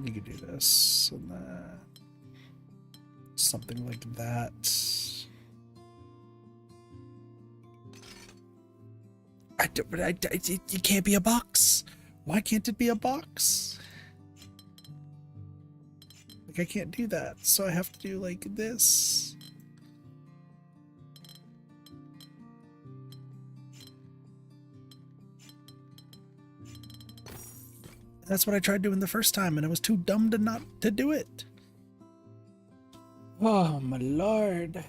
You could do this and that. Something like that. It can't be a box. Why can't it be a box? Like, I can't do that, so I have to do like this. That's what I tried doing the first time, and I was too dumb to not to do it. Oh my lord.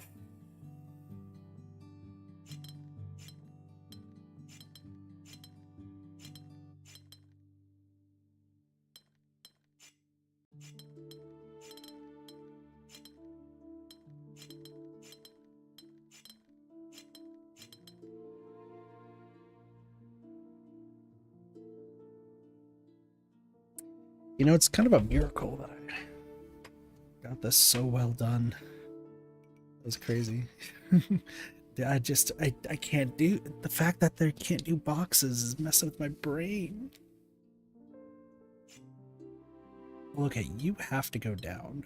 It's kind of a miracle that I got this so well done. That was crazy. I can't do the fact that they can't do boxes is messing with my brain. Well, okay, you have to go down.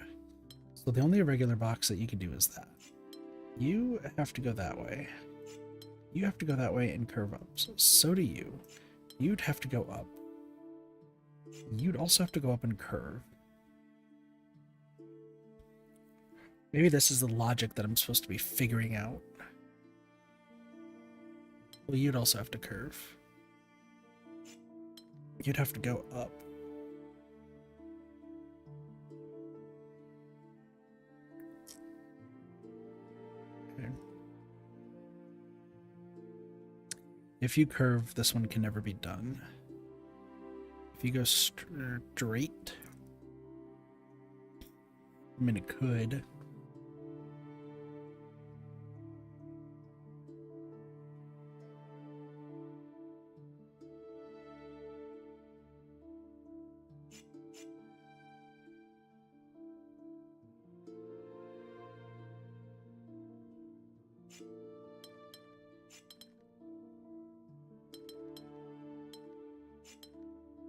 So the only irregular box that you can do is that. You have to go that way. You have to go that way and curve up. So do you. You'd have to go up. You'd also have to go up and curve. Maybe this is the logic that I'm supposed to be figuring out. Well, you'd also have to curve. You'd have to go up. Okay. If you curve, this one can never be done. If you go straight, I mean, it could.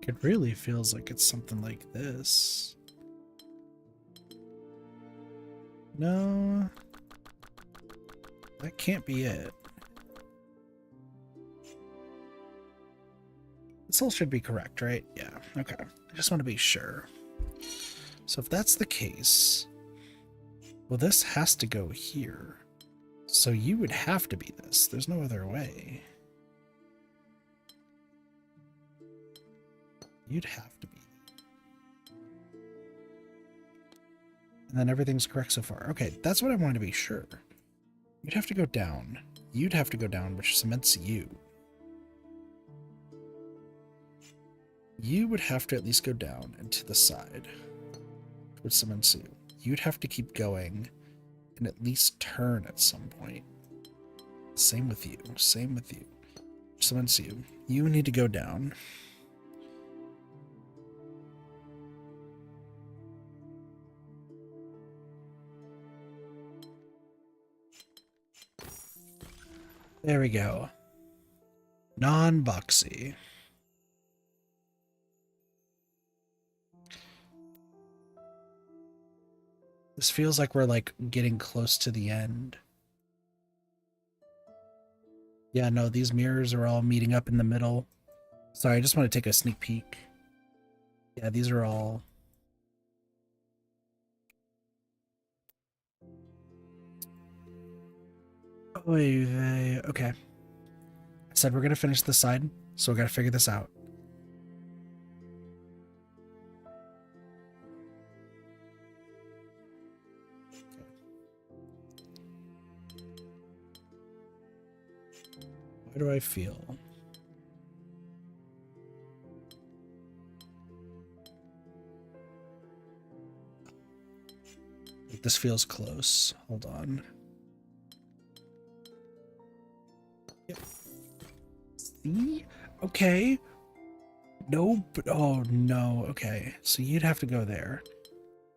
It really feels like it's something like this. No, that can't be it. This all should be correct, right? Yeah, okay. I just want to be sure. So if that's the case, well, this has to go here. So you would have to be this. There's no other way. You'd have to be. And then everything's correct so far. Okay, that's what I wanted to be sure. You'd have to go down. You'd have to go down, which cements you. You would have to at least go down and to the side, which cements you. You'd have to keep going and at least turn at some point. Same with you. Same with you. Cements you. You need to go down. There we go. Non-boxy. This feels like we're like getting close to the end. Yeah, no, these mirrors are all meeting up in the middle. Sorry, I just want to take a sneak peek. Yeah, these are all... Okay. I said we're going to finish this side, so we got to figure this out. Why do I feel? This feels close. Hold on. Yep. See? Okay. No, but oh no. Okay. So you'd have to go there.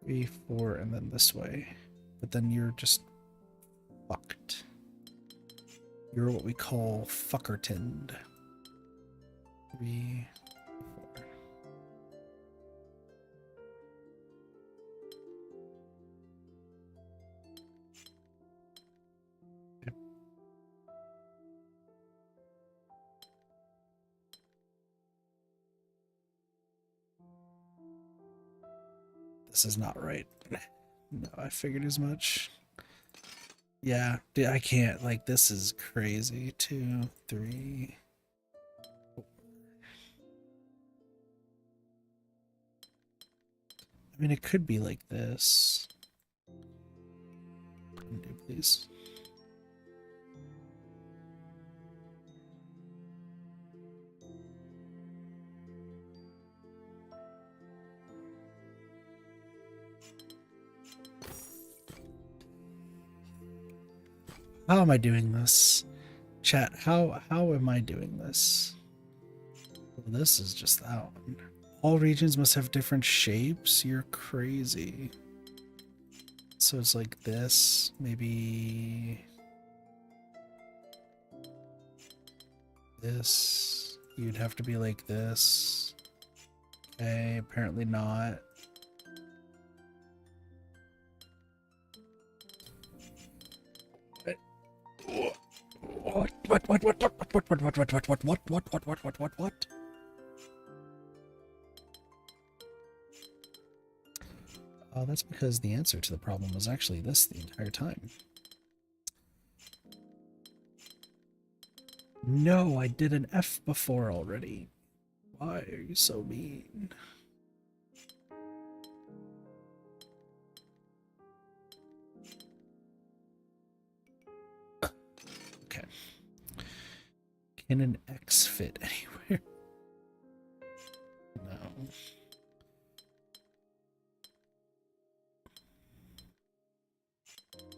3, 4, and then this way. But then you're just fucked. You're what we call fuckertoned. 3, 4. Yep. This is not right. No, I figured as much. Yeah, I can't. Like, this is crazy. 2, 3. 4. I mean, it could be like this. Undo, please. How am I doing this? Chat, how am I doing this? Well, this is just that one. All regions must have different shapes? You're crazy. So it's like this, maybe... this. You'd have to be like this. Okay, apparently not. What? Oh, that's because the answer to the problem was actually this the entire time. No, I did an F before already. Why are you so mean? Okay. Can an X fit anywhere? No.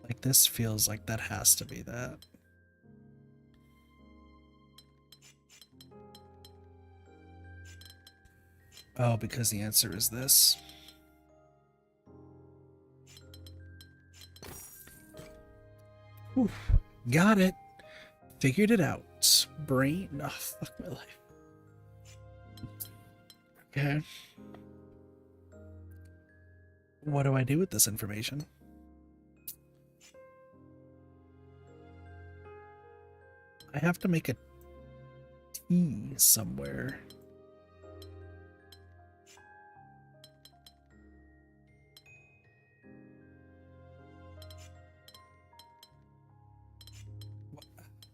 Like, this feels like that has to be that. Oh, because the answer is this. Whew. Got it. Figured it out. Brain. Oh, fuck my life. Okay. What do I do with this information? I have to make a T somewhere.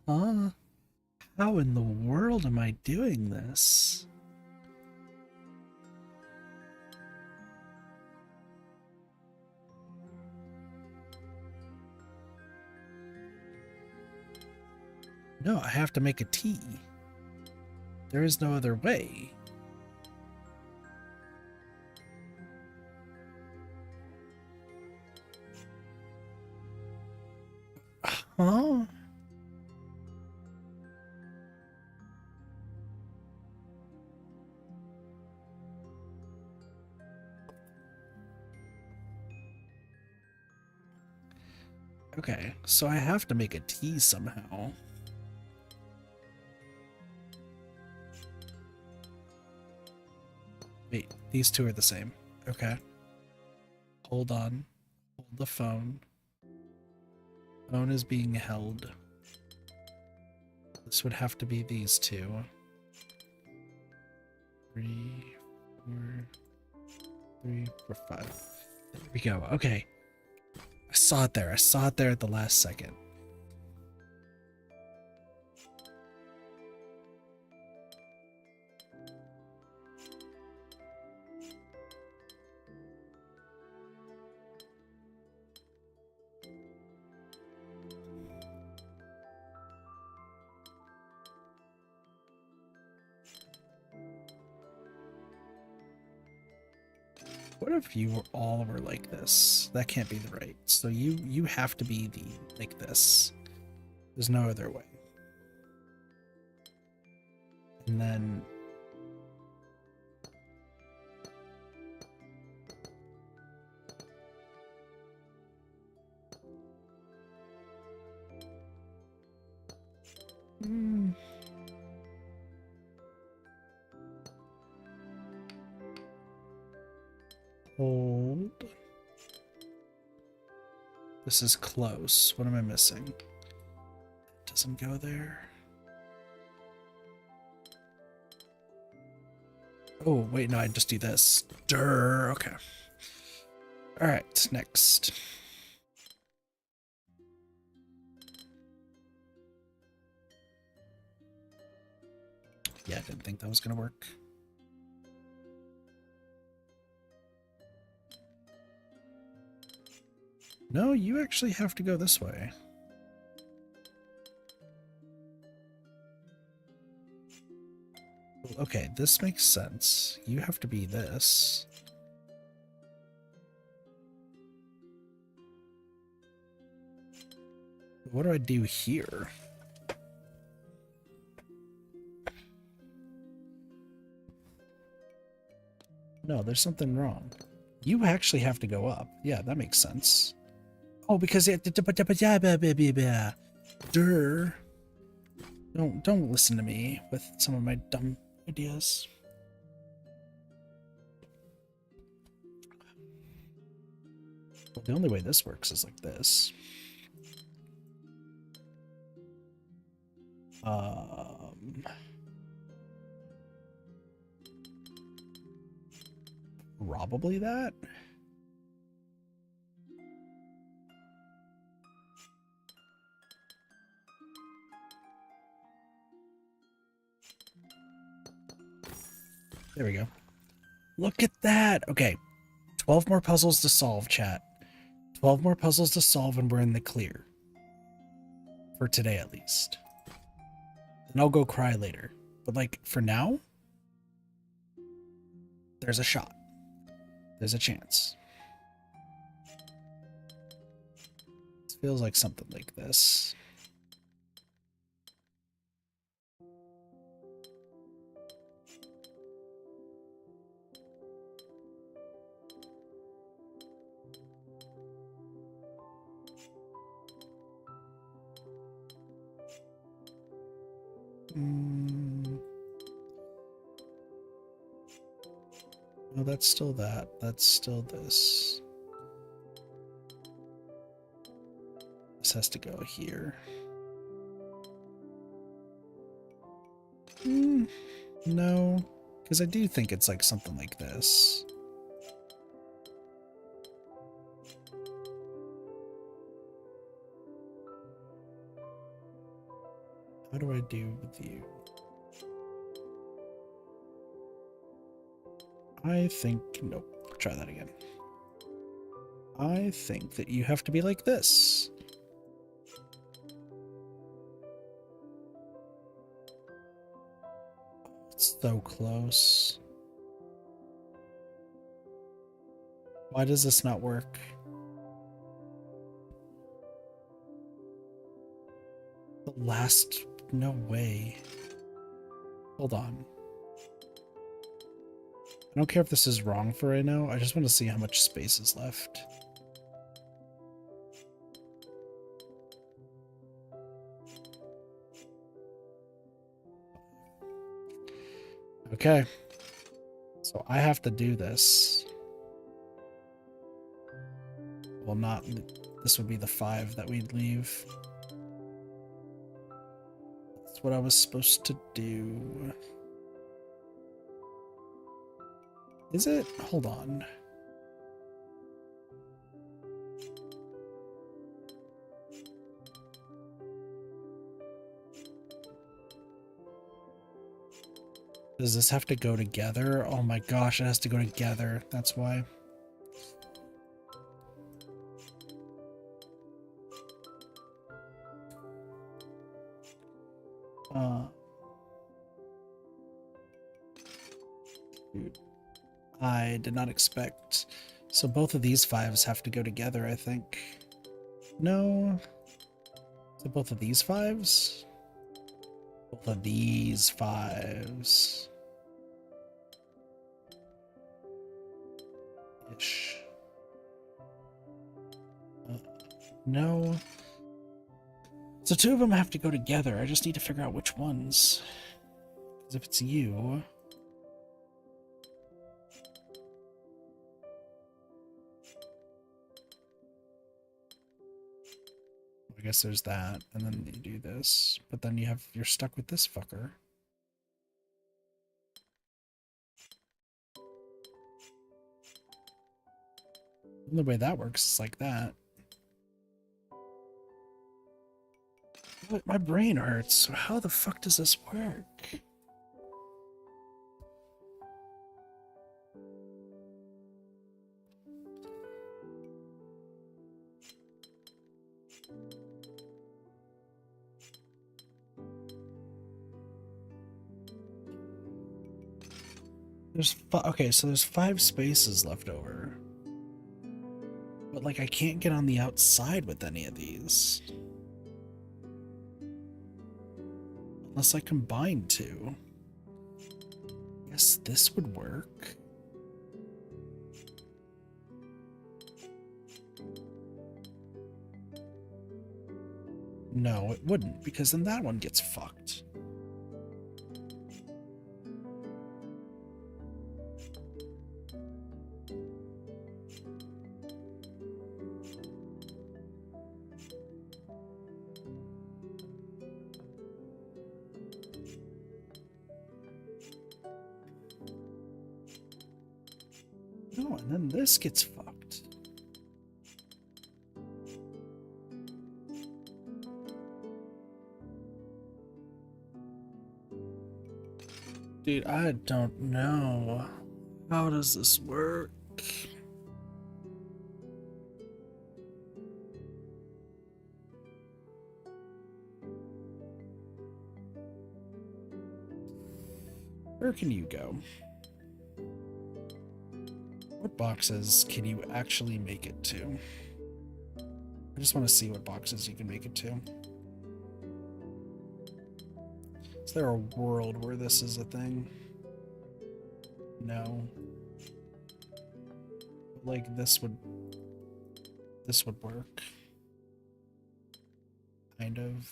Huh? How in the world am I doing this? No, I have to make a T. There is no other way. Huh? Okay, so I have to make a T somehow. Wait, these two are the same. Okay. Hold on. Hold the phone. Phone is being held. This would have to be these two. 3, 4, 3, 4, 5. There we go. Okay. I saw it there. I saw it there at the last second. What if you all were like this? That can't be the right. So you have to be the like this. There's no other way. And then hold. This is close. What am I missing? Doesn't go there. Oh, wait, no, I just do this. Durr, okay. Alright, next. Yeah, I didn't think that was gonna work. No, you actually have to go this way. Okay, this makes sense. You have to be this. What do I do here? No, there's something wrong. You actually have to go up. Yeah, that makes sense. Oh, because it... Durr. Don't listen to me with some of my dumb ideas. Well, the only way this works is like this. Probably that. There we go. Look at that. Okay. 12 more puzzles to solve, chat. 12 more puzzles to solve and we're in the clear. For today, at least. And I'll go cry later. But, like, for now, there's a shot. There's a chance. This feels like something like this. No, that's still that. That's still this. This has to go here. No, because I do think it's like something like this. How do I do with you? I think, nope, try that again. I think that you have to be like this. It's so close. Why does this not work? The last, no way. Hold on. I don't care if this is wrong for right now. I just want to see how much space is left. Okay. So I have to do this. Well, not... This would be the 5 that we'd leave. That's what I was supposed to do. Is it? Hold on. Does this have to go together? Oh my gosh, it has to go together. That's why. Dude. I did not expect. So both of these 5s have to go together, I think. No. So both of these 5s? Both of these 5s. Ish. No. So 2 of them have to go together. I just need to figure out which ones. Because if it's you... I guess there's that, and then you do this, but then you're stuck with this fucker. And the way that works is like that. But my brain hurts, so how the fuck does this work? Okay, so there's 5 spaces left over. But, like, I can't get on the outside with any of these. Unless I combine 2. Guess this would work. No, it wouldn't, because then that one gets fucked. No, and then this gets fucked. Dude, I don't know. How does this work? Where can you go? What boxes can you actually make it to? I just want to see what boxes you can make it to. Is there a world where this is a thing? No. Like this would work. Kind of.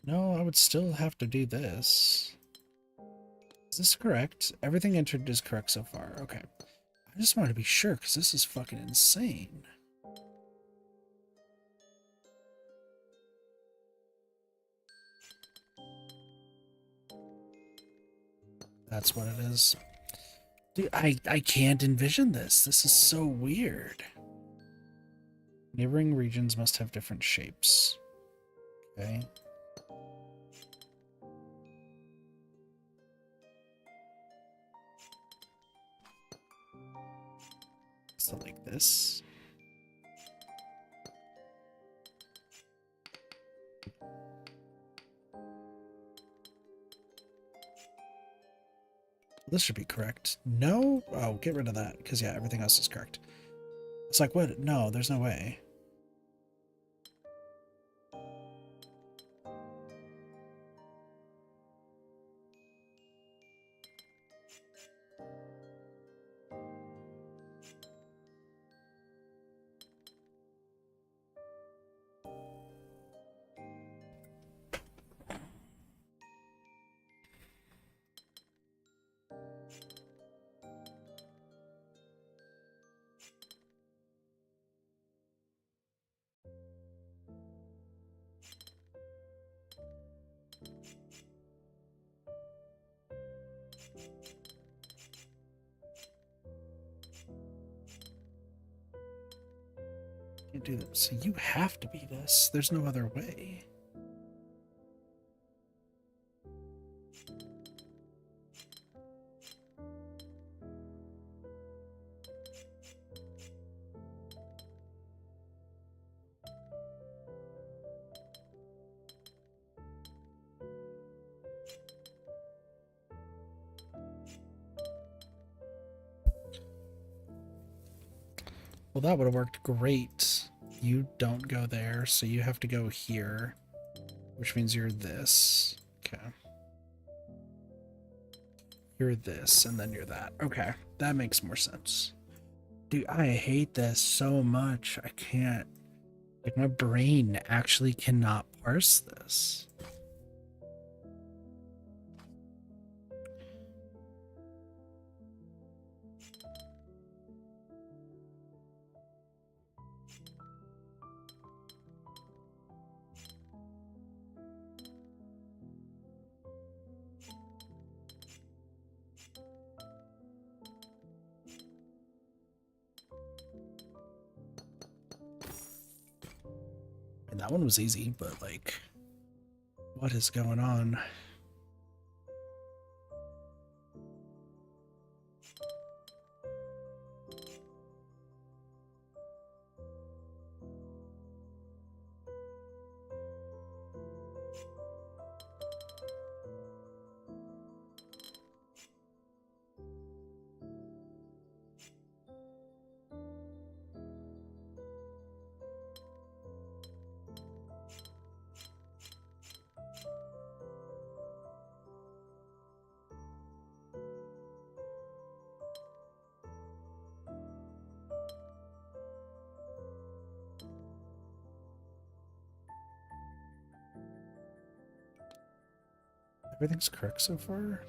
No, I would still have to do this. Is this correct? Everything entered is correct so far. Okay. I just wanted to be sure because this is fucking insane. That's what it is. Dude, I can't envision this. This is so weird. Neighboring regions must have different shapes. Okay. So like this. This should be correct. No? Oh, get rid of that, because yeah, everything else is correct. It's like, what? No, there's no way. Can't do that. So you have to be this. There's no other way. Well, that would have worked great. You don't go there, so you have to go here, which means you're this. Okay. You're this, and then you're that. Okay, that makes more sense. Dude, I hate this so much. I can't. Like, my brain actually cannot parse this. And that one was easy, but like, what is going on? Everything's correct so far.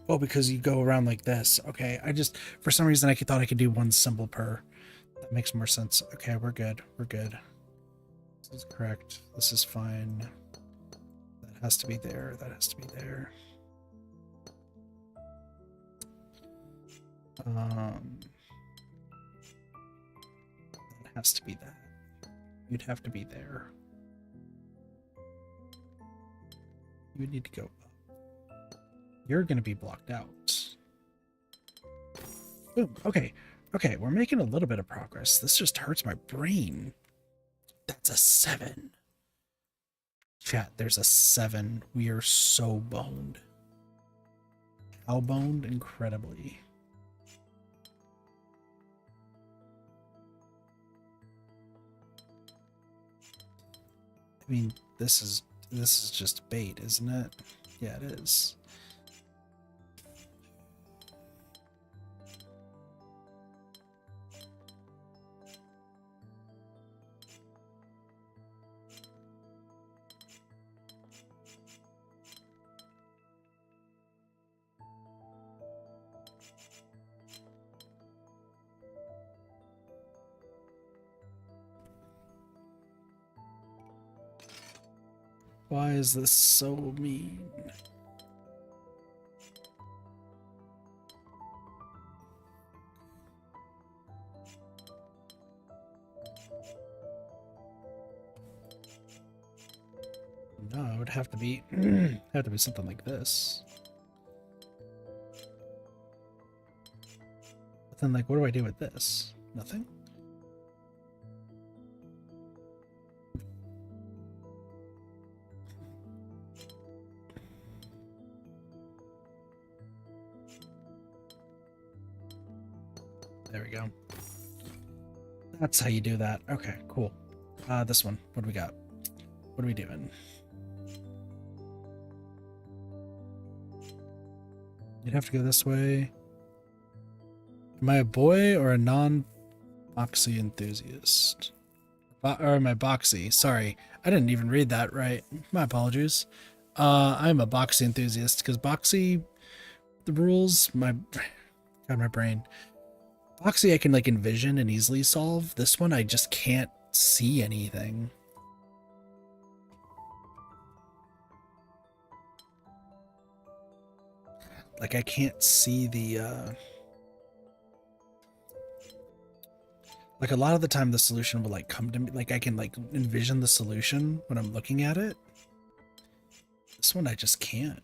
Oh, because you go around like this. Okay, for some reason, I thought I could do one symbol per. That makes more sense. Okay, we're good. We're good. This is correct. This is fine. That has to be there. That has to be there. That has to be that. You'd have to be there. You would need to go up. You're going to be blocked out. Boom. Okay. Okay, we're making a little bit of progress. This just hurts my brain. That's a 7. Chat, there's a 7. We are so boned. How boned? Incredibly. I mean, this is just bait, isn't it? Yeah, it is. Why is this so mean? No, it would have to be something like this. But then, like, what do I do with this? Nothing? There we go. That's how you do that. Okay, cool. This one. What do we got? What are we doing? You'd have to go this way. Am I a boy or a non-boxy enthusiast? Or am I boxy? Sorry, I didn't even read that right. My apologies. I'm a boxy enthusiast because boxy, the rules, my brain. Boxy I can like envision and easily solve. This one I just can't see anything. Like I can't see the like a lot of the time the solution will like come to me, like I can like envision the solution when I'm looking at it. This one I just can't.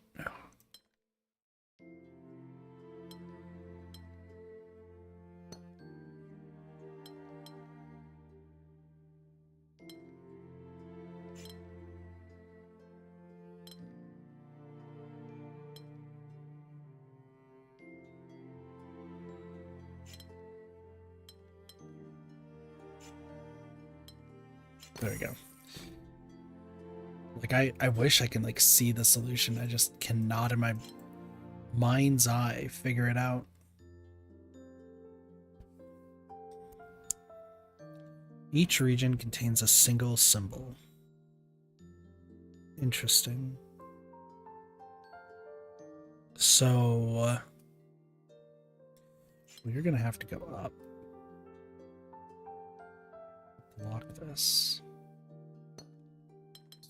There we go. Like I wish I can like see the solution. I just cannot in my mind's eye figure it out. Each region contains a single symbol. Interesting. So we're gonna have to go up. Block this.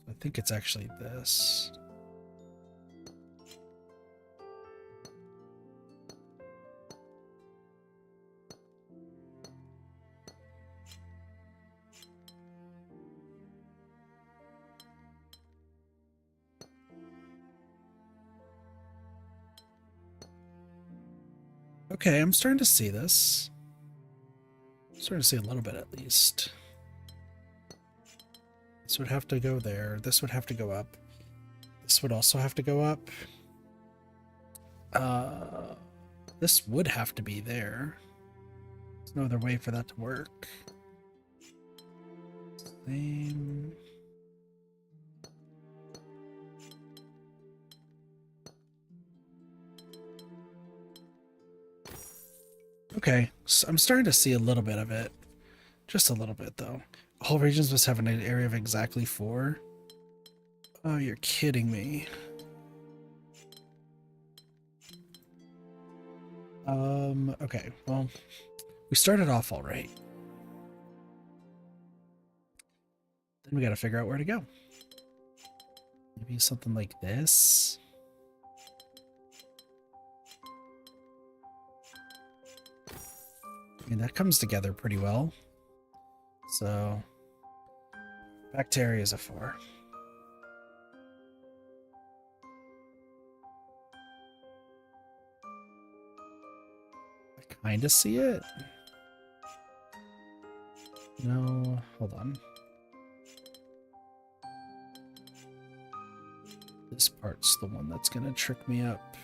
I think it's actually this. Okay, I'm starting to see this. I'm starting to see a little bit at least. This would have to go there. This would have to go up. This would also have to go up. This would have to be there. There's no other way for that to work. Same. Okay, so I'm starting to see a little bit of it. Just a little bit, though. All regions must have an area of exactly 4. Oh, you're kidding me. Okay, well, we started off all right. Then we gotta figure out where to go. Maybe something like this. I mean, that comes together pretty well. So, back to areas of 4. I kind of see it. No, hold on. This part's the one that's gonna trick me up.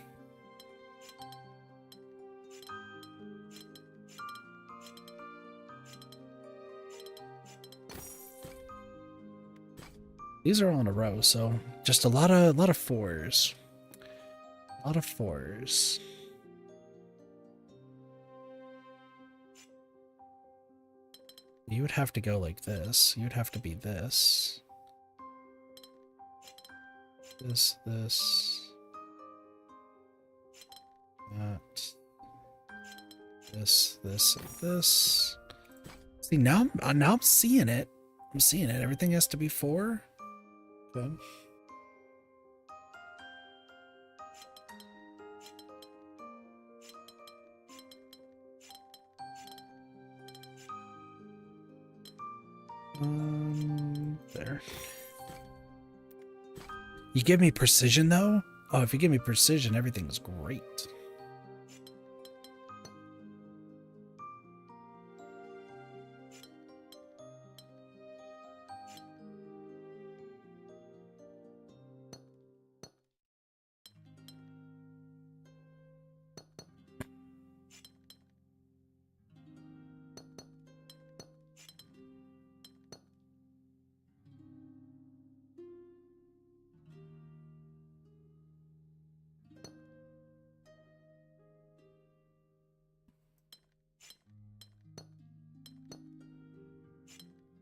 These are all in a row, so just a lot of 4s. A lot of 4s. You would have to go like this. You'd have to be this. This. That. This, and this. See, now I'm seeing it. I'm seeing it. Everything has to be 4. Okay. There. You give me precision, though? Oh, if you give me precision, everything's great.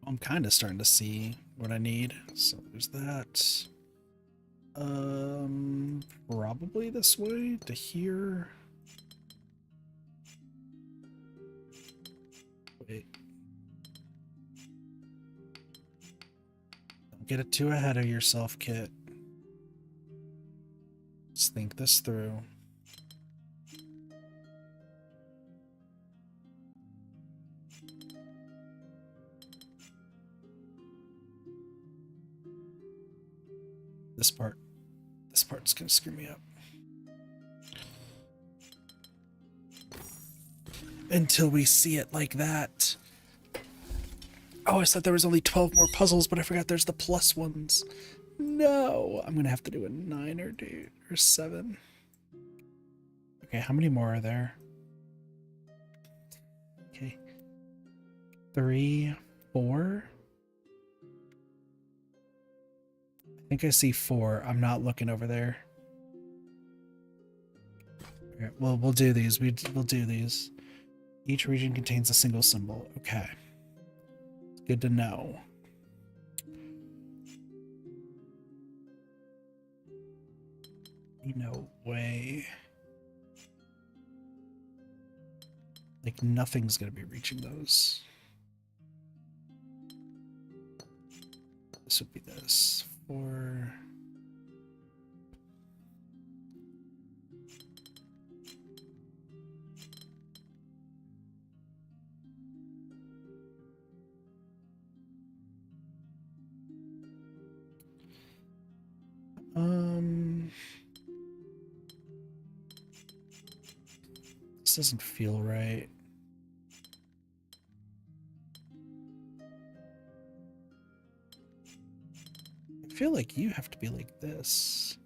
I'm kind of starting to see what I need. So there's that. Probably this way to here. Wait. Don't get it too ahead of yourself, Kit. Just think this through. This part's gonna screw me up. Until we see it like that. Oh, I thought there was only 12 more puzzles, but I forgot there's the plus ones. No, I'm gonna have to do a 9 or 7. Okay, how many more are there? Okay. 3, 4. I think I see 4. I'm not looking over there. Okay, well, we'll do these. We'll do these. Each region contains a single symbol. Okay. Good to know. No way. Like, nothing's gonna be reaching those. This would be this. 4. This doesn't feel right. I feel like you have to be like this.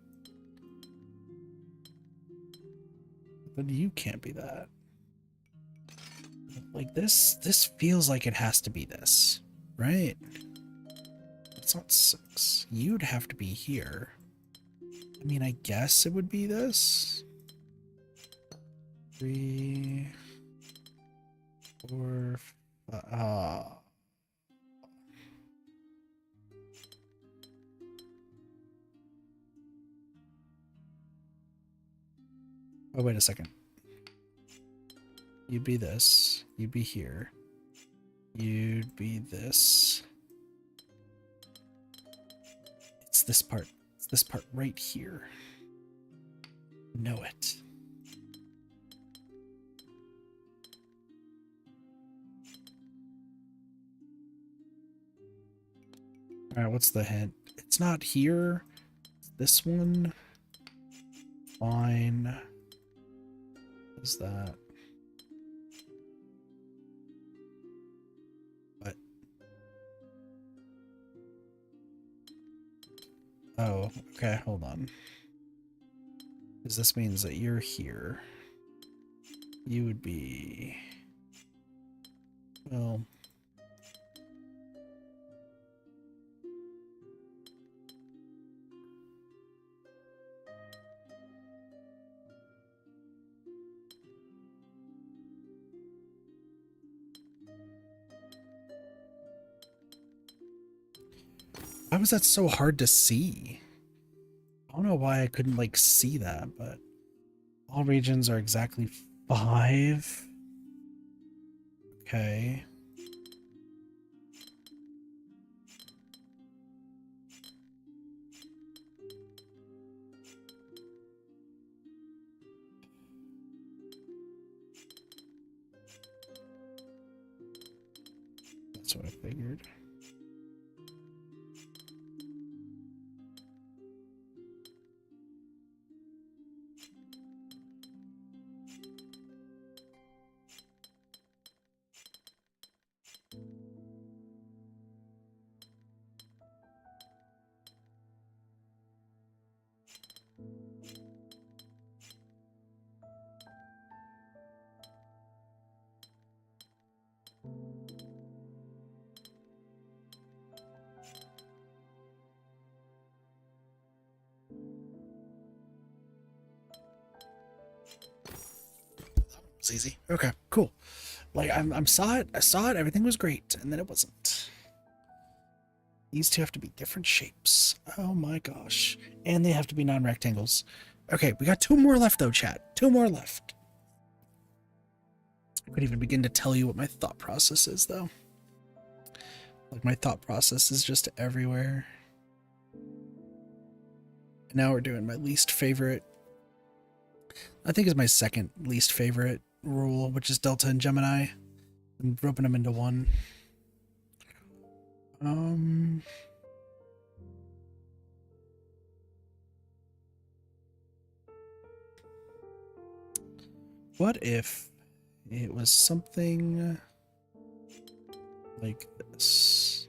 But you can't be that. Like this feels like it has to be this, right? It's not 6. You'd have to be here. I mean, I guess it would be this. 3, 4, 5. Oh, wait a second. You'd be this. You'd be here. You'd be this. It's this part. It's this part right here. Know it. Alright, what's the hint? It's not here. It's this one. Fine. What is that? What? Oh, okay, hold on. Because this means that you're here. You would be... Well... Why was that so hard to see? I don't know why I couldn't, like, see that, but... All regions are exactly 5. Okay. That's what I figured. It's easy. Okay, cool. Like I saw it, everything was great, and then it wasn't. These two have to be different shapes. Oh my gosh. And they have to be non-rectangles. Okay, we got 2 more left though, chat. 2 more left. I couldn't even begin to tell you what my thought process is though. Like my thought process is just everywhere. And now we're doing my least favorite. I think is my second least favorite rule, which is Delta and Gemini. I'm roping them into one. What if it was something like this?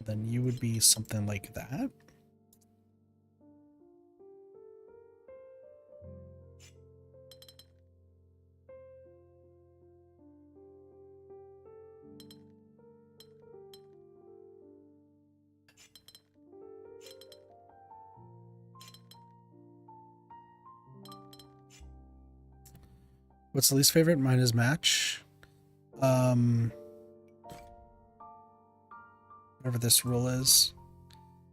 Then you would be something like that. What's the least favorite? Mine is match. Whatever this rule is.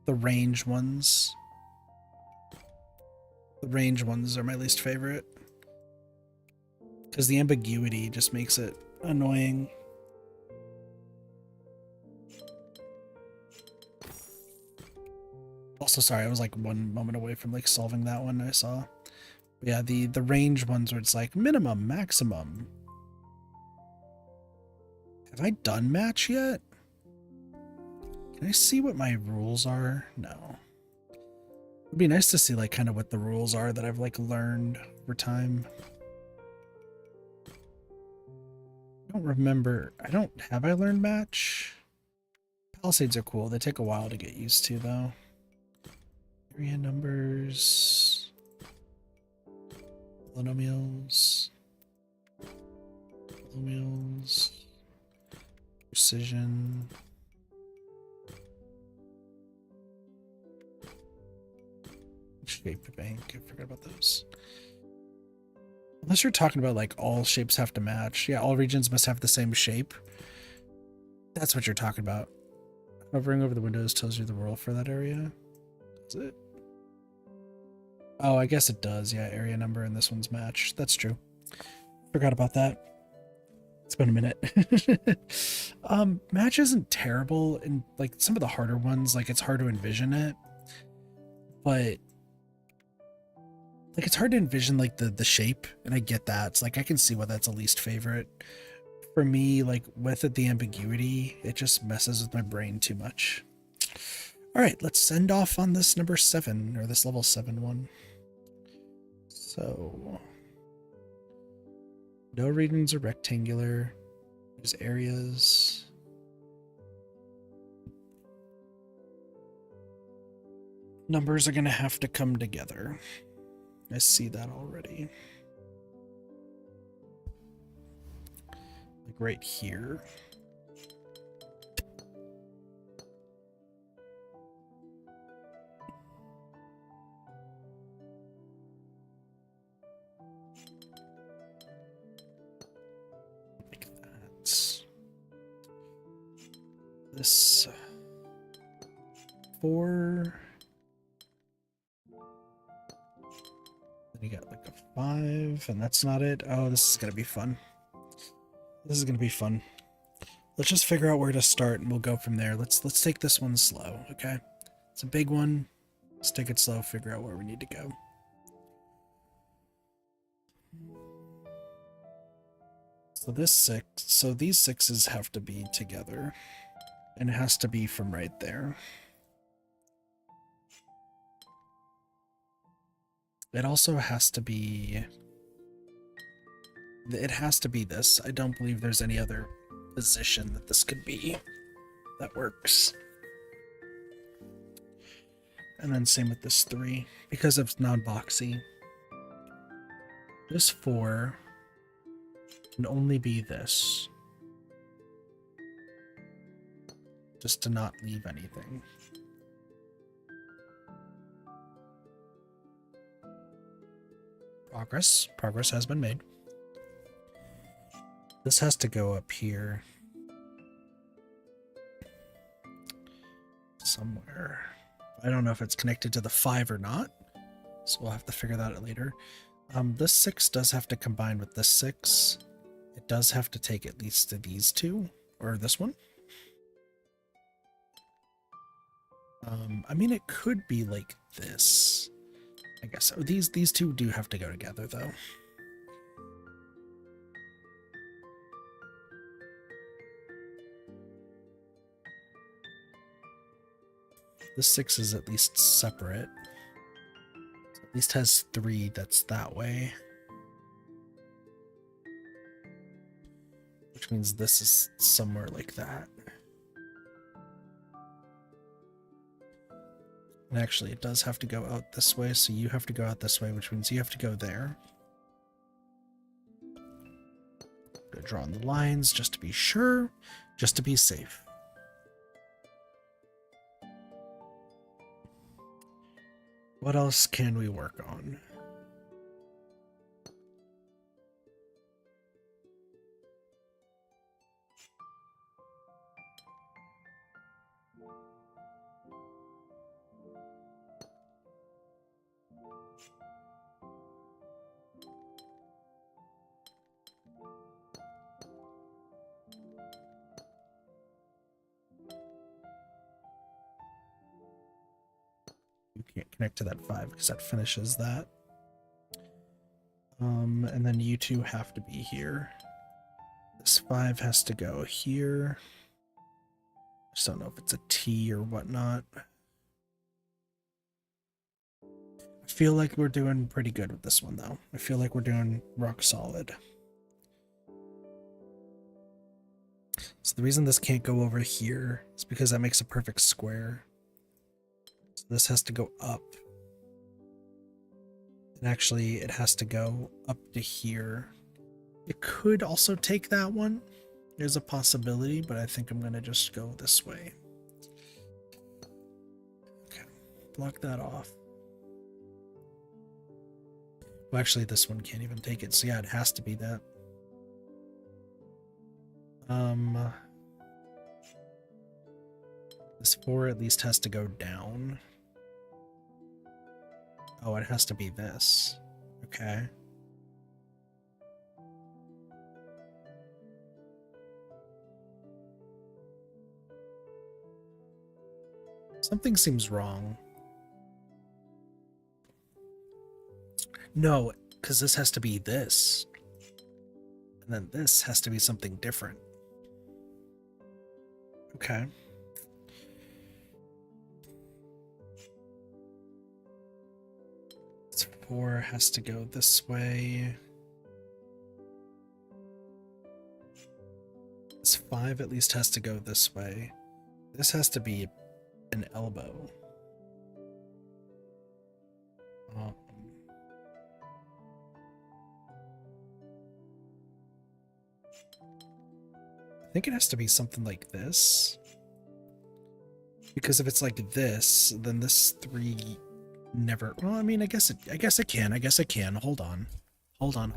The range ones. The range ones are my least favorite. Because the ambiguity just makes it annoying. Also, sorry, I was like 1 moment away from like solving that one I saw. Yeah, the range ones where it's like minimum, maximum. Have I done match yet? Can I see what my rules are? No. It'd be nice to see like kind of what the rules are that I've like learned over time. I don't remember. Have I learned match? Palisades are cool. They take a while to get used to though. Area numbers. Polynomials. Polynomials. Precision. Shape bank. I forgot about those. Unless you're talking about like all shapes have to match. Yeah, all regions must have the same shape. That's what you're talking about. Hovering over the windows tells you the rule for that area. Is it? Oh, I guess it does. Yeah, area number and this one's matched. That's true. Forgot about that. It's been a minute. Match isn't terrible in like some of the harder ones, like it's hard to envision it. But like it's hard to envision like the shape, and I get that. It's like I can see why that's a least favorite. For me, like with it, the ambiguity, it just messes with my brain too much. All right, let's send off on this number 7 or this level 7 one. So no regions are rectangular. There's areas. Numbers are going to have to come together. I see that already. Like right here. Like that. This 4. Then you got like a 5, and that's not it. Oh, this is gonna be fun. This is gonna be fun. Let's just figure out where to start, and we'll go from there. Let's take this one slow, okay? It's a big one. Let's take it slow. Figure out where we need to go. So this 6. So these 6s have to be together, and it has to be from right there. It also has to be... It has to be this. I don't believe there's any other position that this could be that works. And then same with this 3, because it's non-boxy. This 4 can only be this. Just to not leave anything. Progress. Progress has been made. This has to go up here. Somewhere. I don't know if it's connected to the 5 or not. So we'll have to figure that out later. This 6 does have to combine with this 6. It does have to take at least to these 2. Or this one. I mean, it could be like this. I guess so. These 2 do have to go together, though. This 6 is at least separate. So at least has 3 that's that way. Which means this is somewhere like that. And actually, it does have to go out this way, so you have to go out this way, which means you have to go there. Go drawing the lines just to be sure, just to be safe. What else can we work on? You can't connect to that 5 because that finishes that. And then you 2 have to be here. This 5 has to go here. I just don't know if it's a T or whatnot. I feel like we're doing pretty good with this one, though. I feel like we're doing rock solid. So the reason this can't go over here is because that makes a perfect square. So this has to go up. And actually, it has to go up to here. It could also take that one. There's a possibility, but I think I'm going to just go this way. Okay, block that off. Well, actually, this one can't even take it, so yeah, it has to be that. This 4 at least has to go down. Oh, it has to be this. Okay. Something seems wrong. No, because this has to be this. And then this has to be something different. Okay. This 4 has to go this way. This 5 at least has to go this way. This has to be an elbow. I think it has to be something like this. Because if it's like this, then this 3 never... Well, I mean, I guess it can. Hold on. Hold on.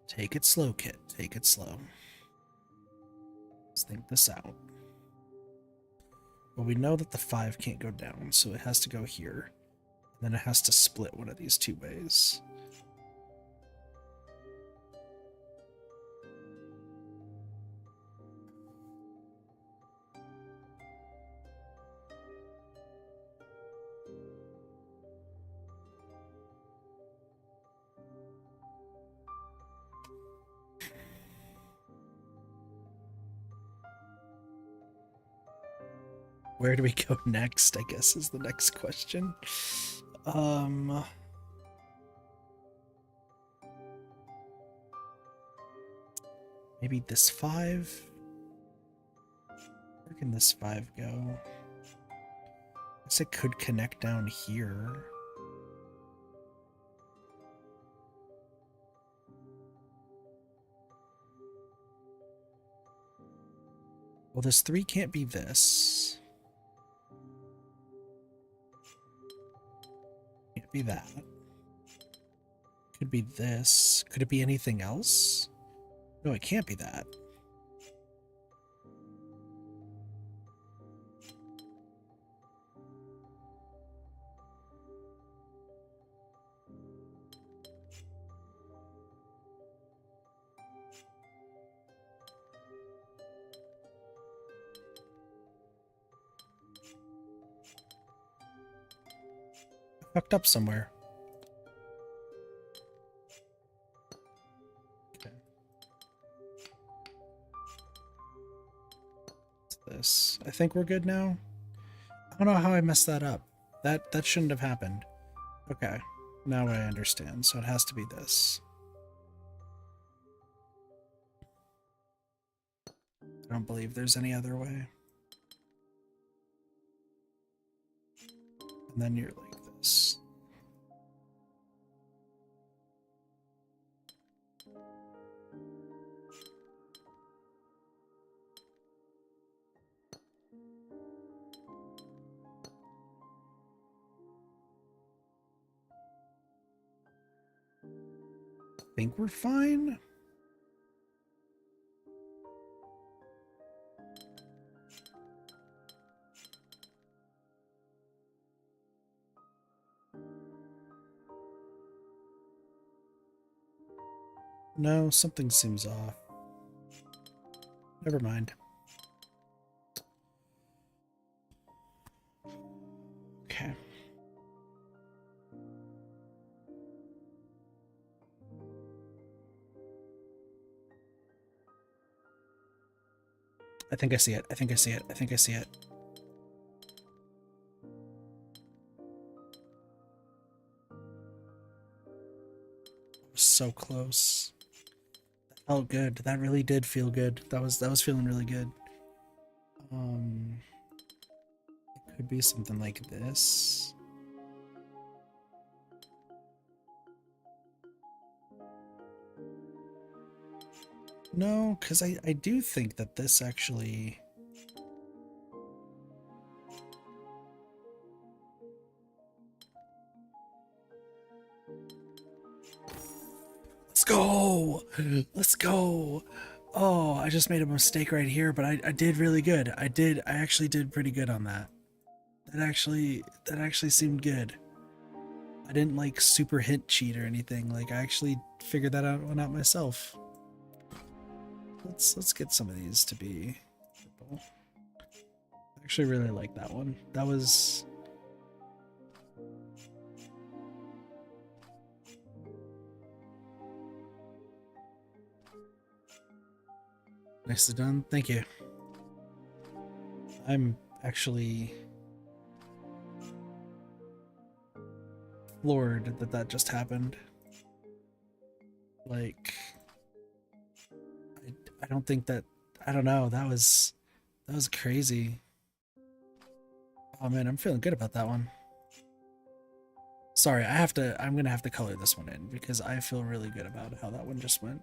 Take it slow, kid. Take it slow. Let's think this out. Well, we know that the 5 can't go down, so it has to go here. And then it has to split one of these 2 ways. Where do we go next, I guess, is the next question. Maybe this 5? Where can this 5 go? I guess it could connect down here. Well, this 3 can't be this. Can't be that. Could be this. Could it be anything else? No, it can't be that. I fucked up somewhere. Okay. What's this? I think we're good now. I don't know how I messed that up. That shouldn't have happened. Okay. Now I understand. So it has to be this. I don't believe there's any other way. And then you're like this. I think we're fine. No, something seems off. Never mind. Okay. I think I see it. I think I see it. I think I see it. So close. That felt good. That really did feel good. That was feeling really good. It could be something like this. No, because I do think that this actually... Let's go! Let's go! Oh, I just made a mistake right here, but I did really good. I actually did pretty good on that. that actually seemed good. I didn't like super hint cheat or anything. Like I actually figured that out one out myself. Let's get some of these to be purple. I actually really like that one. That was nicely done. Thank you. I'm actually floored that that just happened. Like, I don't think that, I don't know, that was crazy. Oh man, I'm feeling good about that one. Sorry, I'm gonna have to color this one in because I feel really good about how that one just went.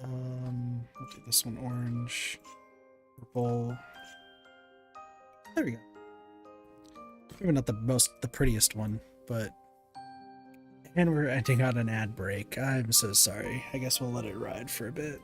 I'll do this one orange, purple. There we go. Maybe not the prettiest one, but... And we're ending on an ad break. I'm so sorry. I guess we'll let it ride for a bit.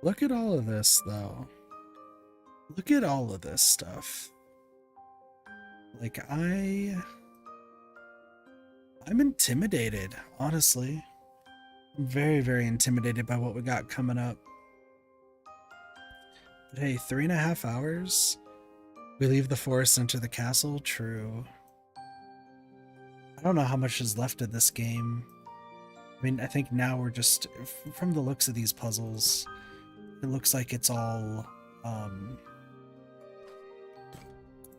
Look at all of this, though. Look at all of this stuff. Like, I'm intimidated, honestly. I'm very, very intimidated by what we got coming up. But hey, 3.5 hours? We leave the forest, enter the castle? True. I don't know how much is left of this game. I mean, I think now we're just... From the looks of these puzzles... It looks like it's all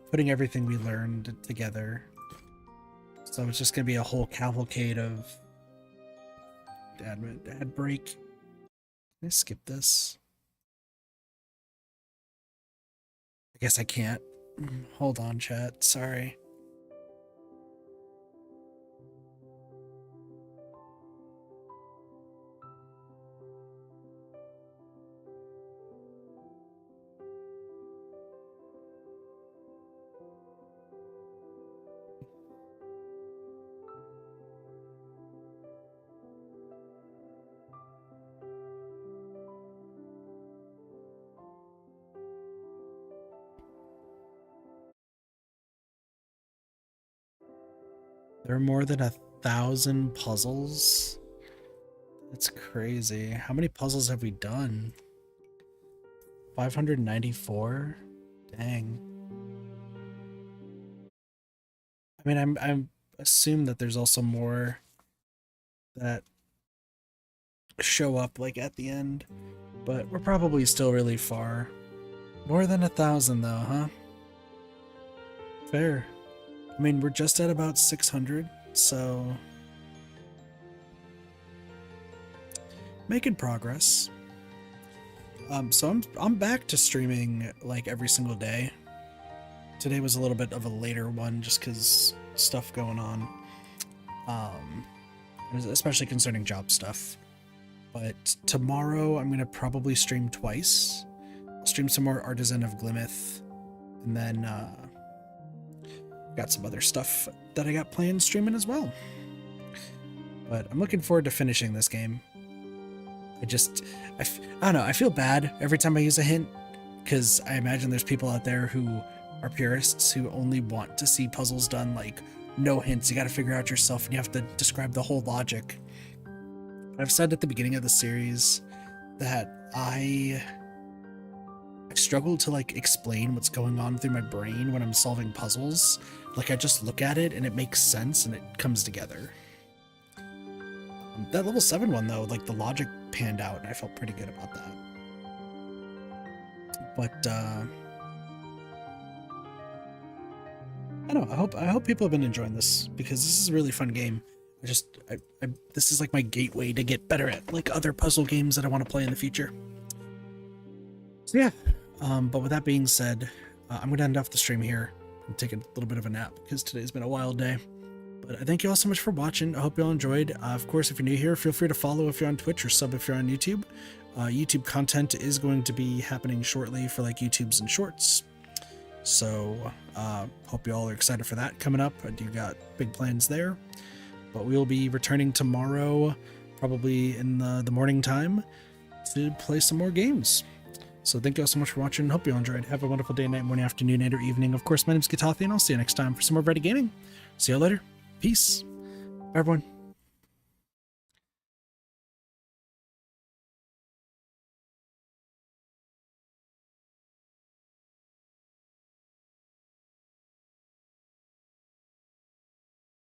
putting everything we learned together. So it's just going to be a whole cavalcade of ad break. Can I skip this? I guess I can't. Hold on, chat. Sorry. There are more than 1,000 puzzles. That's crazy. How many puzzles have we done? 594? Dang. I mean, I'm assume that there's also more that show up like at the end, but we're probably still really far. More than 1,000 though, huh? Fair. I mean, we're just at about 600, so making progress. So I'm back to streaming like every single day. Today was a little bit of a later one just because stuff going on, especially concerning job stuff. But tomorrow I'm gonna probably stream twice. I'll stream some more Artisan of Glimmith, and then got some other stuff that I got planned streaming as well. But I'm looking forward to finishing this game. I don't know, I feel bad every time I use a hint, because I imagine there's people out there who are purists who only want to see puzzles done like no hints. You got to figure out yourself and you have to describe the whole logic. I've said at the beginning of the series that I struggle to like explain what's going on through my brain when I'm solving puzzles. Like I just look at it and it makes sense and it comes together. That level 7 one though, like the logic panned out and I felt pretty good about that. But I don't know, I hope people have been enjoying this because this is a really fun game. This is like my gateway to get better at like other puzzle games that I want to play in the future. So yeah, but with that being said, I'm going to end off the stream here and take a little bit of a nap because today's been a wild day. But I thank you all so much for watching. I hope you all enjoyed. Of course, if you're new here, feel free to follow if you're on Twitch or sub if you're on YouTube. YouTube content is going to be happening shortly for like YouTubes and shorts. So hope you all are excited for that coming up. I do got big plans there. But we'll be returning tomorrow, probably in the morning time, to play some more games. So thank you all so much for watching. Hope you all enjoyed. Have a wonderful day, night, morning, afternoon, night, or evening. Of course, my name is Gatathi, and I'll see you next time for some more Reddit gaming. See you all later. Peace. Bye, everyone.